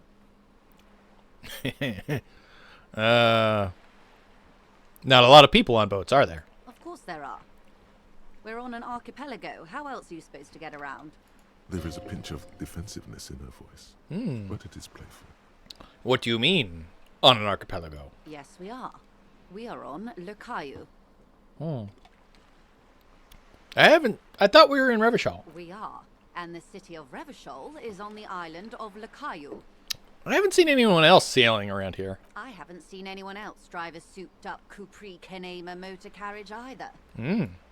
Not a lot of people on boats, are there? Of course there are. We're on an archipelago. How else are you supposed to get around? There is a pinch of defensiveness in her voice, but it is playful. What do you mean, on an archipelago? Yes, we are. We are on Le Caillou. I thought we were in Revachol. We are. And the city of Revachol is on the island of Le Caillou. I haven't seen anyone else sailing around here. I haven't seen anyone else drive a souped-up Capri Kenema motor carriage either.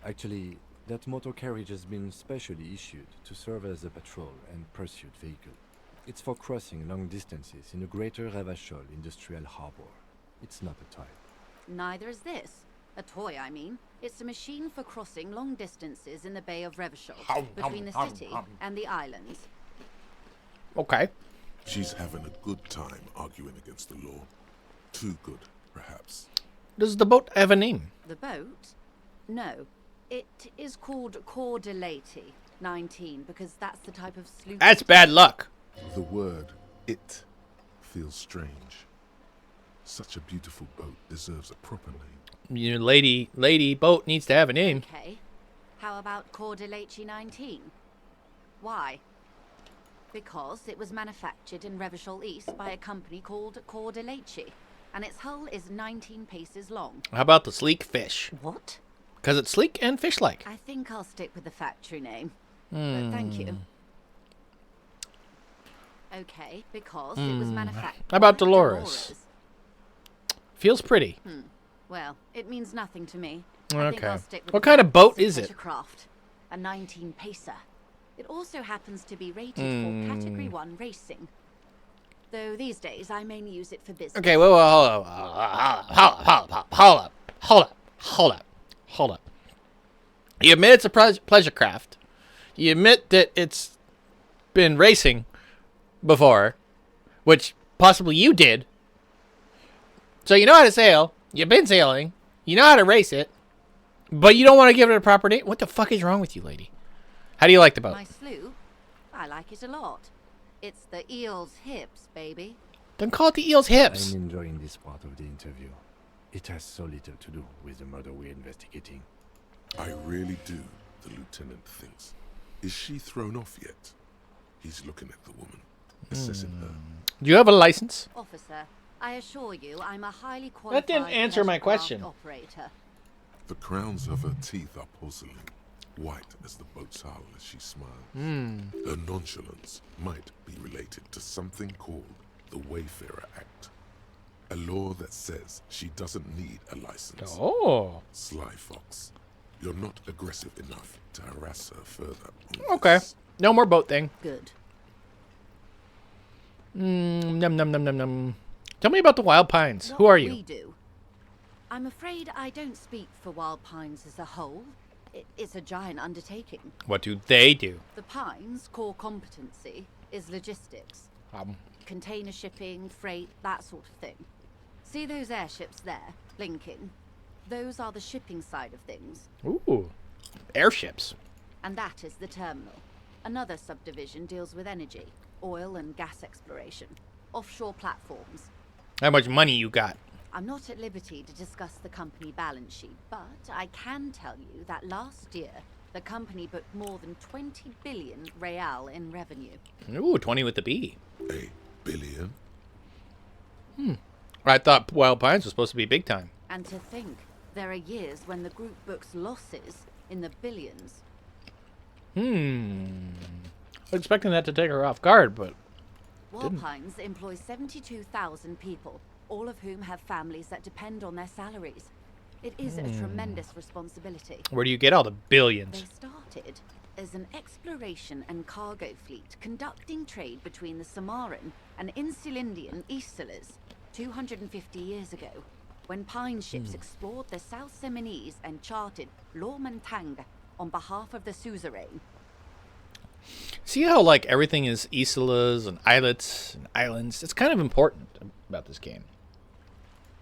Actually, that motor carriage has been specially issued to serve as a patrol and pursuit vehicle. It's for crossing long distances in the greater Revachol industrial harbor. It's not a toy. Neither is this. A toy, I mean. It's a machine for crossing long distances in the Bay of Revachol, between the city and the islands. Okay. She's having a good time arguing against the law. Too good, perhaps. Does the boat have a name? The boat? No. It is called Cor de Lady 19, because that's the type of sloop... That's bad luck. The word, it, feels strange. Such a beautiful boat deserves a proper name. Your lady boat needs to have a name. Okay. How about Cor de Lady 19? Why? Because it was manufactured in Revachol East by a company called Cor de Lady, and its hull is 19 paces long. How about the sleek fish? What? Because it's sleek and fish-like. I think I'll stick with the factory name. But thank you. Okay, because it was manufactured. How about by Dolores? Feels pretty. Well, it means nothing to me. I think Okay. I'll stick with What the kind of boat factory is it? Craft, a 19 pacer. It also happens to be rated for Category 1 racing. Though these days I mainly use it for business. Okay, well, hold up. You admit it's a pleasure craft. You admit that it's been racing before, which possibly you did. So you know how to sail. You've been sailing. You know how to race it. But you don't want to give it a proper name? What the fuck is wrong with you, lady? How do you like the boat? My sloop? I like it a lot. It's the eel's hips, baby. Don't call it the eel's hips. I'm enjoying this part of the interview. It has so little to do with the murder we're investigating. I really do, the lieutenant thinks. Is she thrown off yet? He's looking at the woman, assessing her. Do you have a license? Officer, I assure you I'm a highly qualified That didn't answer my question. operator. The crowns of her teeth are porcelain, white as the boat's hull as she smiles. Her nonchalance might be related to something called the Wayfarer Act, a law that says she doesn't need a license. Oh. Sly fox, you're not aggressive enough to harass her further. Okay. No more boat thing. Good. Num. Tell me about the Wild Pines. Who What are you? We do. I'm afraid I don't speak for Wild Pines as a whole. It's a giant undertaking. What do they do? The Pines' core competency is logistics. Container shipping, freight, that sort of thing. See those airships there, blinking? Those are the shipping side of things. Ooh. Airships. And that is the terminal. Another subdivision deals with energy, oil and gas exploration, offshore platforms. How much money you got? I'm not at liberty to discuss the company balance sheet, but I can tell you that last year, the company booked more than 20 billion real in revenue. Ooh, 20 with the B. A billion? I thought Wild Pines was supposed to be big time. And to think, there are years when the group books losses in the billions. I was expecting that to take her off guard, but Wild Pines employs 72,000 people, all of whom have families that depend on their salaries. It is a tremendous responsibility. Where do you get all the billions? They started as an exploration and cargo fleet conducting trade between the Samaran and Insulindian Isolas 250 years ago, when pine ships explored the South Seminese and charted Lomantang on behalf of the suzerain. See how like everything is isolas and islets and islands? It's kind of important about this game.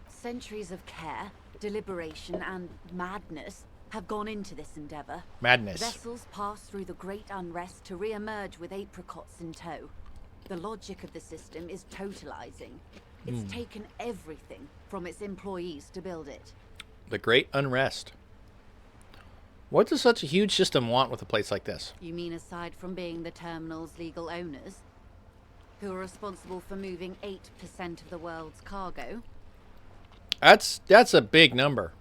Centuries of care, deliberation, and madness have gone into this endeavor. Madness. Vessels pass through the great unrest to re-emerge with apricots in tow. The logic of the system is totalizing. It's taken everything from its employees to build it. The Great Unrest. What does such a huge system want with a place like this? You mean aside from being the terminal's legal owners, who are responsible for moving 8% of the world's cargo? That's a big number.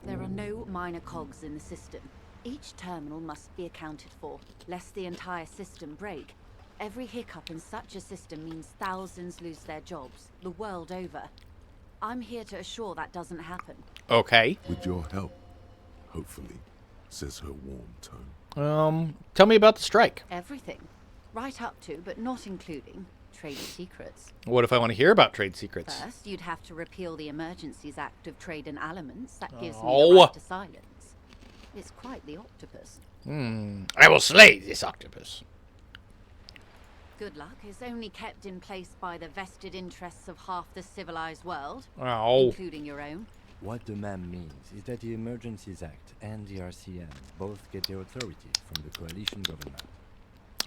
There are no minor cogs in the system. Each terminal must be accounted for, lest the entire system break. Every hiccup in such a system means thousands lose their jobs, the world over. I'm here to assure that doesn't happen. Okay. With your help, hopefully, says her warm tone. Tell me about the strike. Everything. Right up to, but not including, trade secrets. What if I want to hear about trade secrets? First, you'd have to repeal the Emergencies Act of Trade and Aliments. That gives me Oh. the right to silence. It's quite the octopus. I will slay this octopus. Good luck is only kept in place by the vested interests of half the civilized world, Oh. including your own. What the ma'am means is that the Emergencies Act and the RCM both get their authority from the coalition government.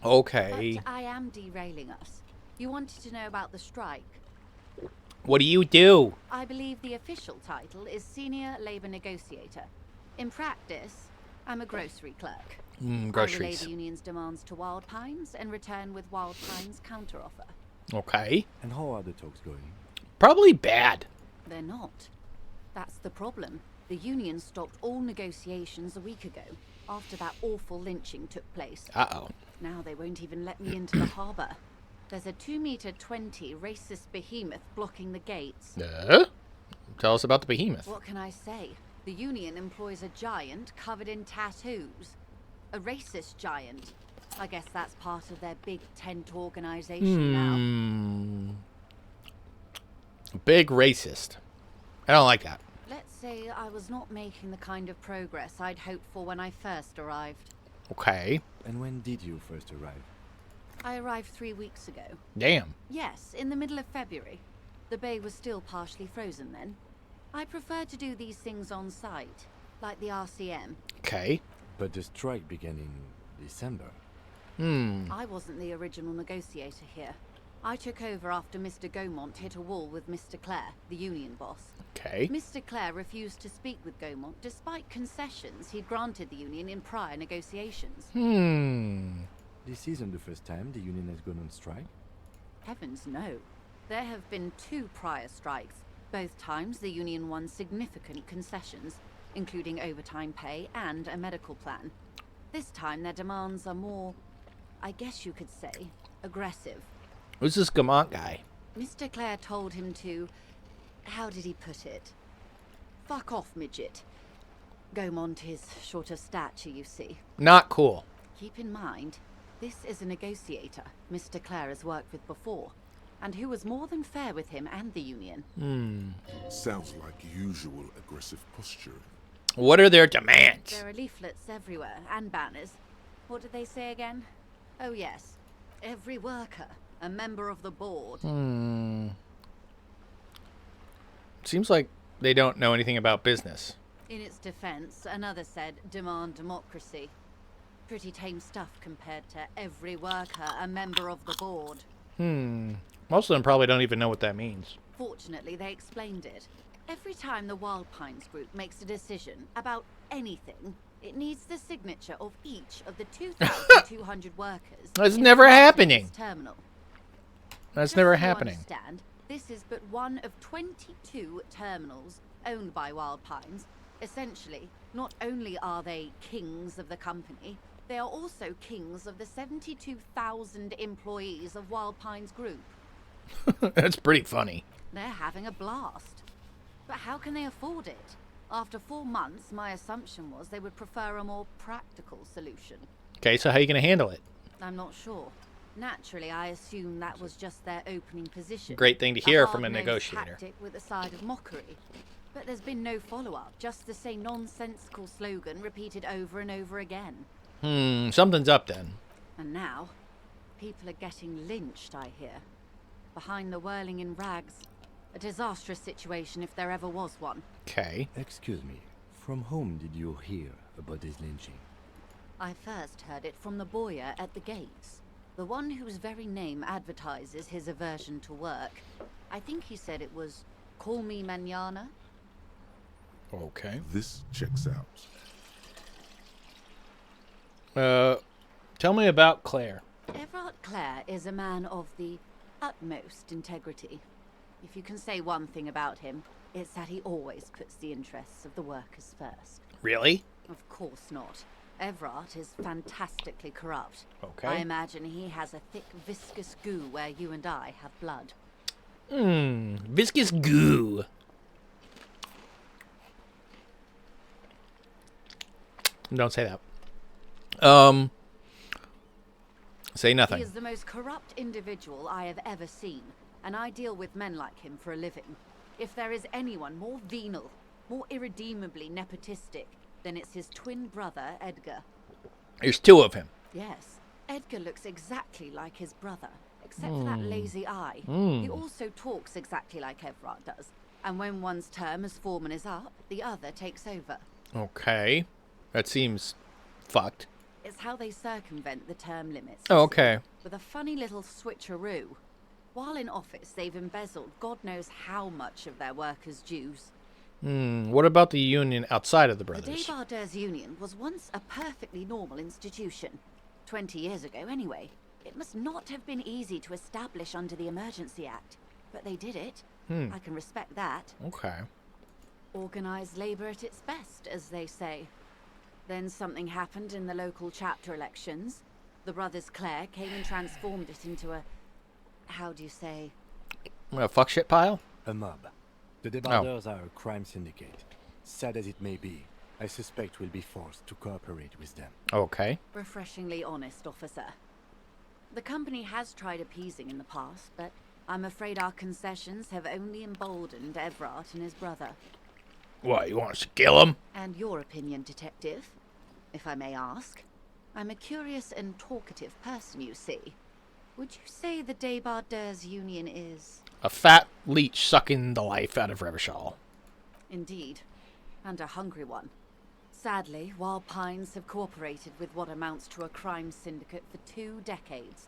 Okay. But I am derailing us. You wanted to know about the strike. What do you do? I believe the official title is Senior Labor Negotiator. In practice, I'm a grocery clerk. I relay Groceries. the union's demands to Wild Pines and return with Wild Pines' counteroffer. Okay. And how are the talks going? Probably bad. They're not. That's the problem. The union stopped all negotiations a week ago, after that awful lynching took place. Uh-oh. Now they won't even let me into the harbour. There's a 2-meter-20 racist behemoth blocking the gates. Tell us about the behemoth. What can I say? The union employs a giant covered in tattoos. A racist giant. I guess that's part of their big tent organization now. Big racist. I don't like that. Let's say I was not making the kind of progress I'd hoped for when I first arrived. Okay. And when did you first arrive? I arrived 3 weeks ago. Damn. Yes, in the middle of February. The bay was still partially frozen then. I prefer to do these things on site, like the RCM. Okay. But the strike began in December. I wasn't the original negotiator here. I took over after Mr. Gaumont hit a wall with Mr. Clare, the union boss. Okay. Mr. Clare refused to speak with Gaumont despite concessions he'd granted the union in prior negotiations. This isn't the first time the union has gone on strike. Heavens no. There have been 2 prior strikes. Both times the union won significant concessions, including overtime pay and a medical plan. This time their demands are more, I guess you could say, aggressive. Who's this Gamont guy? Mr. Clare told him to, how did he put it? Fuck off, midget. Gaumont is short of stature, you see. Not cool. Keep in mind, this is a negotiator Mr. Clare has worked with before, and who was more than fair with him and the union. Sounds like usual aggressive posturing. What are their demands? There are leaflets everywhere, and banners. What did they say again? Oh yes, every worker, a member of the board. Seems like they don't know anything about business. In its defense, another said, demand democracy. Pretty tame stuff compared to every worker, a member of the board. Most of them probably don't even know what that means. Fortunately, they explained it. Every time the Wild Pines group makes a decision about anything, it needs the signature of each of the 2,200 workers. That's never happening. Terminal. That's Just never so you happening. Understand, This is but one of 22 terminals owned by Wild Pines. Essentially, not only are they kings of the company, they are also kings of the 72,000 employees of Wild Pines Group. That's pretty funny. They're having a blast. But how can they afford it? After 4 months, my assumption was they would prefer a more practical solution. Okay, so how are you going to handle it? I'm not sure. Naturally, I assume that was just their opening position. Great thing to hear from a hard-nosed negotiator. Tactic with a side of mockery. But there's been no follow-up, just the same nonsensical slogan repeated over and over again. Something's up then. And now, people are getting lynched, I hear. Behind the whirling in rags. A disastrous situation if there ever was one. Okay. Excuse me. From whom did you hear about this lynching? I first heard it from the boyer at the gates. The one whose very name advertises his aversion to work. I think he said it was, "Call me mañana." Okay. This checks out. Tell me about Claire. Everard Clare is a man of the utmost integrity. If you can say one thing about him, it's that he always puts the interests of the workers first. Really? Of course not. Everard is fantastically corrupt. Okay. I imagine he has a thick, viscous goo where you and I have blood. Viscous goo. Don't say that. Say nothing. He is the most corrupt individual I have ever seen, and I deal with men like him for a living. If there is anyone more venal, more irredeemably nepotistic, then it's his twin brother, Edgar. There's two of him. Yes, Edgar looks exactly like his brother, except for that lazy eye. Mm. He also talks exactly like Everard does, and when one's term as foreman is up, the other takes over. Okay. That seems fucked. It's how they circumvent the term limits. Oh, okay. With a funny little switcheroo. While in office, they've embezzled God knows how much of their workers' dues. What about the union outside of the The brothers? Debardeurs Union was once a perfectly normal institution. 20 years ago, anyway. It must not have been easy to establish under the Emergency Act. But they did it. I can respect that. Okay. Organised labour at its best, as they say. Then something happened in the local chapter elections. The brothers Clare came and transformed it into a... how do you say? A fuck shit pile? A mob. The Debardeurs are a crime syndicate. Sad as it may be, I suspect we'll be forced to cooperate with them. Okay. Refreshingly honest, officer. The company has tried appeasing in the past, but I'm afraid our concessions have only emboldened Everard and his brother. What, you want us to kill him? And your opinion, detective, if I may ask. I'm a curious and talkative person, you see. Would you say the Debardeurs Union is... A fat leech sucking the life out of Revachol. Indeed. And a hungry one. Sadly, Wild Pines have cooperated with what amounts to a crime syndicate for 2 decades.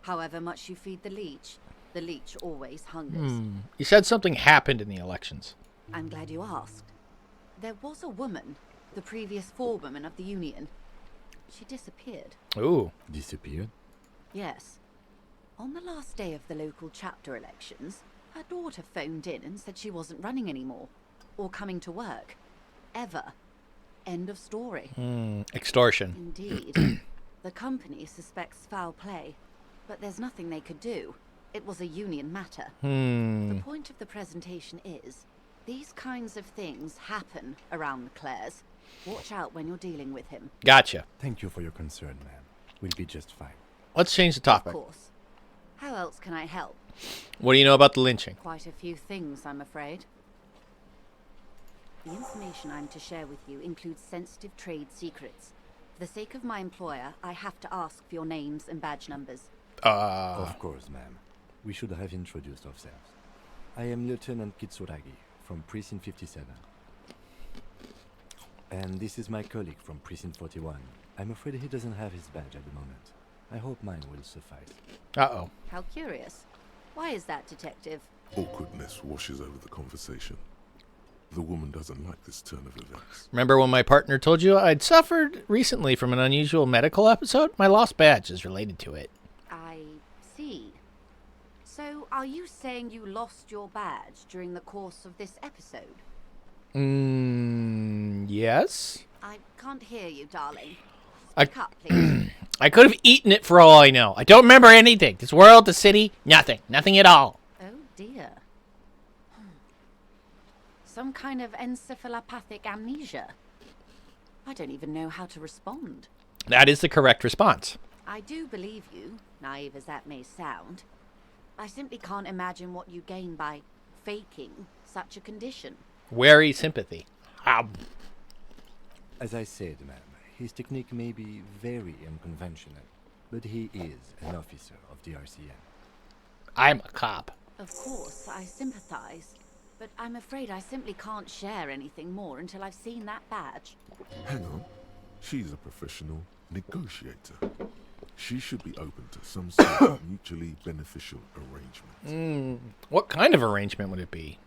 However much you feed the leech always hungers. You said something happened in the elections. I'm glad you asked. There was a woman, the previous forewoman of the union. She disappeared. Ooh. Disappeared? Yes. On the last day of the local chapter elections, her daughter phoned in and said she wasn't running anymore. Or coming to work. Ever. End of story. Extortion. Indeed. The company suspects foul play, but there's nothing they could do. It was a union matter. The point of the presentation is, these kinds of things happen around the Clares. Watch out when you're dealing with him. Gotcha. Thank you for your concern, ma'am. We'll be just fine. Let's change the topic. Of course. How else can I help? What do you know about the lynching? Quite a few things, I'm afraid. The information I'm to share with you includes sensitive trade secrets. For the sake of my employer, I have to ask for your names and badge numbers. Of course, ma'am. We should have introduced ourselves. I am Lieutenant Kitsuragi from Precinct 57. And this is my colleague from Precinct 41. I'm afraid he doesn't have his badge at the moment. I hope mine will suffice. Uh-oh. How curious. Why is that, detective? Awkwardness washes over the conversation. The woman doesn't like this turn of events. Remember when my partner told you I'd suffered recently from an unusual medical episode? My lost badge is related to it. I see. So are you saying you lost your badge during the course of this episode? Yes. I can't hear you, darling. I, Speak up, please. I could have eaten it for all I know. I don't remember anything. This world, the city, nothing. Nothing at all. Oh, dear. Some kind of encephalopathic amnesia. I don't even know how to respond. That is the correct response. I do believe you, naive as that may sound. I simply can't imagine what you gain by faking such a condition. Wary sympathy. As I said, ma'am, his technique may be very unconventional, but he is an officer of the RCM. I'm a cop. Of course, I sympathize, but I'm afraid I simply can't share anything more until I've seen that badge. Hang on. She's a professional negotiator. She should be open to some sort of mutually beneficial arrangement. What kind of arrangement would it be?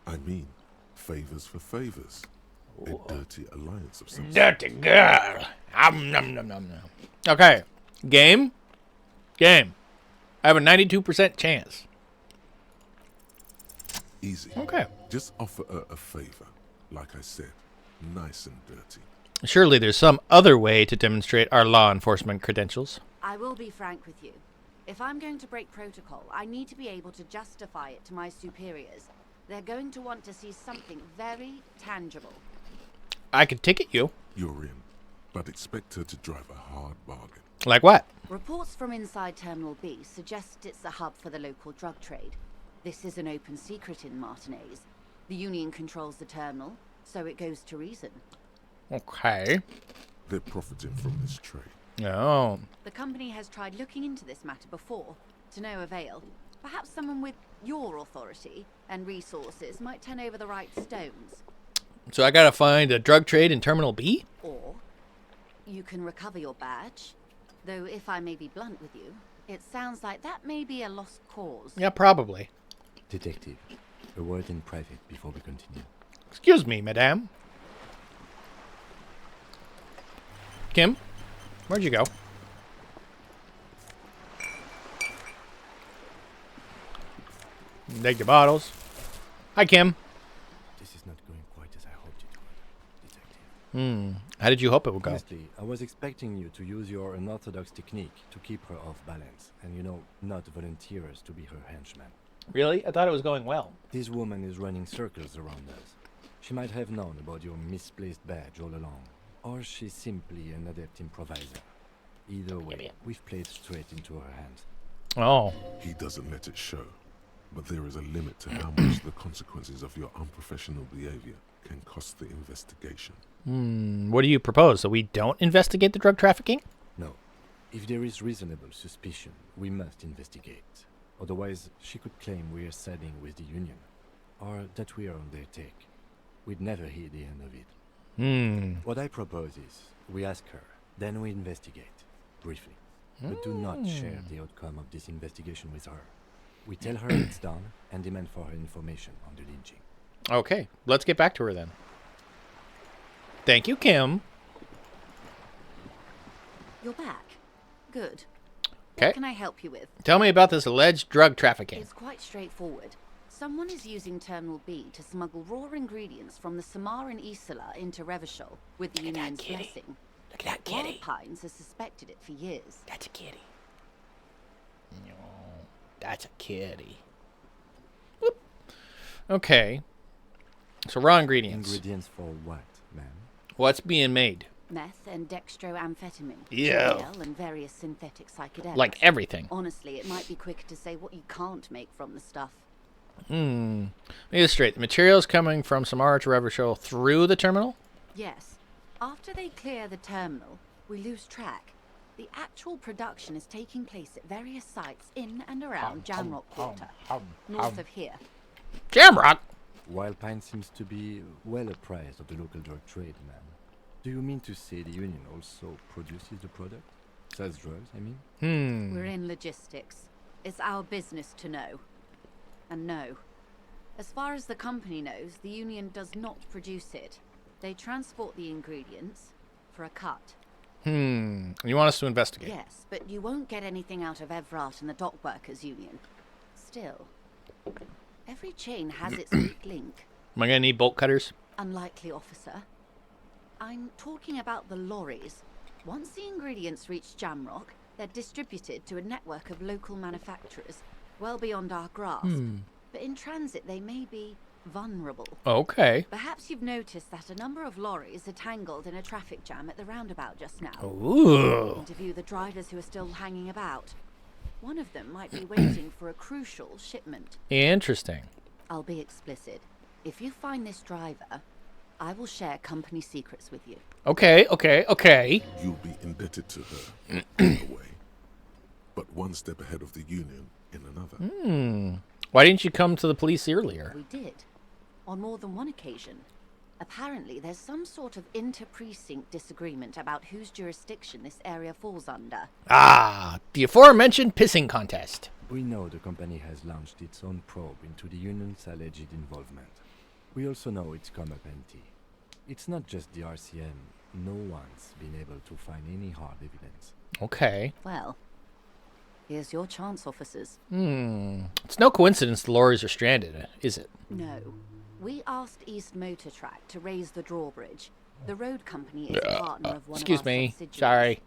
I mean, favors for favors. A dirty alliance of some sort. Dirty girl. Nom, nom, nom. Okay. Game. I have a 92% chance. Easy. Okay. Just offer her a favor. Like I said, nice and dirty. Surely there's some other way to demonstrate our law enforcement credentials. I will be frank with you. If I'm going to break protocol, I need to be able to justify it to my superiors. They're going to want to see something very tangible. I could ticket you. You're in, but expect her to drive a hard bargain. Like what? Reports from inside Terminal B suggest it's a hub for the local drug trade. This is an open secret in Martinez. The Union controls the terminal, so it goes to reason. Okay. They're profiting from this trade. Oh. The company has tried looking into this matter before, to no avail. Perhaps someone with your authority and resources might turn over the right stones. So I gotta find a drug trade in Terminal B? Or you can recover your badge. Though if I may be blunt with you, it sounds like that may be a lost cause. Yeah, probably. Detective, a word in private before we continue. Excuse me, madame. Kim, where'd you go? Take the bottles. Hi, Kim. This is not going quite as I hoped it would, Detective. How did you hope it would go? Honestly, I was expecting you to use your unorthodox technique to keep her off balance, and not volunteer us to be her henchman. Really? I thought it was going well. This woman is running circles around us. She might have known about your misplaced badge all along, or she's simply an adept improviser. Either way, we've played straight into her hands. Oh. He doesn't let it show, but there is a limit to how much the consequences of your unprofessional behavior can cost the investigation. What do you propose? So we don't investigate the drug trafficking? No. If there is reasonable suspicion, we must investigate. Otherwise, she could claim we are siding with the Union, or that we are on their take. We'd never hear the end of it. What I propose is, we ask her, then we investigate, briefly. But do not share the outcome of this investigation with her. We tell her it's done, and demand for her information on the lynching. Okay, let's get back to her then. Thank you, Kim. You're back. Good. Okay. What can I help you with? Tell me about this alleged drug trafficking. It's quite straightforward. Someone is using Terminal B to smuggle raw ingredients from the Samar and Isola into Revachol with the Union's blessing. Look at that kitty. Wild Pines has suspected it for years. That's a kitty. No, that's a kitty. Whoop. Okay. So raw ingredients. Ingredients for what, ma'am? What's being made? Meth and dextroamphetamine. Yeah. GL and various synthetic psychedelics. Like everything. Honestly, it might be quicker to say what you can't make from the stuff. Let me get this straight. The materials coming from Samara to Revachol through the terminal? Yes. After they clear the terminal, we lose track. The actual production is taking place at various sites in and around Jamrock Quarter, north of here. Jamrock? Wild Pine seems to be well apprised of the local drug trade, ma'am. Do you mean to say the Union also produces the product? Sells drugs, I mean? We're in logistics. It's our business to know. And no. As far as the company knows, the Union does not produce it. They transport the ingredients for a cut. You want us to investigate? Yes, but you won't get anything out of Evrat and the Dock Workers Union. still. Every chain has its weak link. Am I gonna need bolt cutters? Unlikely, officer. I'm talking about the lorries. Once the ingredients reach Jamrock, they're distributed to a network of local manufacturers, well beyond our grasp. But in transit, they may be vulnerable. Okay. Perhaps you've noticed that a number of lorries are tangled in a traffic jam at the roundabout just now. Ooh. Interview the drivers who are still hanging about. One of them might be waiting for a crucial shipment. Interesting. I'll be explicit. If you find this driver, I will share company secrets with you. Okay, okay, okay. You'll be indebted to her in a way, but one step ahead of the Union in another. Why didn't you come to the police earlier? We did. On more than one occasion. Apparently, there's some sort of inter-precinct disagreement about whose jurisdiction this area falls under. Ah, the aforementioned pissing contest. We know the company has launched its own probe into the Union's alleged involvement. We also know it's come up empty. It's not just the RCM. No one's been able to find any hard evidence. Okay. Well, here's your chance, officers. It's no coincidence the lorries are stranded, is it? No. We asked East Motor Track to raise the drawbridge. The road company is a partner of one Excuse of our me. subsidiaries. Sorry.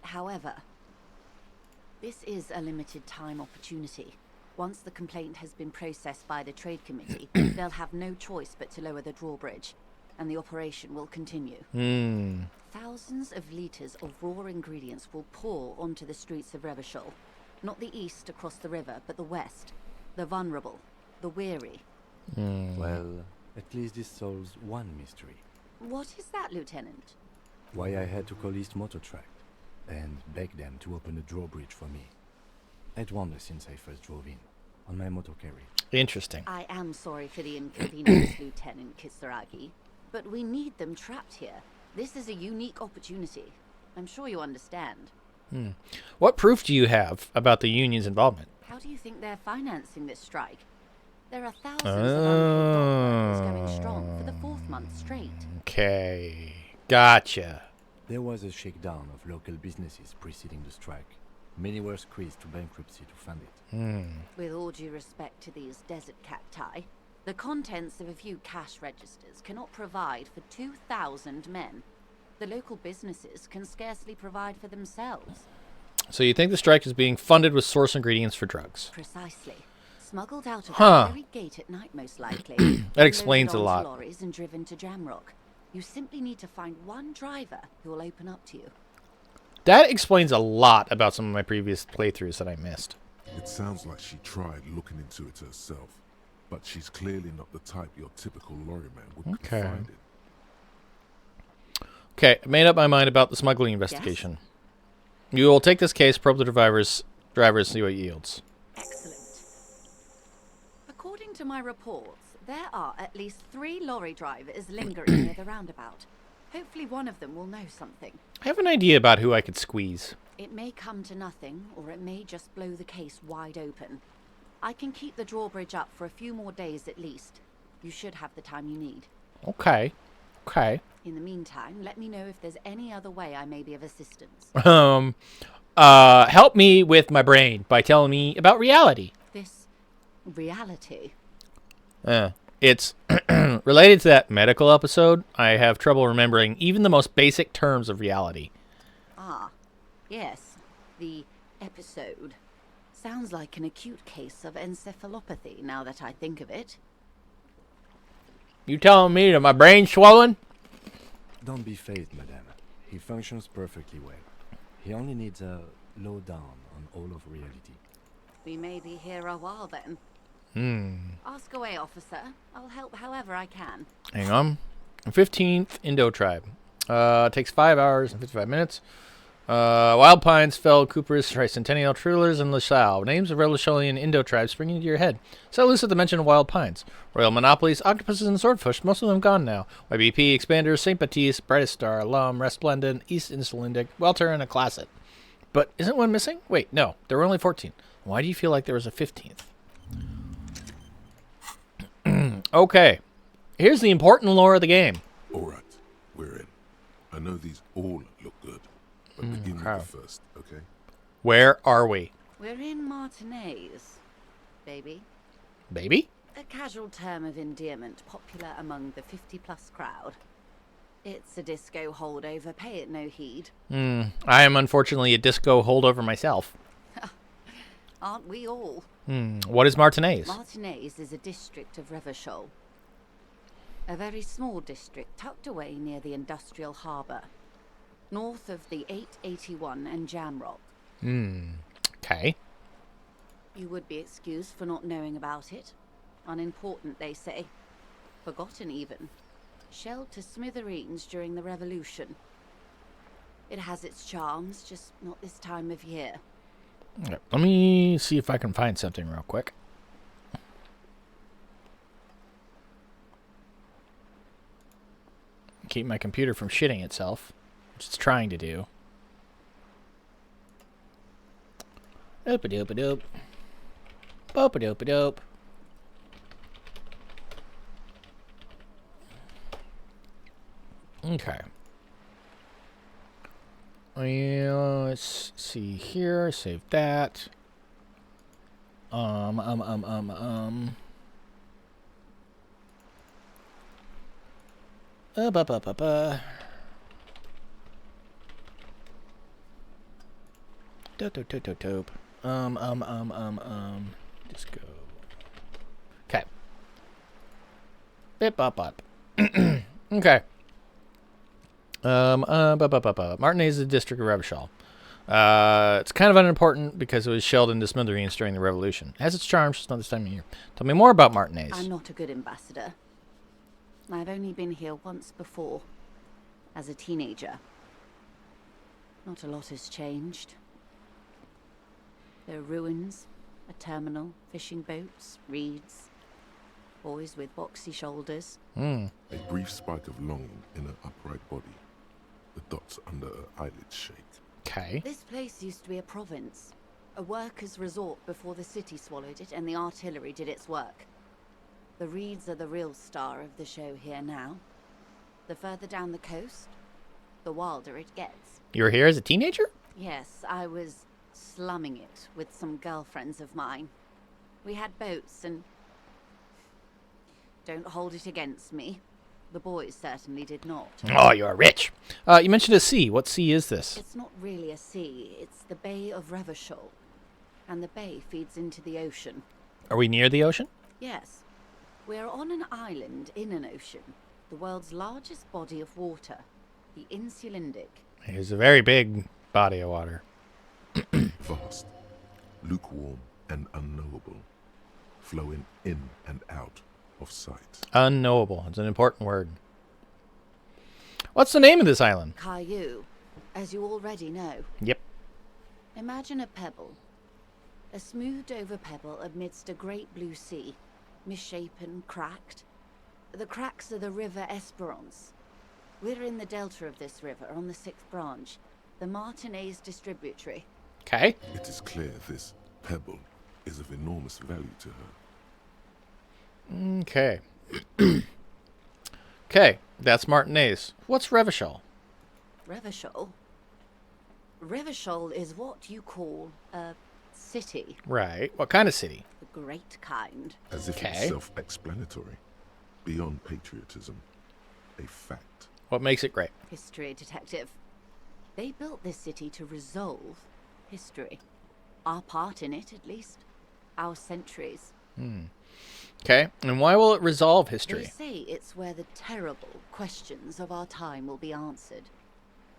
However, this is a limited time opportunity. Once the complaint has been processed by the Trade Committee, they'll have no choice but to lower the drawbridge, and the operation will continue. Thousands of litres of raw ingredients will pour onto the streets of Revachol. Not the east across the river, but the west. The vulnerable, the weary. Well, at least this solves one mystery. What is that, Lieutenant? Why I had to call East Motor Track and beg them to open the drawbridge for me. I'd wandered since I first drove in, on my motor carriage. Interesting. I am sorry for the inconvenience, Lieutenant Kisaragi, but we need them trapped here. This is a unique opportunity. I'm sure you understand. What proof do you have about the Union's involvement? How do you think they're financing this strike? There are thousands of unpaid dock workers going strong for the 4th month straight. Okay. Gotcha. There was a shakedown of local businesses preceding the strike. Many were squeezed to bankruptcy to fund it. With all due respect to these desert cacti, the contents of a few cash registers cannot provide for 2,000 men. The local businesses can scarcely provide for themselves. So you think the strike is being funded with source ingredients for drugs? Precisely. Smuggled out of the very gate at night, most likely. That explains a loaded onto lot. Lorries and driven to Jamrock. You simply need to find one driver who will open up to you. That explains a lot about some of my previous playthroughs that I missed. It sounds like she tried looking into it herself, but she's clearly not the type your typical lorryman would confide in. Okay, I made up my mind about the smuggling investigation. You will take this case, probe the drivers, see what it yields. Excellent. According to my reports, there are at least 3 lorry drivers lingering near the roundabout. Hopefully one of them will know something. I have an idea about who I could squeeze. It may come to nothing, or it may just blow the case wide open. I can keep the drawbridge up for a few more days at least. You should have the time you need. Okay. Okay. In the meantime, let me know if there's any other way I may be of assistance. Help me with my brain by telling me about reality. This reality? It's related to that medical episode. I have trouble remembering even the most basic terms of reality. Ah, yes. The episode. Sounds like an acute case of encephalopathy, now that I think of it. You telling me that my brain's swollen? Don't be phased, madame. He functions perfectly well. He only needs a lowdown on all of reality. We may be here a while then. Ask away, officer. I'll help however I can. Hang on. 15th Indo Tribe. Takes 5 hours and 55 minutes. Wild Pines, Fell, Cooper's, Tricentennial, Trulers, and LaSalle. Names of Relisholian Indo tribes springing into your head. Set loose at the mention of Wild Pines. Royal Monopolies, Octopuses, and Swordfish, most of them gone now. YBP, Expanders, St. Baptiste, Brightest Star, Lum, Resplendent, East Insulindic, Welter, and a Classett. But isn't one missing? Wait, no. There were only 14. Why do you feel like there was a 15th? Okay. Here's the important lore of the game. Alright, we're in. I know these all look good, but begin with the first, okay? Where are we? We're in Martinez. baby. Baby? A casual term of endearment popular among the 50-plus crowd. It's a disco holdover, pay it no heed. I am unfortunately a disco holdover myself. Aren't we all? What is Martinez? Martinez is a district of Revachol. A very small district tucked away near the industrial harbour, north of the 881 and Jamrock. Okay. You would be excused for not knowing about it. Unimportant, they say. Forgotten, even. Shelled to smithereens during the Revolution. It has its charms, just not this time of year. Okay, let me see if I can find something real quick. Keep my computer from shitting itself, which it's trying to do. Doop-a-doop-a-doop. Boop-a-doop-a-doop. Okay. Let's see here. Save that. Doop. Just go. Okay. Bip bop bop. Okay. Martinez is the district of Revachol. It's kind of unimportant because it was shelled into smithereens during the Revolution. It has its charms, just not this time of year. Tell me more about Martinez. I'm not a good ambassador. I've only been here once before, as a teenager. Not a lot has changed. There are ruins, a terminal, fishing boats, reeds, boys with boxy shoulders. A brief spike of longing in her upright body. The dots under her eyelids shake. Okay. This place used to be a province, a workers' resort before the city swallowed it and the artillery did its work. The reeds are the real star of the show here now. The further down the coast, the wilder it gets. You were here as a teenager? Yes, I was slumming it with some girlfriends of mine. We had boats and... Don't hold it against me. The boys certainly did not. Oh, you're rich. You mentioned a sea. What sea is this? It's not really a sea. It's the Bay of Revachol. And the bay feeds into the ocean. Are we near the ocean? Yes. We're on an island in an ocean. The world's largest body of water. The Insulindic. It's a very big body of water. Vast, lukewarm, and unknowable. Flowing in and out of sight. Unknowable. It's an important word. What's the name of this island? Caillou, as you already know. Yep. Imagine a pebble. A smoothed over pebble amidst a great blue sea. Misshapen, cracked. The cracks are the river Esperance. We're in the delta of this river, on the 6th branch. The Martinez distributary. Okay. It is clear this pebble is of enormous value to her. Okay. Okay, that's Martinez. What's Revachol? Revachol? Revachol is what you call a city. Right. What kind of city? The great kind. As if it's self-explanatory. Beyond patriotism. A fact. What makes it great? History detective. They built this city to resolve history. Our part in it, at least. Our centuries. Okay, and why will it resolve history? They say it's where the terrible questions of our time will be answered.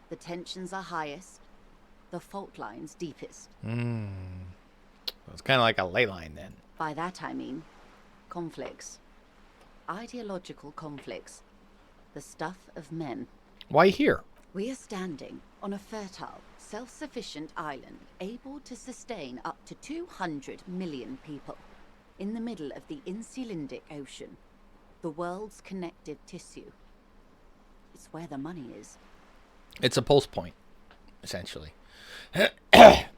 The tensions are highest, the fault lines deepest. It's kind of like a ley line then. By that I mean conflicts. Ideological conflicts. The stuff of men. Why here? We are standing on a fertile, self-sufficient island able to sustain up to 200 million people. In the middle of the Insulindic Ocean, the world's connective tissue. It's where the money is. It's a pulse point, essentially.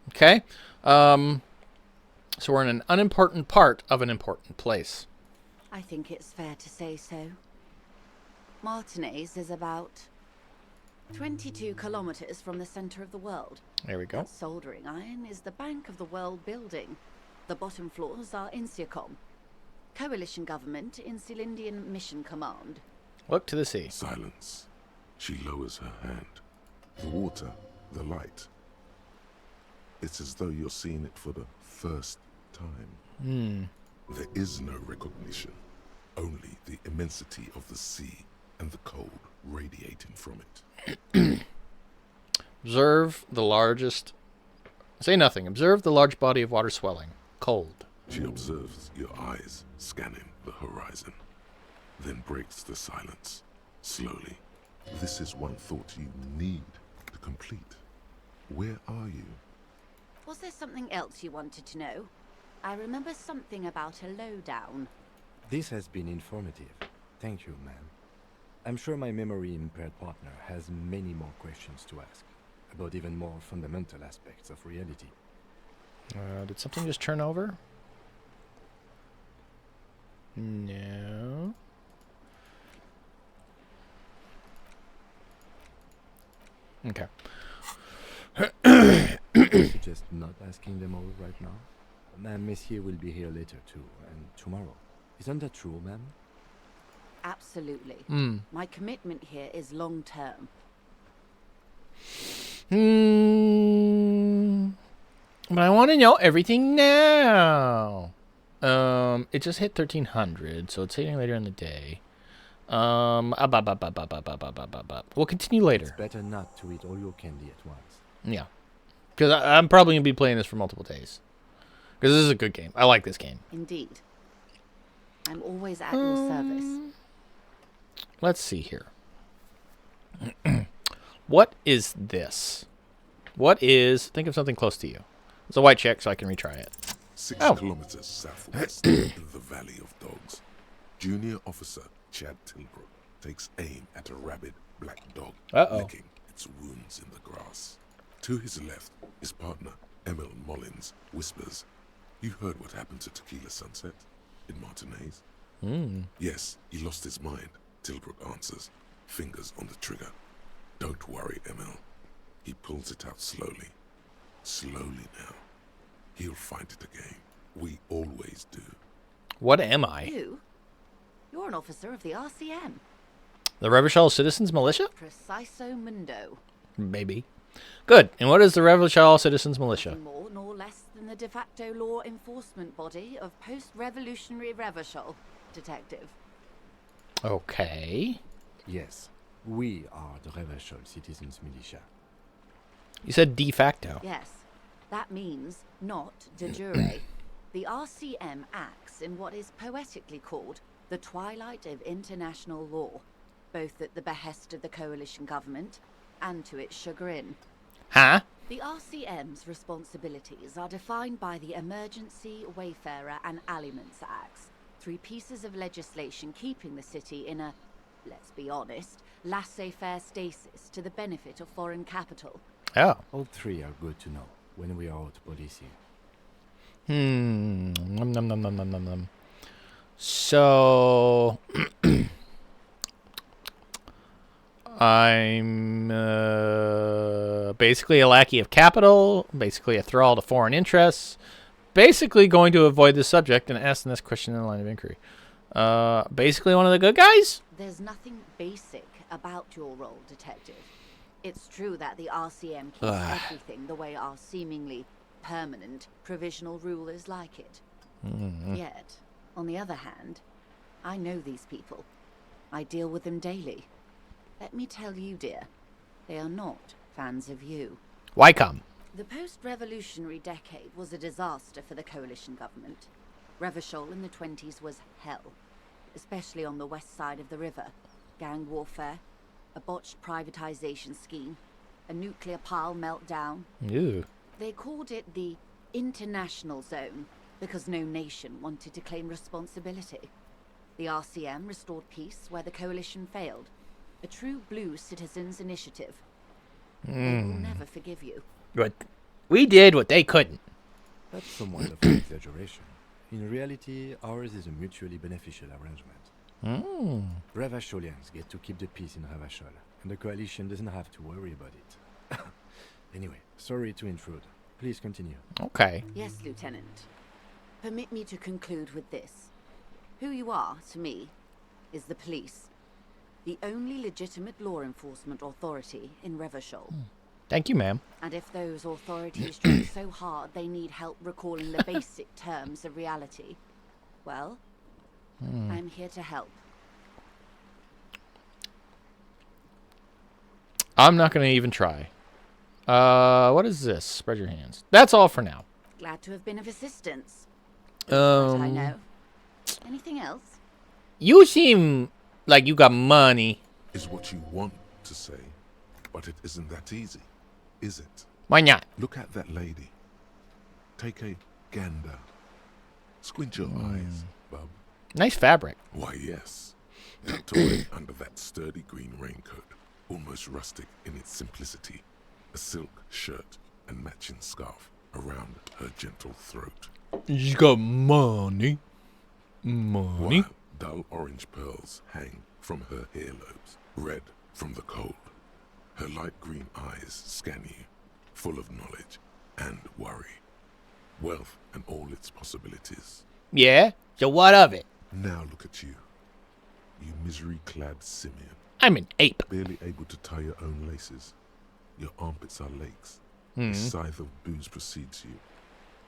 Okay. So we're in an unimportant part of an important place. I think it's fair to say so. Martinez is about 22 kilometers from the center of the world. There we go. That soldering iron is the bank of the world building. The bottom floors are Insiacom. Coalition government, Insulindian Mission Command. Look to the sea. Silence. She lowers her hand. The water, the light. It's as though you're seeing it for the first time. There is no recognition, only the immensity of the sea and the cold radiating from it. Observe the largest... Say nothing. Observe the large body of water swelling. Cold. She observes your eyes scanning the horizon, then breaks the silence, slowly. This is one thought you need to complete. Where are you? Was there something else you wanted to know? I remember something about a lowdown. This has been informative. Thank you, ma'am. I'm sure my memory-impaired partner has many more questions to ask, about even more fundamental aspects of reality. Did something just turn over? No. Okay. Just not asking them all right now. Ma'am, Monsieur will be here later too, and tomorrow. Isn't that true, ma'am? Absolutely. My commitment here is long-term. But I want to know everything now. It just hit 1300, so it's hitting later in the day. We'll continue later. It's better not to eat all your candy at once. Yeah. Because I'm probably going to be playing this for multiple days. Because this is a good game. I like this game. Indeed. I'm always at your service. Let's see here. What is this? What is... Think of something close to you. It's a white check, so I can retry it. 6 kilometers southwest in the Valley of Dogs. Junior Officer Chad Tilbrook takes aim at a rabid black dog, licking its wounds in the grass. To his left, his partner, Emil Mullins, whispers, "You heard what happened to Tequila Sunset in Martinez?" "Yes, he lost his mind," Tilbrook answers, fingers on the trigger. "Don't worry, Emil." He pulls it out slowly. Slowly now. He'll find it again. We always do. What am I? You? You're an officer of the RCM. The Revershall Citizens Militia? Preciso mundo. Maybe. Good. And what is the Revershall Citizens Militia? Nothing more nor less than the de facto law enforcement body of post-revolutionary Revershall, detective. Okay. Yes, we are the Revershall Citizens Militia. You said de facto. Yes, that means not de jure. The RCM acts in what is poetically called the twilight of international law, both at the behest of the coalition government and to its chagrin. Huh? The RCM's responsibilities are defined by the Emergency, Wayfarer and Aliments Acts, 3 pieces of legislation keeping the city in a, let's be honest, laissez-faire stasis to the benefit of foreign capital. Oh. All 3 are good to know when we are out policing. Nom, nom, nom, nom, nom, nom, nom. So... I'm basically a lackey of capital, basically a thrall to foreign interests, basically going to avoid this subject and asking this question in the line of inquiry. Basically one of the good guys? There's nothing basic about your role, detective. It's true that the RCM keeps everything the way our seemingly permanent provisional rulers like it. Yet, on the other hand, I know these people. I deal with them daily. Let me tell you, dear, they are not fans of you. Why come? The post-revolutionary decade was a disaster for the coalition government. Revershall in the 20s was hell, especially on the west side of the river. Gang warfare, a botched privatization scheme, a nuclear pile meltdown. Ew. They called it the international zone because no nation wanted to claim responsibility. The RCM restored peace where the coalition failed. A true blue citizens' initiative. They will never forgive you. But we did what they couldn't. That's somewhat of an exaggeration. In reality, ours is a mutually beneficial arrangement. Revacholians get to keep the peace in Revachol, and the coalition doesn't have to worry about it. Anyway, sorry to intrude. Please continue. Okay. Yes, Lieutenant. Permit me to conclude with this. Who you are, to me, is the police. The only legitimate law enforcement authority in Revachol. Thank you, ma'am. And if those authorities try so hard they need help recalling the basic terms of reality, well, I'm here to help. I'm not going to even try. What is this? Spread your hands. That's all for now. Glad to have been of assistance. I know. Anything else? You seem like you got money. Is what you want to say, but it isn't that easy, is it? Why not? Look at that lady. Take a gander. Squint your eyes, bub. Nice fabric. Why, yes. Tucked away under that sturdy green raincoat, almost rustic in its simplicity, a silk shirt and matching scarf around her gentle throat. You got money. Money. While dull orange pearls hang from her earlobes, red from the cold. Her light green eyes scan you, full of knowledge and worry. Wealth and all its possibilities. Yeah? So what of it? Now look at you. You misery-clad simian. I'm an ape. Barely able to tie your own laces. Your armpits are lakes. A scythe of booze precedes you.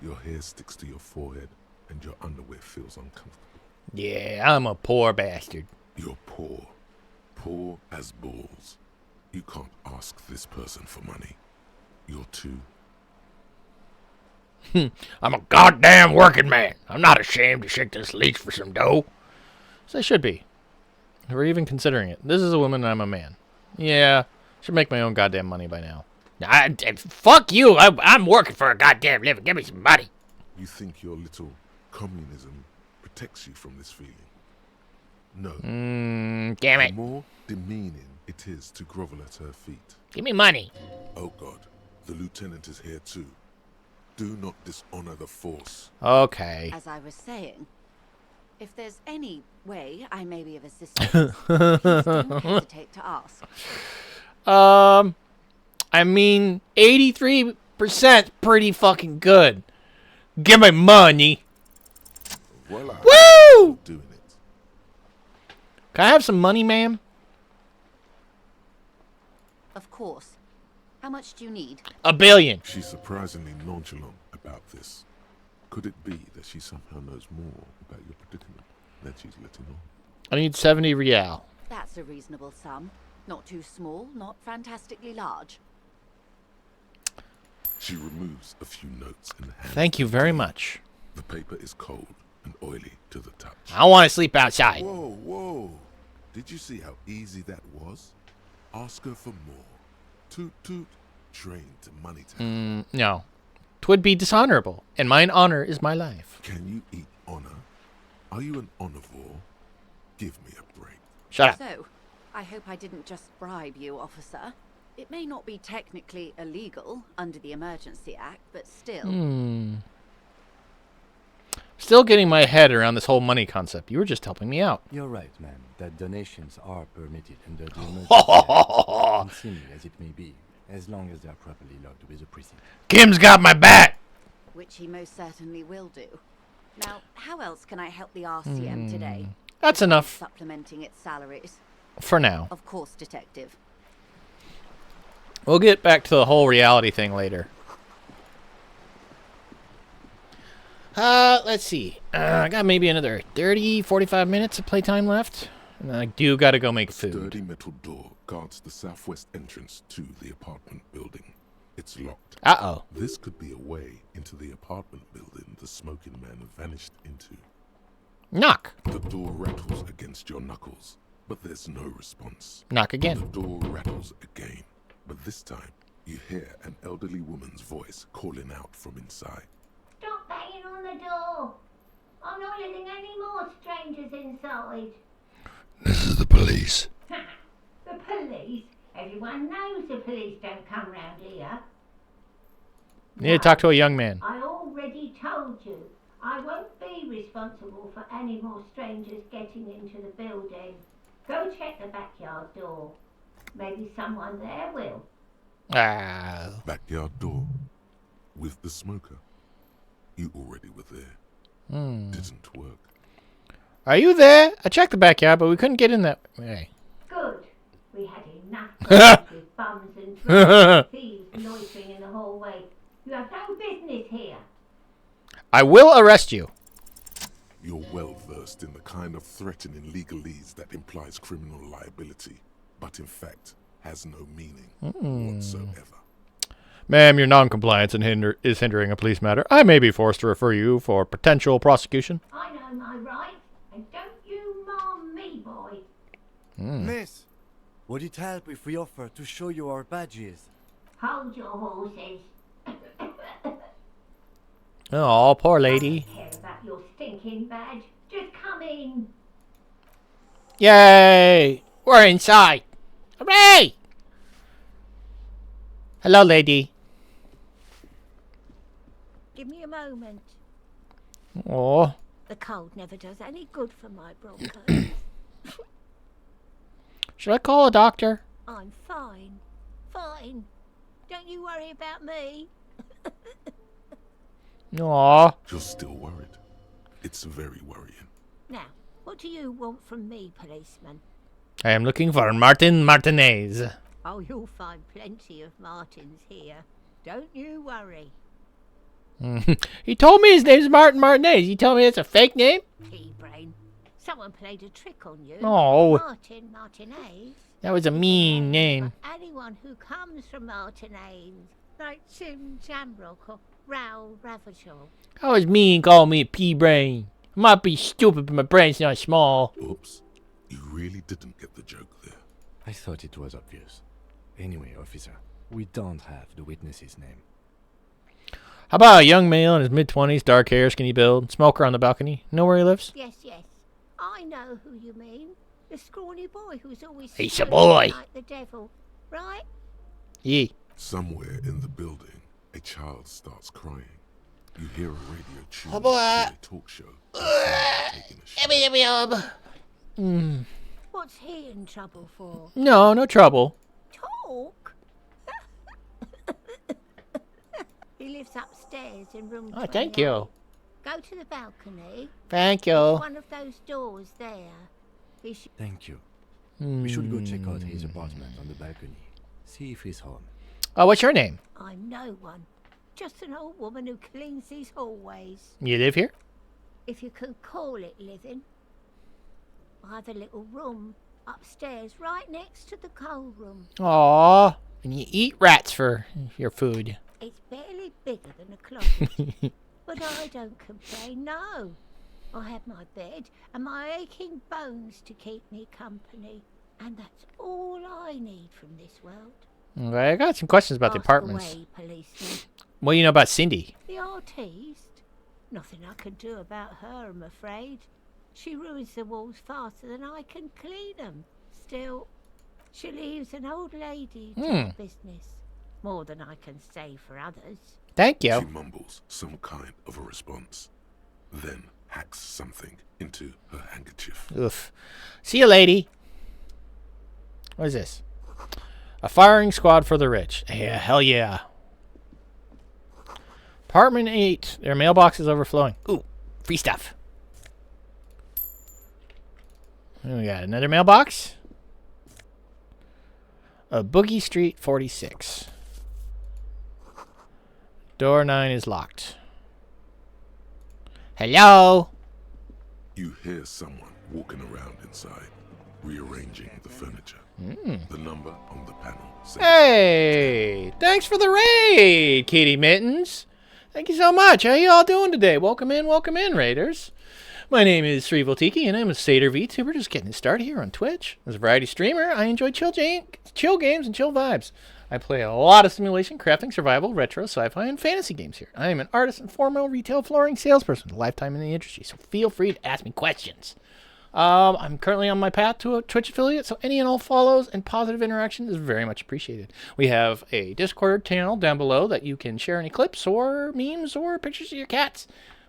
Your hair sticks to your forehead, and your underwear feels uncomfortable. Yeah, I'm a poor bastard. You're poor. Poor as balls. You can't ask this person for money. You're too... I'm a goddamn working man. I'm not ashamed to shake this leech for some dough. So I should be. We're even considering it. This is a woman and I'm a man. Yeah, should make my own goddamn money by now. Fuck you. I'm working for a goddamn living. Give me some money. You think your little communism protects you from this feeling? No. Damn it. The more demeaning it is to grovel at her feet. Give me money. Oh God, the lieutenant is here too. Do not dishonor the force. Okay. As I was saying, if there's any way I may be of assistance, please don't hesitate to ask. I mean, 83% pretty fucking good. Give me money. Voila. Woo! Doing it. Can I have some money, ma'am? Of course. How much do you need? $1 billion. She's surprisingly nonchalant about this. Could it be that she somehow knows more about your predicament than she's letting on? I need 70 real. That's a reasonable sum. Not too small, not fantastically large. She removes a few notes and hands. Thank you very much. The paper is cold and oily to the touch. I want to sleep outside. Whoa, whoa. Did you see how easy that was? Ask her for more. Toot toot. Train to money town. No. 'Twould be dishonorable, and mine honor is my life. Can you eat honor? Are you an omnivore? Give me a break. Shut up. So, I hope I didn't just bribe you, officer. It may not be technically illegal under the Emergency Act, but still. Still getting my head around this whole money concept. You were just helping me out. You're right, ma'am, that donations are permitted under the Emergency Act, unseemly as it may be, as long as they are properly logged with the precinct. Kim's got my back! Which he most certainly will do. Now, how else can I help the RCM today? That's enough. Supplementing its salaries. For now. Of course, Detective. We'll get back to the whole reality thing later. Let's see. I got maybe another 30, 45 minutes of playtime left. And I do gotta go make food. Sturdy metal door guards the southwest entrance to the apartment building. It's locked. Uh-oh. This could be a way into the apartment building the smoking man vanished into. Knock. The door rattles against your knuckles, but there's no response. Knock again. The door rattles again, but this time you hear an elderly woman's voice calling out from inside. Stop banging on the door. I'm not letting any more strangers inside. This is the police. The police? Everyone knows the police don't come round here. You need to talk to a young man. I already told you. I won't be responsible for any more strangers getting into the building. Go check the backyard door. Maybe someone there will. Backyard door. With the smoker. You already were there. Didn't work. Are you there? I checked the backyard, but we couldn't get in that way. Good. We had enough problems with bums and drunks, thieves loitering in the hallway. You have no business here. I will arrest you. You're well versed in the kind of threatening legalese that implies criminal liability, but in fact has no meaning whatsoever. Ma'am, your non-compliance is hindering a police matter. I may be forced to refer you for potential prosecution. I know my rights, and don't you marm me, boy. Miss, would it help if we offer to show you our badges? Hold your horses. Oh, poor lady. I don't care about your stinking badge. Just come in. Yay! We're inside. Hooray! Hello, lady. Give me a moment. Oh. The cold never does any good for my bronchos. Should I call a doctor? I'm fine. Fine. Don't you worry about me. Aw. You're still worried. It's very worrying. Now, what do you want from me, policeman? I am looking for Martin Martinez. Oh, you'll find plenty of Martins here. Don't you worry. He told me his name's Martin Martinez. You tell me it's a fake name? Pea-brain. Someone played a trick on you. Oh. Martin Martinez. That was a mean name. Anyone who comes from Martinez, like Tim Jamrock or Raoul Ravachol. That was mean calling me a pea brain. I might be stupid, but my brain's not small. Oops. You really didn't get the joke there. I thought it was obvious. Anyway, officer, we don't have the witness's name. How about a young male in his mid-20s, dark hair, skinny build, smoker on the balcony? Know where he lives? Yes, yes. I know who you mean. The scrawny boy who's always He's a boy. like the devil, right? Yeah. Somewhere in the building, a child starts crying. You hear a radio tune, Oh, boy. hear a talk show, taking a shit. What's he in trouble for? No trouble. Talk? He lives upstairs in room 28. Oh, thank you. Go to the balcony. Thank you. There's one of those doors there. He should... Thank you. We should go check out his apartment on the balcony. See if he's home. Oh, what's your name? I'm no one. Just an old woman who cleans these hallways. You live here? If you can call it living. I have a little room upstairs right next to the coal room. Aw. And you eat rats for your food. It's barely bigger than a closet. But I don't complain, no. I have my bed and my aching bones to keep me company. And that's all I need from this world. Okay, I got some questions about the apartments. Away, policeman. What do you know about Cindy? The artiste? Nothing I can do about her, I'm afraid. She ruins the walls faster than I can clean them. Still, she leaves an old lady to the business. More than I can say for others. Thank you. She mumbles some kind of a response, then hacks something into her handkerchief. Oof. See you, lady. What is this? A firing squad for the rich. Yeah, hell yeah. Apartment 8. Their mailbox is overflowing. Ooh, free stuff. And we got another mailbox. A Boogie Street 46. Door 9 is locked. Hello? You hear someone walking around inside, rearranging the furniture. The number on the panel says... Hey! Thanks for the raid, Kitty Mittens. Thank you so much. How you all doing today? Welcome in, Raiders. My name is Srivaltiki, and I'm a Seder VTuber just getting started here on Twitch. As a variety streamer, I enjoy chill games and chill vibes. I play a lot of simulation, crafting, survival, retro, sci-fi, and fantasy games here. I am an artist and former retail flooring salesperson with a lifetime in the industry, so feel free to ask me questions. I'm currently on my path to a Twitch affiliate, so any and all follows and positive interaction is very much appreciated. We have a Discord channel down below that you can share any clips or memes or pictures of your cats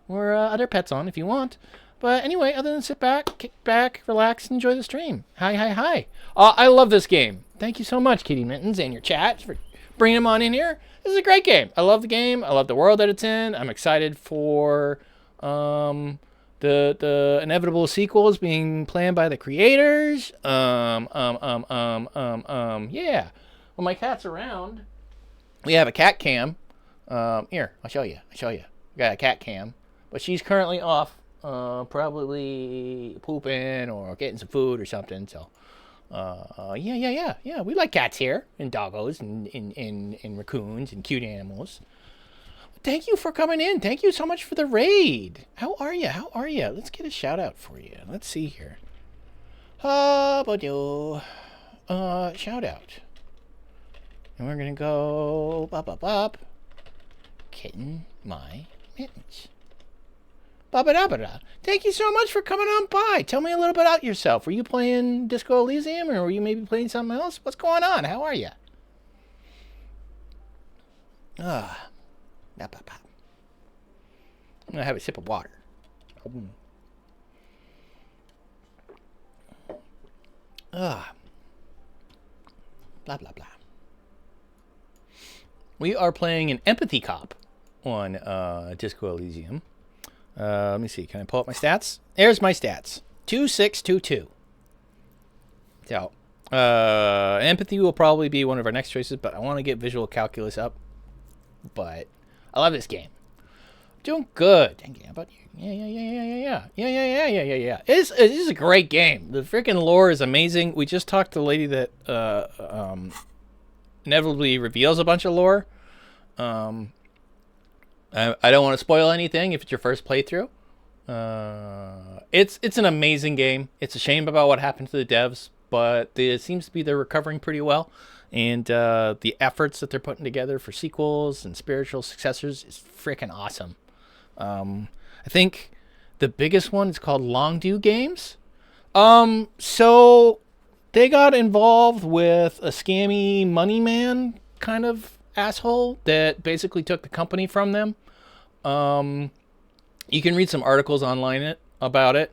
or other pets on if you want. But anyway, other than sit back, kick back, relax, and enjoy the stream. Hi. I love this game. Thank you so much, Kitty Mittens, and your chat for bringing them on in here. This is a great game. I love the game. I love the world that it's in. I'm excited for The inevitable sequels being planned by the creators. Yeah. When my cat's around, we have a cat cam. Here, I'll show you. We got a cat cam, but she's currently off, probably pooping or getting some food or something. So, yeah. We like cats here, and doggos, and raccoons, and cute animals. Thank you for coming in. Thank you so much for the raid. How are you? Let's get a shout out for you. Let's see here. Shout out. And we're gonna go bop. Kitten my mittens. Ba-ba-da-ba-da. Thank you so much for coming on by. Tell me a little bit about yourself. Were you playing Disco Elysium, or were you maybe playing something else? What's going on? How are you? I'm gonna have a sip of water. Blah blah blah. We are playing an empathy cop on Disco Elysium. Let me see. Can I pull up my stats? There's my stats. 2622. So, empathy will probably be one of our next choices, but I want to get visual calculus up. But I love this game. Doing good. Thank you. How about you? Yeah. It is a great game. The freaking lore is amazing. We just talked to the lady that inevitably reveals a bunch of lore. I don't want to spoil anything if it's your first playthrough. It's an amazing game. It's a shame about what happened to the devs, but it seems to be they're recovering pretty well. And the efforts that they're putting together for sequels and spiritual successors is freaking awesome. I think the biggest one is called Longdew Games. So they got involved with a scammy money man kind of asshole that basically took the company from them. You can read some articles online about it.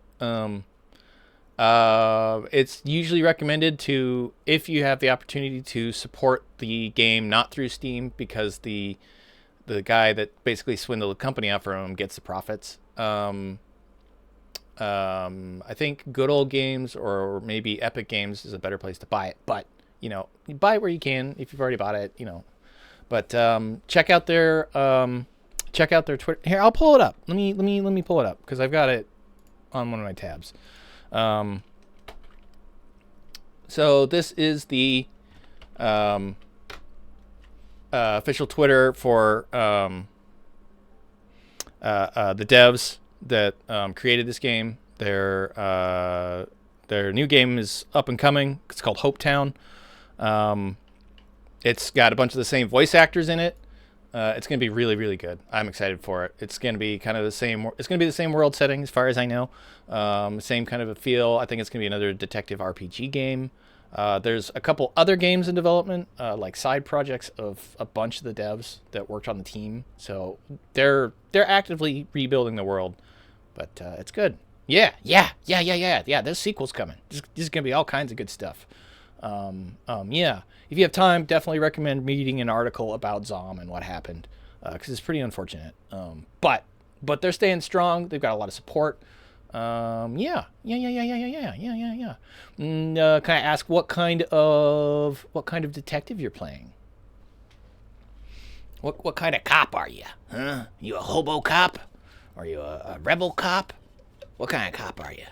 It's usually recommended to, if you have the opportunity to support the game not through Steam, because the guy that basically swindled the company out from him gets the profits. I think Good Old Games or maybe Epic Games is a better place to buy it, but you buy it where you can if you've already bought it, But check out their Twitter. Here, I'll pull it up. Let me pull it up because I've got it on one of my tabs. So this is the official Twitter for the devs that created this game. Their new game is up and coming. It's called Hope Town. It's got a bunch of the same voice actors in it. It's going to be really, really good. I'm excited for it. It's going to be kind of the same. It's going to be the same world setting as far as I know. Same kind of a feel. I think it's going to be another detective RPG game. There's a couple other games in development, like side projects of a bunch of the devs that worked on the team. So they're actively rebuilding the world, but it's good. Yeah. There's sequels coming. This is going to be all kinds of good stuff. Yeah. If you have time, definitely recommend reading an article about Zom and what happened, because it's pretty unfortunate. But they're staying strong. They've got a lot of support. Yeah. Can I ask what kind of detective you're playing? What kind of cop are you? Huh? You a hobo cop? Are you a rebel cop? What kind of cop are you?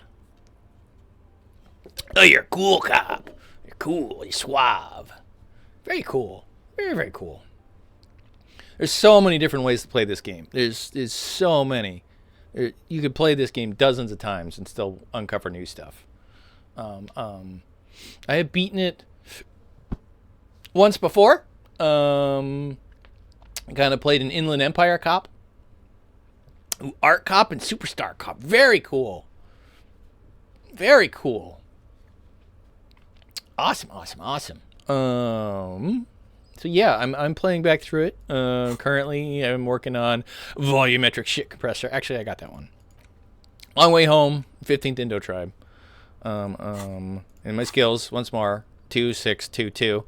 Oh, you're a cool cop. You're cool. You're suave. Very cool. Very, very cool. There's so many different ways to play this game. There's so many. You could play this game dozens of times and still uncover new stuff. I have beaten it once before. I kind of played an Inland Empire cop. Art cop and Superstar cop. Very cool. Very cool. Awesome. So yeah, I'm playing back through it. Currently, I'm working on volumetric shit compressor. Actually, I got that one. Long Way Home, 15th Indo Tribe. And my skills, once more, 2622.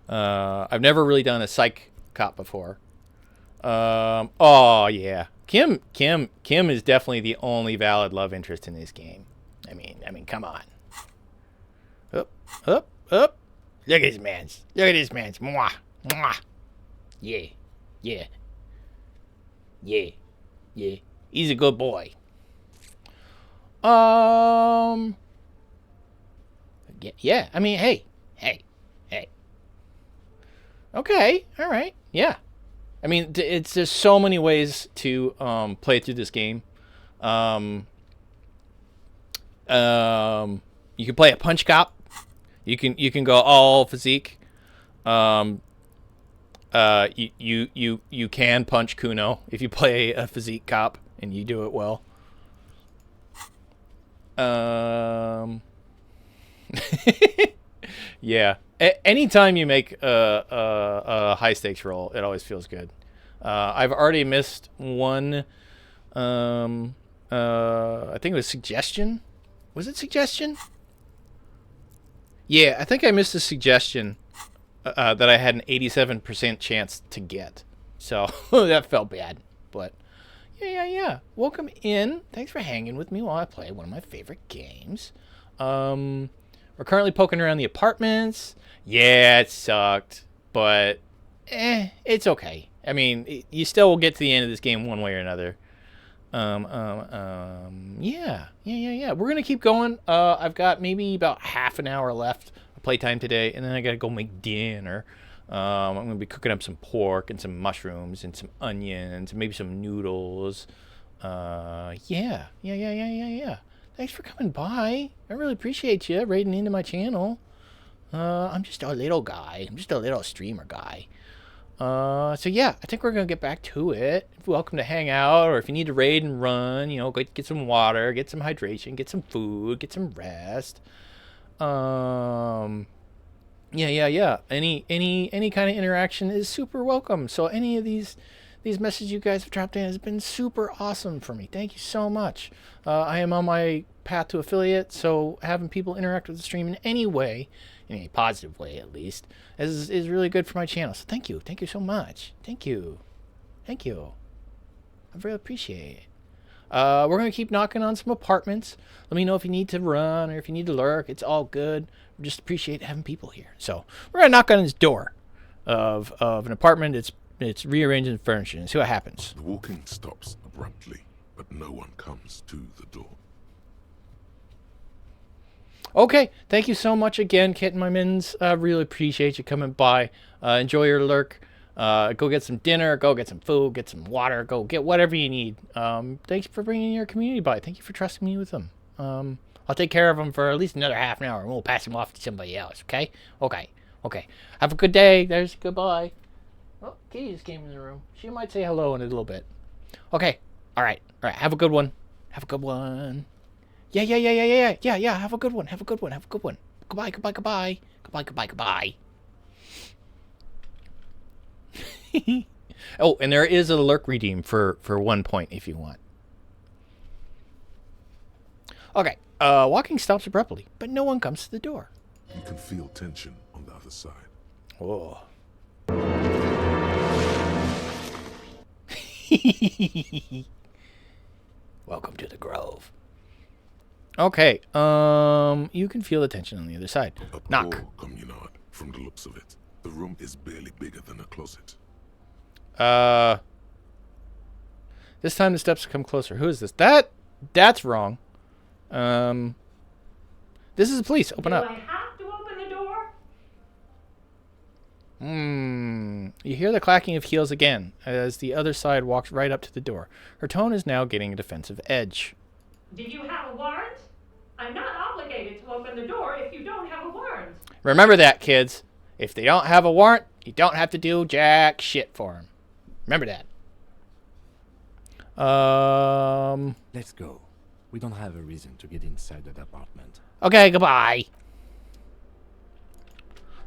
I've never really done a psych cop before. Oh yeah. Kim is definitely the only valid love interest in this game. I mean, come on. Up. Look at this man's. Mwah, mwah. Yeah. He's a good boy. Yeah. I mean, hey. Okay. All right. Yeah. I mean, there's so many ways to play through this game. You can play a punch cop. You can go all physique. You can punch Kuno if you play a physique cop and you do it well. Yeah. Anytime you make a high stakes roll, it always feels good. I've already missed one. I think it was suggestion. Was it suggestion? Yeah, I think I missed a suggestion that I had an 87% chance to get. So that felt bad. But yeah. Welcome in. Thanks for hanging with me while I play one of my favorite games. We're currently poking around the apartments. Yeah, it sucked, but it's okay. I mean, you still will get to the end of this game one way or another. Yeah. We're gonna keep going. I've got maybe about half an hour left of playtime today, and then I gotta go make dinner. I'm gonna be cooking up some pork and some mushrooms and some onions and maybe some noodles. Yeah. Thanks for coming by. I really appreciate you raiding into my channel. I'm just a little guy. I'm just a little streamer guy. So yeah, I think we're gonna get back to it. Welcome to hang out, or if you need to raid and run, go get some water, get some hydration, get some food, get some rest. Yeah. Any kind of interaction is super welcome. So any of these messages you guys have dropped in has been super awesome for me. Thank you so much. I am on my path to affiliate, so having people interact with the stream in any way, in a positive way at least, is really good for my channel. So thank you so much. Thank you. I really appreciate it. We're gonna keep knocking on some apartments. Let me know if you need to run or if you need to lurk. It's all good. We just appreciate having people here. So we're gonna knock on this door of an apartment. It's rearranging and furnishing and see what happens. The walking stops abruptly, but no one comes to the door. Okay, thank you so much again, Kitten My Mittens. I really appreciate you coming by. Enjoy your lurk. Go get some dinner, go get some food, get some water, go get whatever you need. Thanks for bringing your community by. Thank you for trusting me with them. I'll take care of them for at least another half an hour, and we'll pass them off to somebody else, okay? Okay. Have a good day. There's goodbye. Oh, Kitty just came in the room. She might say hello in a little bit. Okay. All right. Have a good one. Yeah. Have a good one. Goodbye. Oh, and there is a lurk redeem for 1 point if you want. Okay. Walking stops abruptly, but no one comes to the door. You can feel tension on the other side. Oh. Welcome to the Grove. Okay, you can feel the tension on the other side. Knock. Poor communard, from the looks of it. The room is barely bigger than a closet. This time the steps come closer. Who is this? That's wrong. This is the police. Open up. Do I have to open the door? You hear the clacking of heels again as the other side walks right up to the door. Her tone is now getting a defensive edge. Did you have a warrant? I'm not obligated to open the door if you don't have a warrant. Remember that, kids. If they don't have a warrant, you don't have to do jack shit for them. Remember that. Let's go. We don't have a reason to get inside that apartment. Okay, goodbye.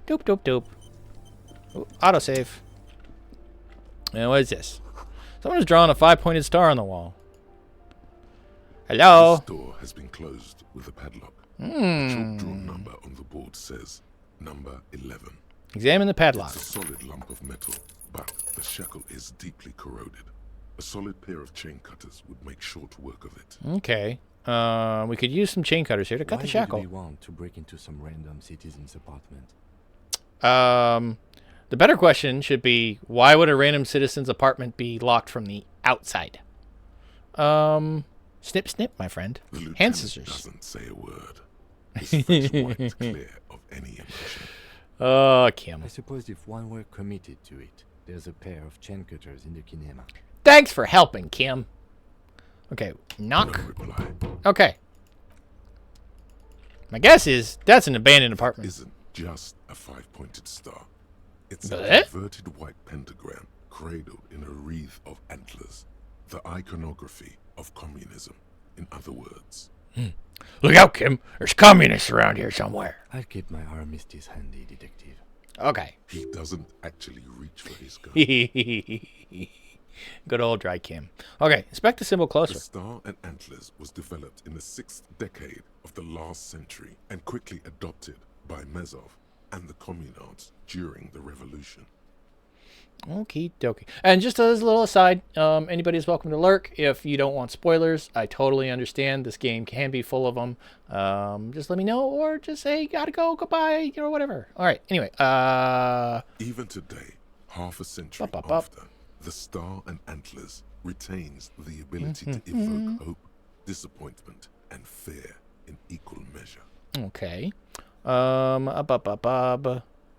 Doop. Ooh, autosave. And what is this? Someone's drawn a 5-pointed star on the wall. Hello? This door has been closed with a padlock. The chalk-drawn number on the board says number 11. Examine the padlock. It's a solid lump of metal, but the shackle is deeply corroded. A solid pair of chain cutters would make short work of it. Okay. We could use some chain cutters here to cut the shackle. Why would we want to break into some random citizen's apartment? The better question should be, why would a random citizen's apartment be locked from the outside? Snip, snip, my friend. The Hand scissors. Doesn't say a word. His face wiped clear of any emotion. Oh, Kim. I suppose if one were committed to it, there's a pair of chain cutters in the kinema. Thanks for helping, Kim. Okay, knock. No reply. Okay. My guess is that's an abandoned apartment. Isn't just a 5-pointed star. It's Bleh? an inverted white pentagram cradled in a wreath of antlers. The iconography of communism, in other words. Look out, Kim. There's communists around here somewhere. I'll keep my armistice handy, detective. Okay. He doesn't actually reach for his gun. Good old dry Kim. Okay, inspect the symbol closer. The star and antlers was developed in the 6th decade of the last century and quickly adopted by Mezov and the communards during the revolution. Okie dokie. And just as a little aside, anybody is welcome to lurk. If you don't want spoilers, I totally understand. This game can be full of them. Just let me know, or just say, gotta go, goodbye, or whatever. All right, anyway. Even today, half a century after, the star and antlers retains the ability to evoke hope, disappointment, and fear in equal measure. Okay.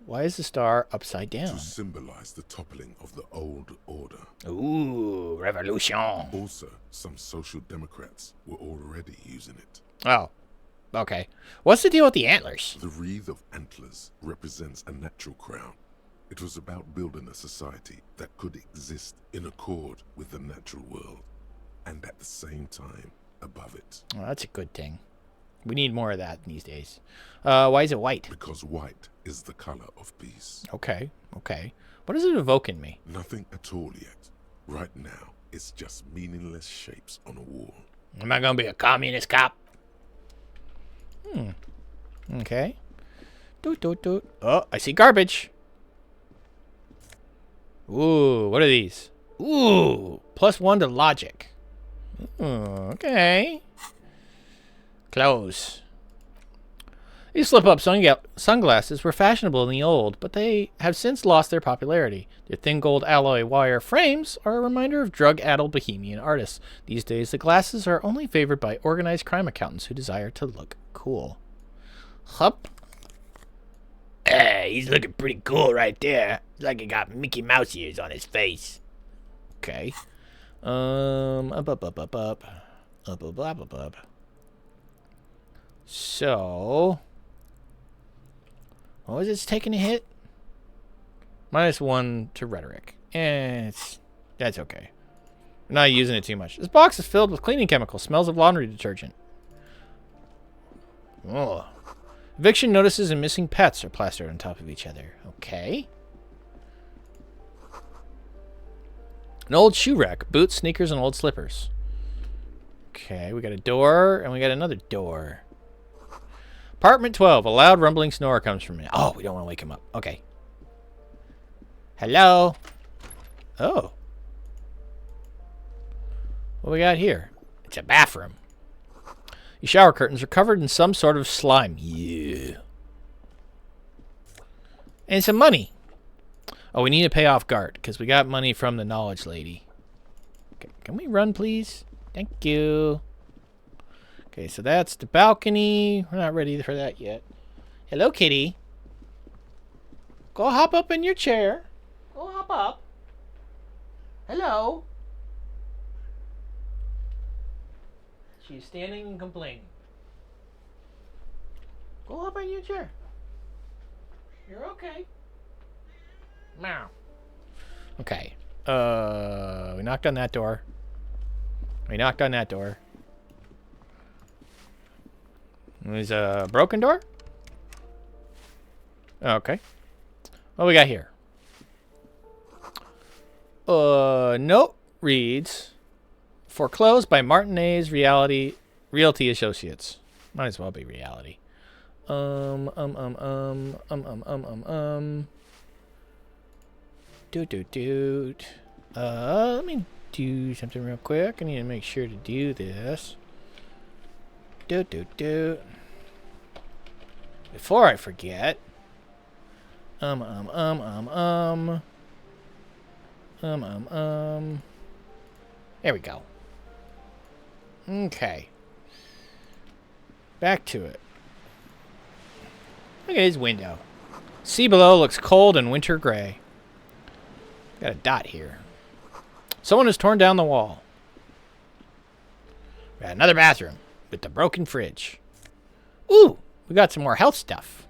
Why is the star upside down? To symbolize the toppling of the old order. Ooh, revolution. Also, some social democrats were already using it. Oh, okay. What's the deal with the antlers? The wreath of antlers represents a natural crown. It was about building a society that could exist in accord with the natural world, and at the same time above it. Oh, that's a good thing. We need more of that these days. Why is it white? Because white is the color of peace. Okay, okay. What does it evoke in me? Nothing at all yet. Right now, it's just meaningless shapes on a wall. Am I gonna be a communist cop? Okay. Doot, doot, doot. Oh, I see garbage. Ooh, what are these? Ooh, +1 to logic. Ooh, okay. Close. These slip-up sunglasses were fashionable in the old, but they have since lost their popularity. Their thin gold alloy wire frames are a reminder of drug-addled bohemian artists. These days, the glasses are only favored by organized crime accountants who desire to look cool. Hup. Hey, he's looking pretty cool right there. It's like he got Mickey Mouse ears on his face. Okay. So, what was it taking a hit? -1 to rhetoric. That's okay. I'm not using it too much. This box is filled with cleaning chemicals. Smells of laundry detergent. Oh. Eviction notices and missing pets are plastered on top of each other. Okay. An old shoe rack. Boots, sneakers, and old slippers. Okay, we got a door, and we got another door. Apartment 12. A loud rumbling snore comes from it. Oh, we don't want to wake him up. Okay. Hello? Oh. What we got here? It's a bathroom. Your shower curtains are covered in some sort of slime. Yeah. And some money. Oh, we need to pay off Gart, because we got money from the knowledge lady. Okay, can we run, please? Thank you. Okay, so that's the balcony. We're not ready for that yet. Hello, kitty. Go hop up in your chair. Go hop up. Hello. She's standing and complaining. Go hop in your chair. You're okay. Meow. Okay. We knocked on that door. We knocked on that door. There's a broken door? Okay. What we got here? Note reads, foreclosed by Martinez Realty Associates. Might as well be reality. Let me do something real quick. I need to make sure to do this. Before I forget. There we go. Okay. Back to it. Look at his window. Sea below looks cold and winter gray. Got a dot here. Someone has torn down the wall. We got another bathroom with the broken fridge. Ooh, we got some more health stuff.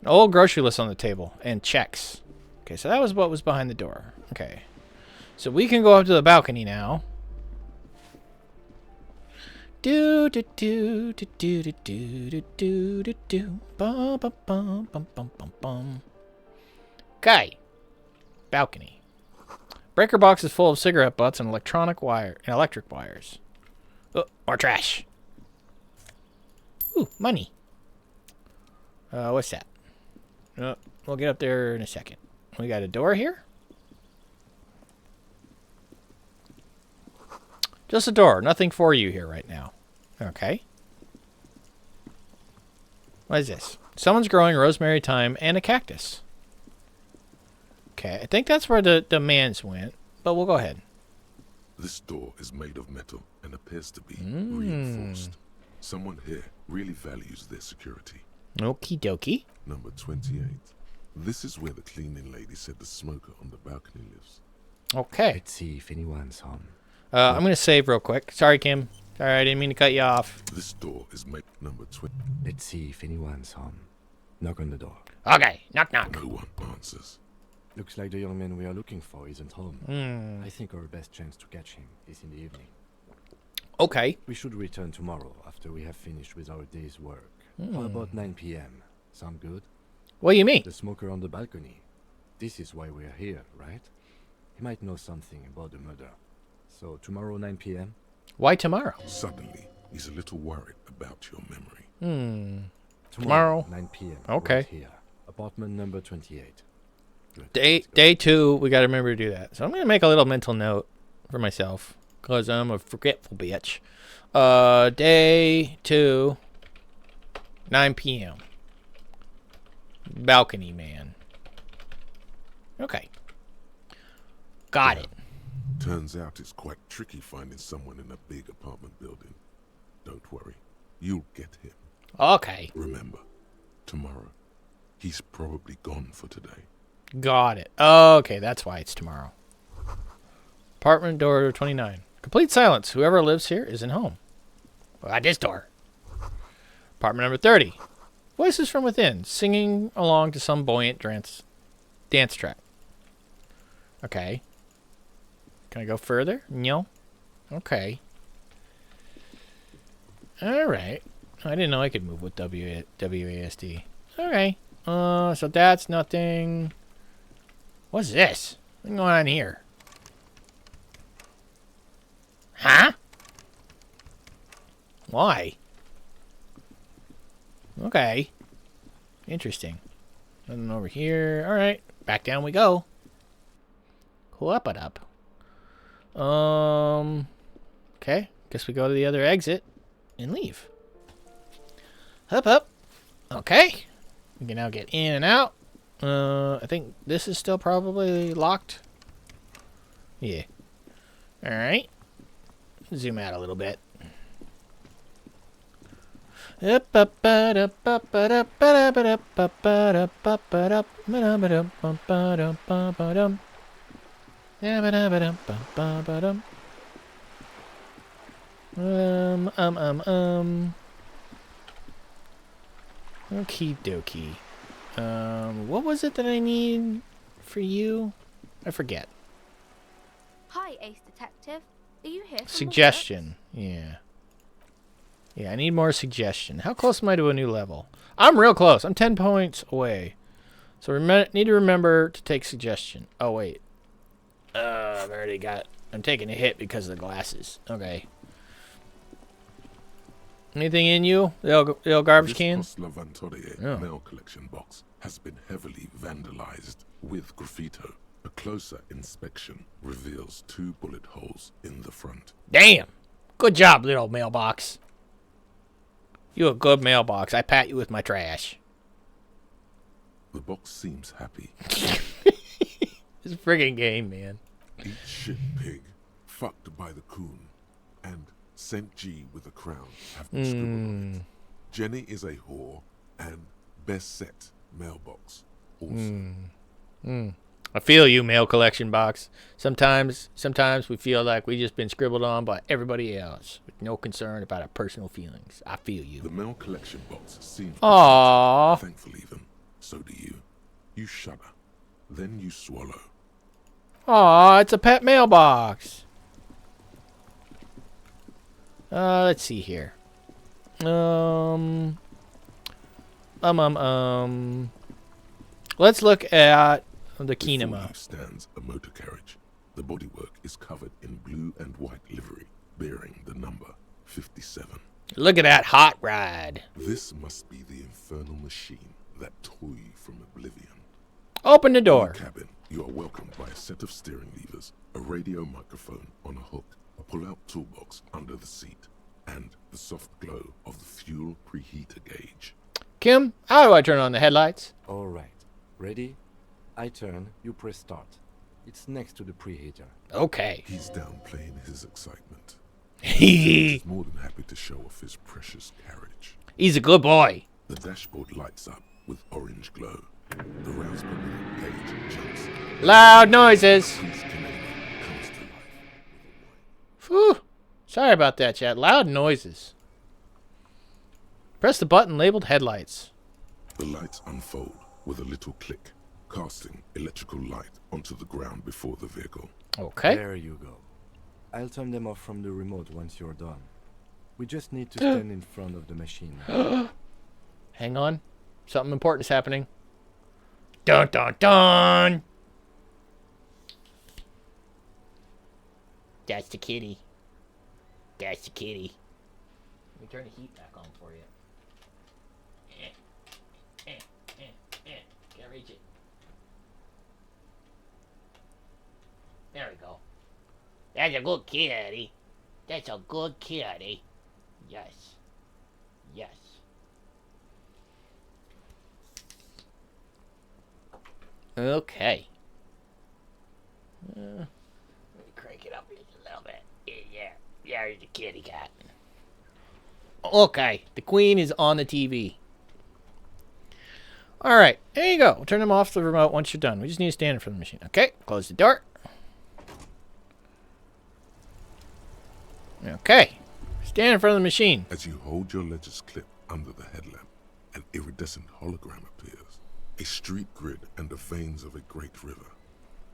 An old grocery list on the table and checks. Okay, so that was what was behind the door. Okay. So we can go up to the balcony now. Do do do do do do do do do do bum bum bum bum bum bum bum. Okay. Balcony. Breaker box is full of cigarette butts and electric wires. Oh, more trash. Ooh, money. What's that? We'll get up there in a second. We got a door here. Just a door. Nothing for you here right now. Okay. What is this? Someone's growing rosemary, thyme, and a cactus. Okay, I think that's where the man's went, but we'll go ahead. This door is made of metal and appears to be reinforced. Someone here really values their security. Okie dokie. Number 28. This is where the cleaning lady said the smoker on the balcony lives. Okay. Let's see if anyone's home. I'm going to save real quick. Sorry, Kim. Sorry, I didn't mean to cut you off. This door is made number 20. Let's see if anyone's home. Knock on the door. Okay. Knock, knock. No one answers. Looks like the young man we are looking for isn't home. I think our best chance to catch him is in the evening. Okay. We should return tomorrow after we have finished with our day's work. How about 9 p.m.? Sound good? What do you mean? The smoker on the balcony. This is why we are here, right? He might know something about the murder. So tomorrow 9 p.m.? Why tomorrow? Suddenly, he's a little worried about your memory. Tomorrow 9 p.m. Okay. Right here. Apartment number 28. Day 2, we got to remember to do that. So I'm going to make a little mental note for myself because I'm a forgetful bitch. Day 2, 9 p.m. Balcony man. Okay. Got it. Turns out it's quite tricky finding someone in a big apartment building. Don't worry. You'll get him. Okay. Remember, tomorrow. He's probably gone for today. Got it. Okay, that's why it's tomorrow. Apartment door 29. Complete silence. Whoever lives here isn't home. Well, at this door. Apartment number 30. Voices from within, singing along to some buoyant dance track. Okay. Can I go further? No. Okay. Alright. I didn't know I could move with WASD. Okay. So that's nothing. What's this? What's going on here? Huh? Why? Okay. Interesting. Nothing over here. Alright. Back down we go. Cool up it up. Okay. Guess we go to the other exit and leave. Up, up. Okay. We can now get in and out. I think this is still probably locked. Yeah. Alright. Zoom out a little bit. Okie dokie. What was it that I need for you? I forget. Hi, Ace Detective. Are you here? Suggestion. Yeah. Yeah, I need more suggestion. How close am I to a new level? I'm real close. I'm 10 points away. So need to remember to take suggestion. Oh, wait. I've already got... I'm taking a hit because of the glasses. Okay. Anything in you? The old garbage cans? This mail collection box has been heavily vandalized with graffito. A closer inspection reveals 2 bullet holes in the front. Damn. Good job, little mailbox. You a good mailbox. I pat you with my trash. The box seems happy. This friggin' game, man. Eat shit pig, fucked by the coon, and St. G with a crown have been scribbled on it. Jenny is a whore, and best set mailbox also. I feel you, mail collection box. Sometimes we feel like we just been scribbled on by everybody else with no concern about our personal feelings. I feel you. The mail collection box seems Aww. thankful even. So do you. You shudder. Then you swallow. Aw, it's a pet mailbox. Let's see here. Let's look at the kinema. Before you stands a motor carriage. The bodywork is covered in blue and white livery, bearing the number 57. Look at that hot ride. This must be the infernal machine that tore you from oblivion. Open the door. In the cabin, you are welcomed by a set of steering levers, a radio microphone on a hook, a pull-out toolbox under the seat, and the soft glow of the fuel preheater gauge. Kim, how do I turn on the headlights? All right. Ready? I turn, you press start. It's next to the preheater. Okay. He's downplaying his excitement. He's more than happy to show off his precious carriage. He's a good boy. The dashboard lights up with orange glow. The rounds per minute gauge jumps. Loud noises. Phew. Sorry about that, chat. Loud noises. Press the button labeled headlights. The lights unfold with a little click, casting electrical light onto the ground before the vehicle. Okay. There you go. I'll turn them off from the remote once you're done. We just need to stand in front of the machine. Hang on. Something important is happening. Dun dun dun! That's the kitty. That's the kitty. Let me turn the heat back on for you. Can't reach it. There we go. That's a good kitty. That's a good kitty. Yes. Yes. Okay. Let me crank it up just a little bit. Yeah. There's the kitty cat. Okay. The Queen is on the TV. Alright. There you go. We'll turn them off the remote once you're done. We just need to stand in front of the machine. Okay. Close the door. Okay. Stand in front of the machine. As you hold your ledger's clip under the headlamp, an iridescent hologram appears. A street grid and the veins of a great river.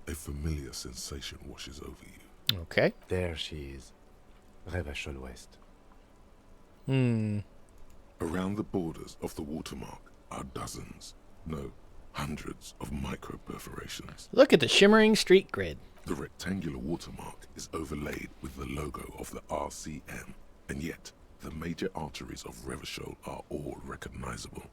A familiar sensation washes over you. Okay. There she is. Revachol West. Around the borders of the watermark are dozens, no, hundreds of micro perforations. Look at the shimmering street grid. The rectangular watermark is overlaid with the logo of the RCM, and yet the major arteries of Revachol are all recognizable.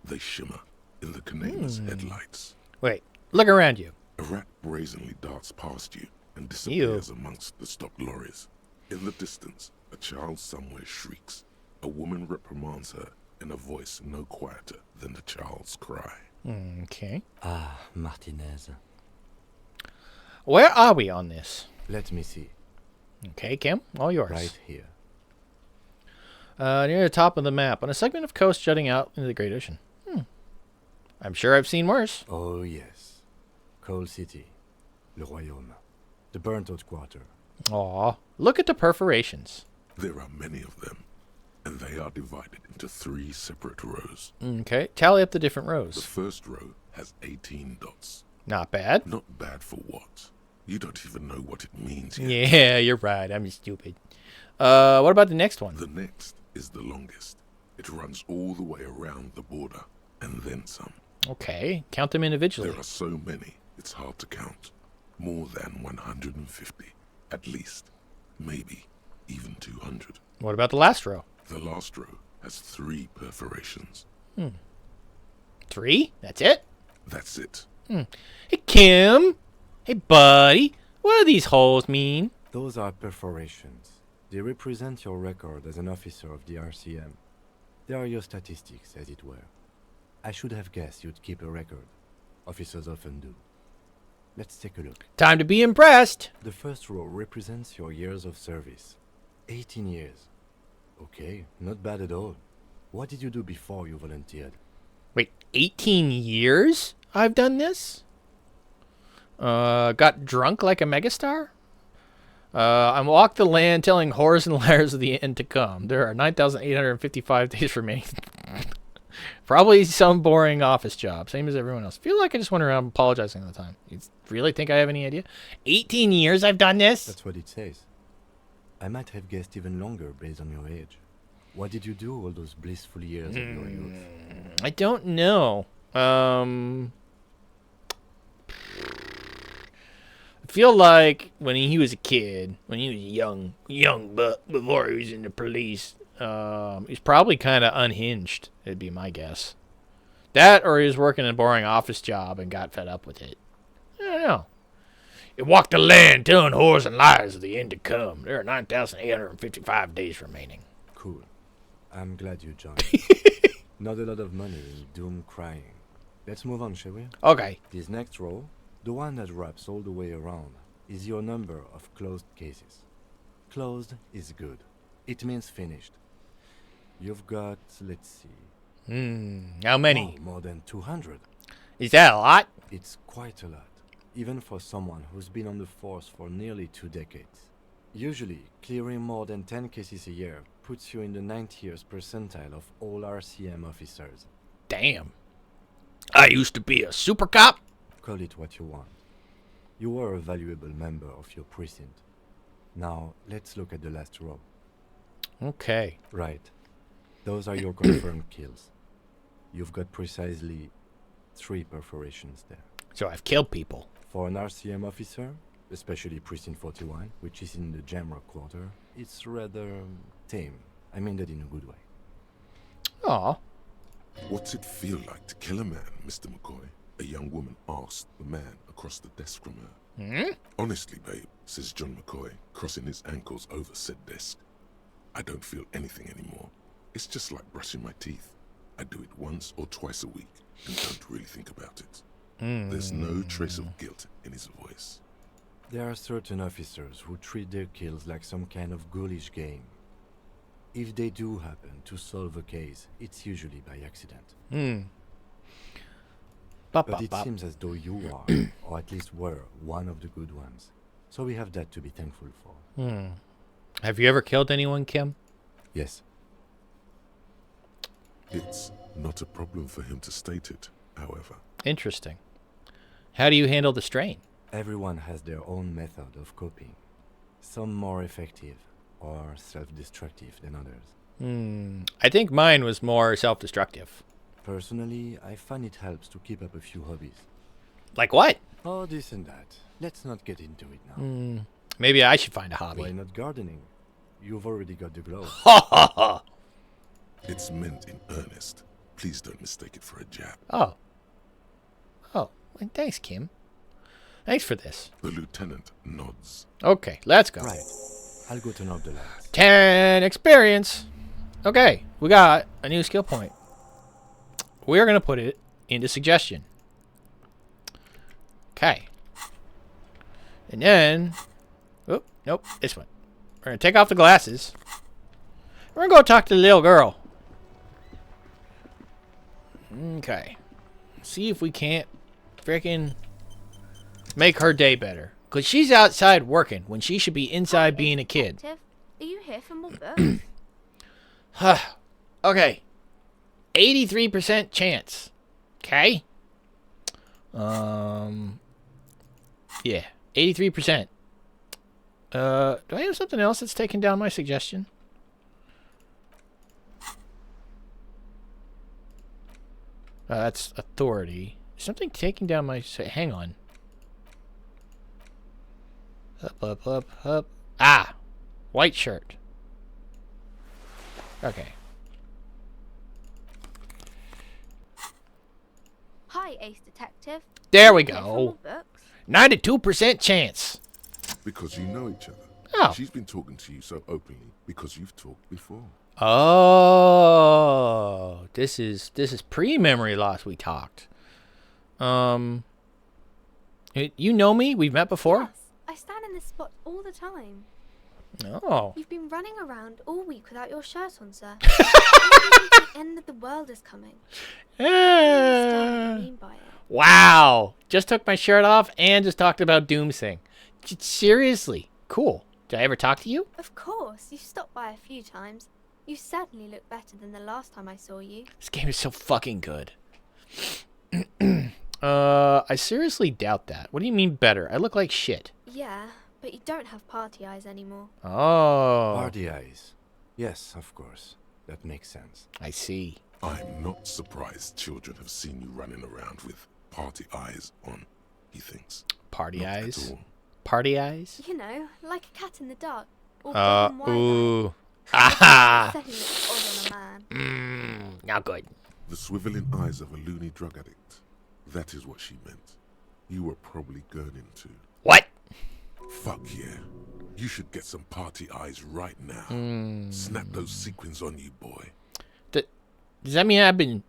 They shimmer in the Canada's headlights. Wait, look around you. A rat brazenly darts past you and disappears amongst the stopped lorries. In the distance, a child somewhere shrieks. A woman reprimands her in a voice no quieter than the child's cry. Okay. Ah, Martinez. Where are we on this? Let me see. Okay, Kim, all yours. Right here. Near the top of the map, on a segment of coast jutting out into the Great Ocean. I'm sure I've seen worse. Oh, yes. Coal City. Le Royaume. The burnt-out quarter. Aw, look at the perforations. There are many of them, and they are divided into 3 separate rows. Okay, tally up the different rows. The first row has 18 dots. Not bad. Not bad for what? You don't even know what it means yet. Yeah, you're right. I'm stupid. What about the next one? The next is the longest. It runs all the way around the border, and then some. Okay, count them individually. There are so many, it's hard to count. More than 150, at least. Maybe even 200. What about the last row? The last row has 3 perforations. 3? That's it? That's it. Hey, Kim. Hey, buddy. What do these holes mean? Those are perforations. They represent your record as an officer of the RCM. They are your statistics, as it were. I should have guessed you'd keep a record. Officers often do. Let's take a look. Time to be impressed. The first row represents your years of service. 18 years. Okay, not bad at all. What did you do before you volunteered? Wait, 18 years I've done this? Got drunk like a megastar? I walked the land telling horrors and liars of the end to come. There are 9,855 days remaining. Probably some boring office job, same as everyone else. Feel like I just went around apologizing all the time. You really think I have any idea? 18 years I've done this? That's what it says. I might have guessed even longer based on your age. What did you do all those blissful years of your youth? I don't know. I feel like when he was a kid, when he was young buck before he was in the police, he's probably kind of unhinged, it'd be my guess. That or he was working a boring office job and got fed up with it. I don't know. You walk the land telling whores and liars of the end to come. There are 9,855 days remaining. Cool. I'm glad you joined. Not a lot of money in doom crying. Let's move on, shall we? Okay. This next row, the one that wraps all the way around, is your number of closed cases. Closed is good. It means finished. You've got, let's see. How many? Oh, more than 200. Is that a lot? It's quite a lot, even for someone who's been on the force for nearly 2 decades. Usually, clearing more than 10 cases a year puts you in the 90th percentile of all RCM officers. Damn. I used to be a super cop. Call it what you want. You were a valuable member of your precinct. Now, let's look at the last row. Okay. Right. Those are your confirmed kills. You've got precisely 3 perforations there. So I've killed people. For an RCM officer, especially Precinct 41, which is in the Jamrock quarter, it's rather tame. I mean that in a good way. Aw. What's it feel like to kill a man, Mr. McCoy? A young woman asked the man across the desk from her. Honestly, babe, says John McCoy, crossing his ankles over said desk. I don't feel anything anymore. It's just like brushing my teeth. I do it once or twice a week and don't really think about it. There's no trace of guilt in his voice. There are certain officers who treat their kills like some kind of ghoulish game. If they do happen to solve a case, it's usually by accident. But it seems as though you are, or at least were, one of the good ones. So we have that to be thankful for. Have you ever killed anyone, Kim? Yes. It's not a problem for him to state it, however. Interesting. How do you handle the strain? Everyone has their own method of coping. Some more effective or self-destructive than others. I think mine was more self-destructive. Personally, I find it helps to keep up a few hobbies. Like what? Oh, this and that. Let's not get into it now. Maybe I should find a hobby. Why not gardening? You've already got the glow. Ha ha ha! It's meant in earnest. Please don't mistake it for a jab. Oh. Well, thanks, Kim. Thanks for this. The lieutenant nods. Okay, let's go. Right. I'll go turn off the lights. 10 experience. Okay, we got a new skill point. We're going to put it into suggestion. Okay. And then... Oh, nope, this one. We're going to take off the glasses. We're going to go talk to the little girl. Okay. See if we can't frickin' make her day better. Because she's outside working when she should be inside being a kid. Detective, are you here for more books? Okay. 83% chance. Okay. Yeah. 83%. Do I have something else that's taking down my suggestion? That's authority. Something taking down my... Hang on. Up. Ah! White shirt. Okay. Hi, Ace Detective. There we Here for go. more books? 92% chance. Because you know each other. Oh. She's been talking to you so openly because you've talked before. Oh, this is pre-memory loss. We talked. You know me? We've met before. Yes, I stand in this spot all the time. Oh. You've been running around all week without your shirt on, sir. The end of the world is coming. I understand what you mean by it. Wow. Just took my shirt off and just talked about Doomsing. Seriously. Cool. Did I ever talk to you? Of course. You've stopped by a few times. You certainly look better than the last time I saw you. This game is so fucking good. I seriously doubt that. What do you mean better? I look like shit. Yeah, but you don't have party eyes anymore. Oh. Party eyes. Yes, of course. That makes sense. I see. I'm not surprised children have seen you running around with party eyes on, he thinks. Party Not eyes? at all. Party eyes? You know, like a cat in the dark. Or black and white Ooh. eyes. Aha! Certainly looks odd on a man. Not good. The swiveling eyes of a loony drug addict. That is what she meant. You were probably gurning too. What? Fuck yeah. You should get some party eyes right now. Snap those sequins on you, boy. Does that mean I've been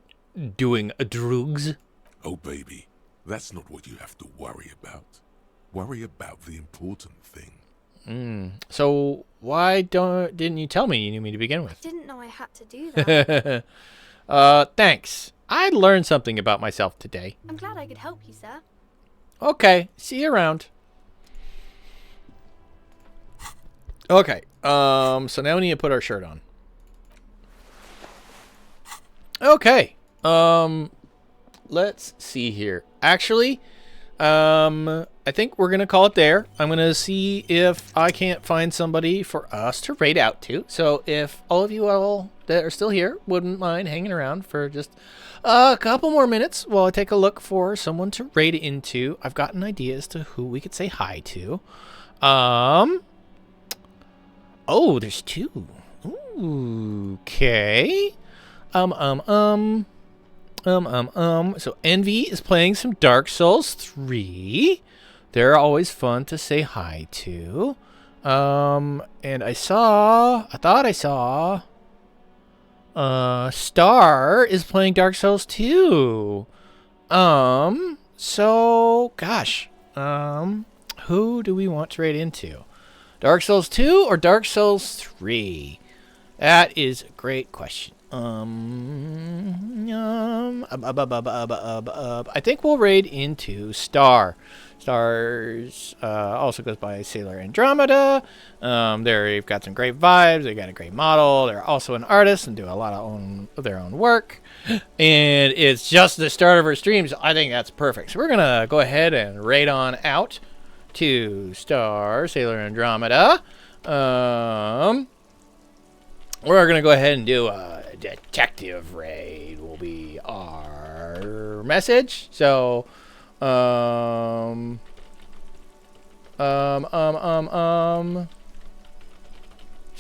doing drugs? Oh, baby. That's not what you have to worry about. Worry about the important thing. So why didn't you tell me you knew me to begin with? I didn't know I had to do that. Thanks. I learned something about myself today. I'm glad I could help you, sir. Okay, see you around. Okay, so now we need to put our shirt on. Okay, let's see here. Actually, I think we're gonna call it there. I'm gonna see if I can't find somebody for us to raid out to. So if all of you all that are still here wouldn't mind hanging around for just a couple more minutes while I take a look for someone to raid into. I've got an idea as to who we could say hi to. Oh, there's two. Ooh, okay. So Envy is playing some Dark Souls 3. They're always fun to say hi to. And I thought I saw Star is playing Dark Souls 2. So gosh, who do we want to raid into? Dark Souls 2 or Dark Souls 3? That is a great question. I think we'll raid into Star. Stars also goes by Sailor Andromeda. They've got some great vibes. They got a great model. They're also an artist and do a lot of their own work. And it's just the start of her streams. I think that's perfect. So we're gonna go ahead and raid on out to Star Sailor Andromeda. We're gonna go ahead and do a detective raid. Will be our message. So, so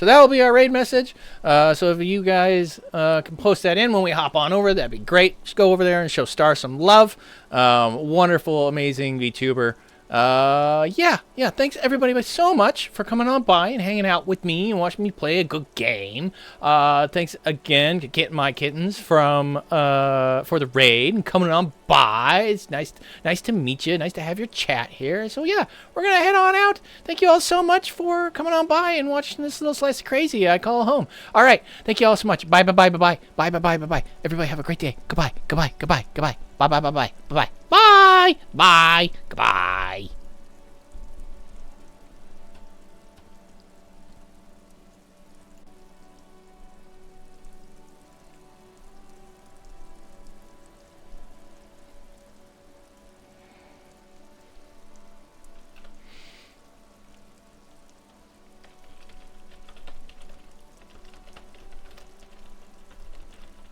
that will be our raid message. So if you guys can post that in when we hop on over, that'd be great. Just go over there and show Star some love. Wonderful, amazing VTuber. Yeah, thanks everybody so much for coming on by and hanging out with me and watching me play a good game. Thanks again to Get My Kittens from for the raid and coming on by. It's nice to meet you. Nice to have your chat here. So yeah, we're gonna head on out. Thank you all so much for coming on by and watching this little slice of crazy I call home. All right, thank you all so much. Bye. Everybody have a great day. Goodbye. Bye. Goodbye.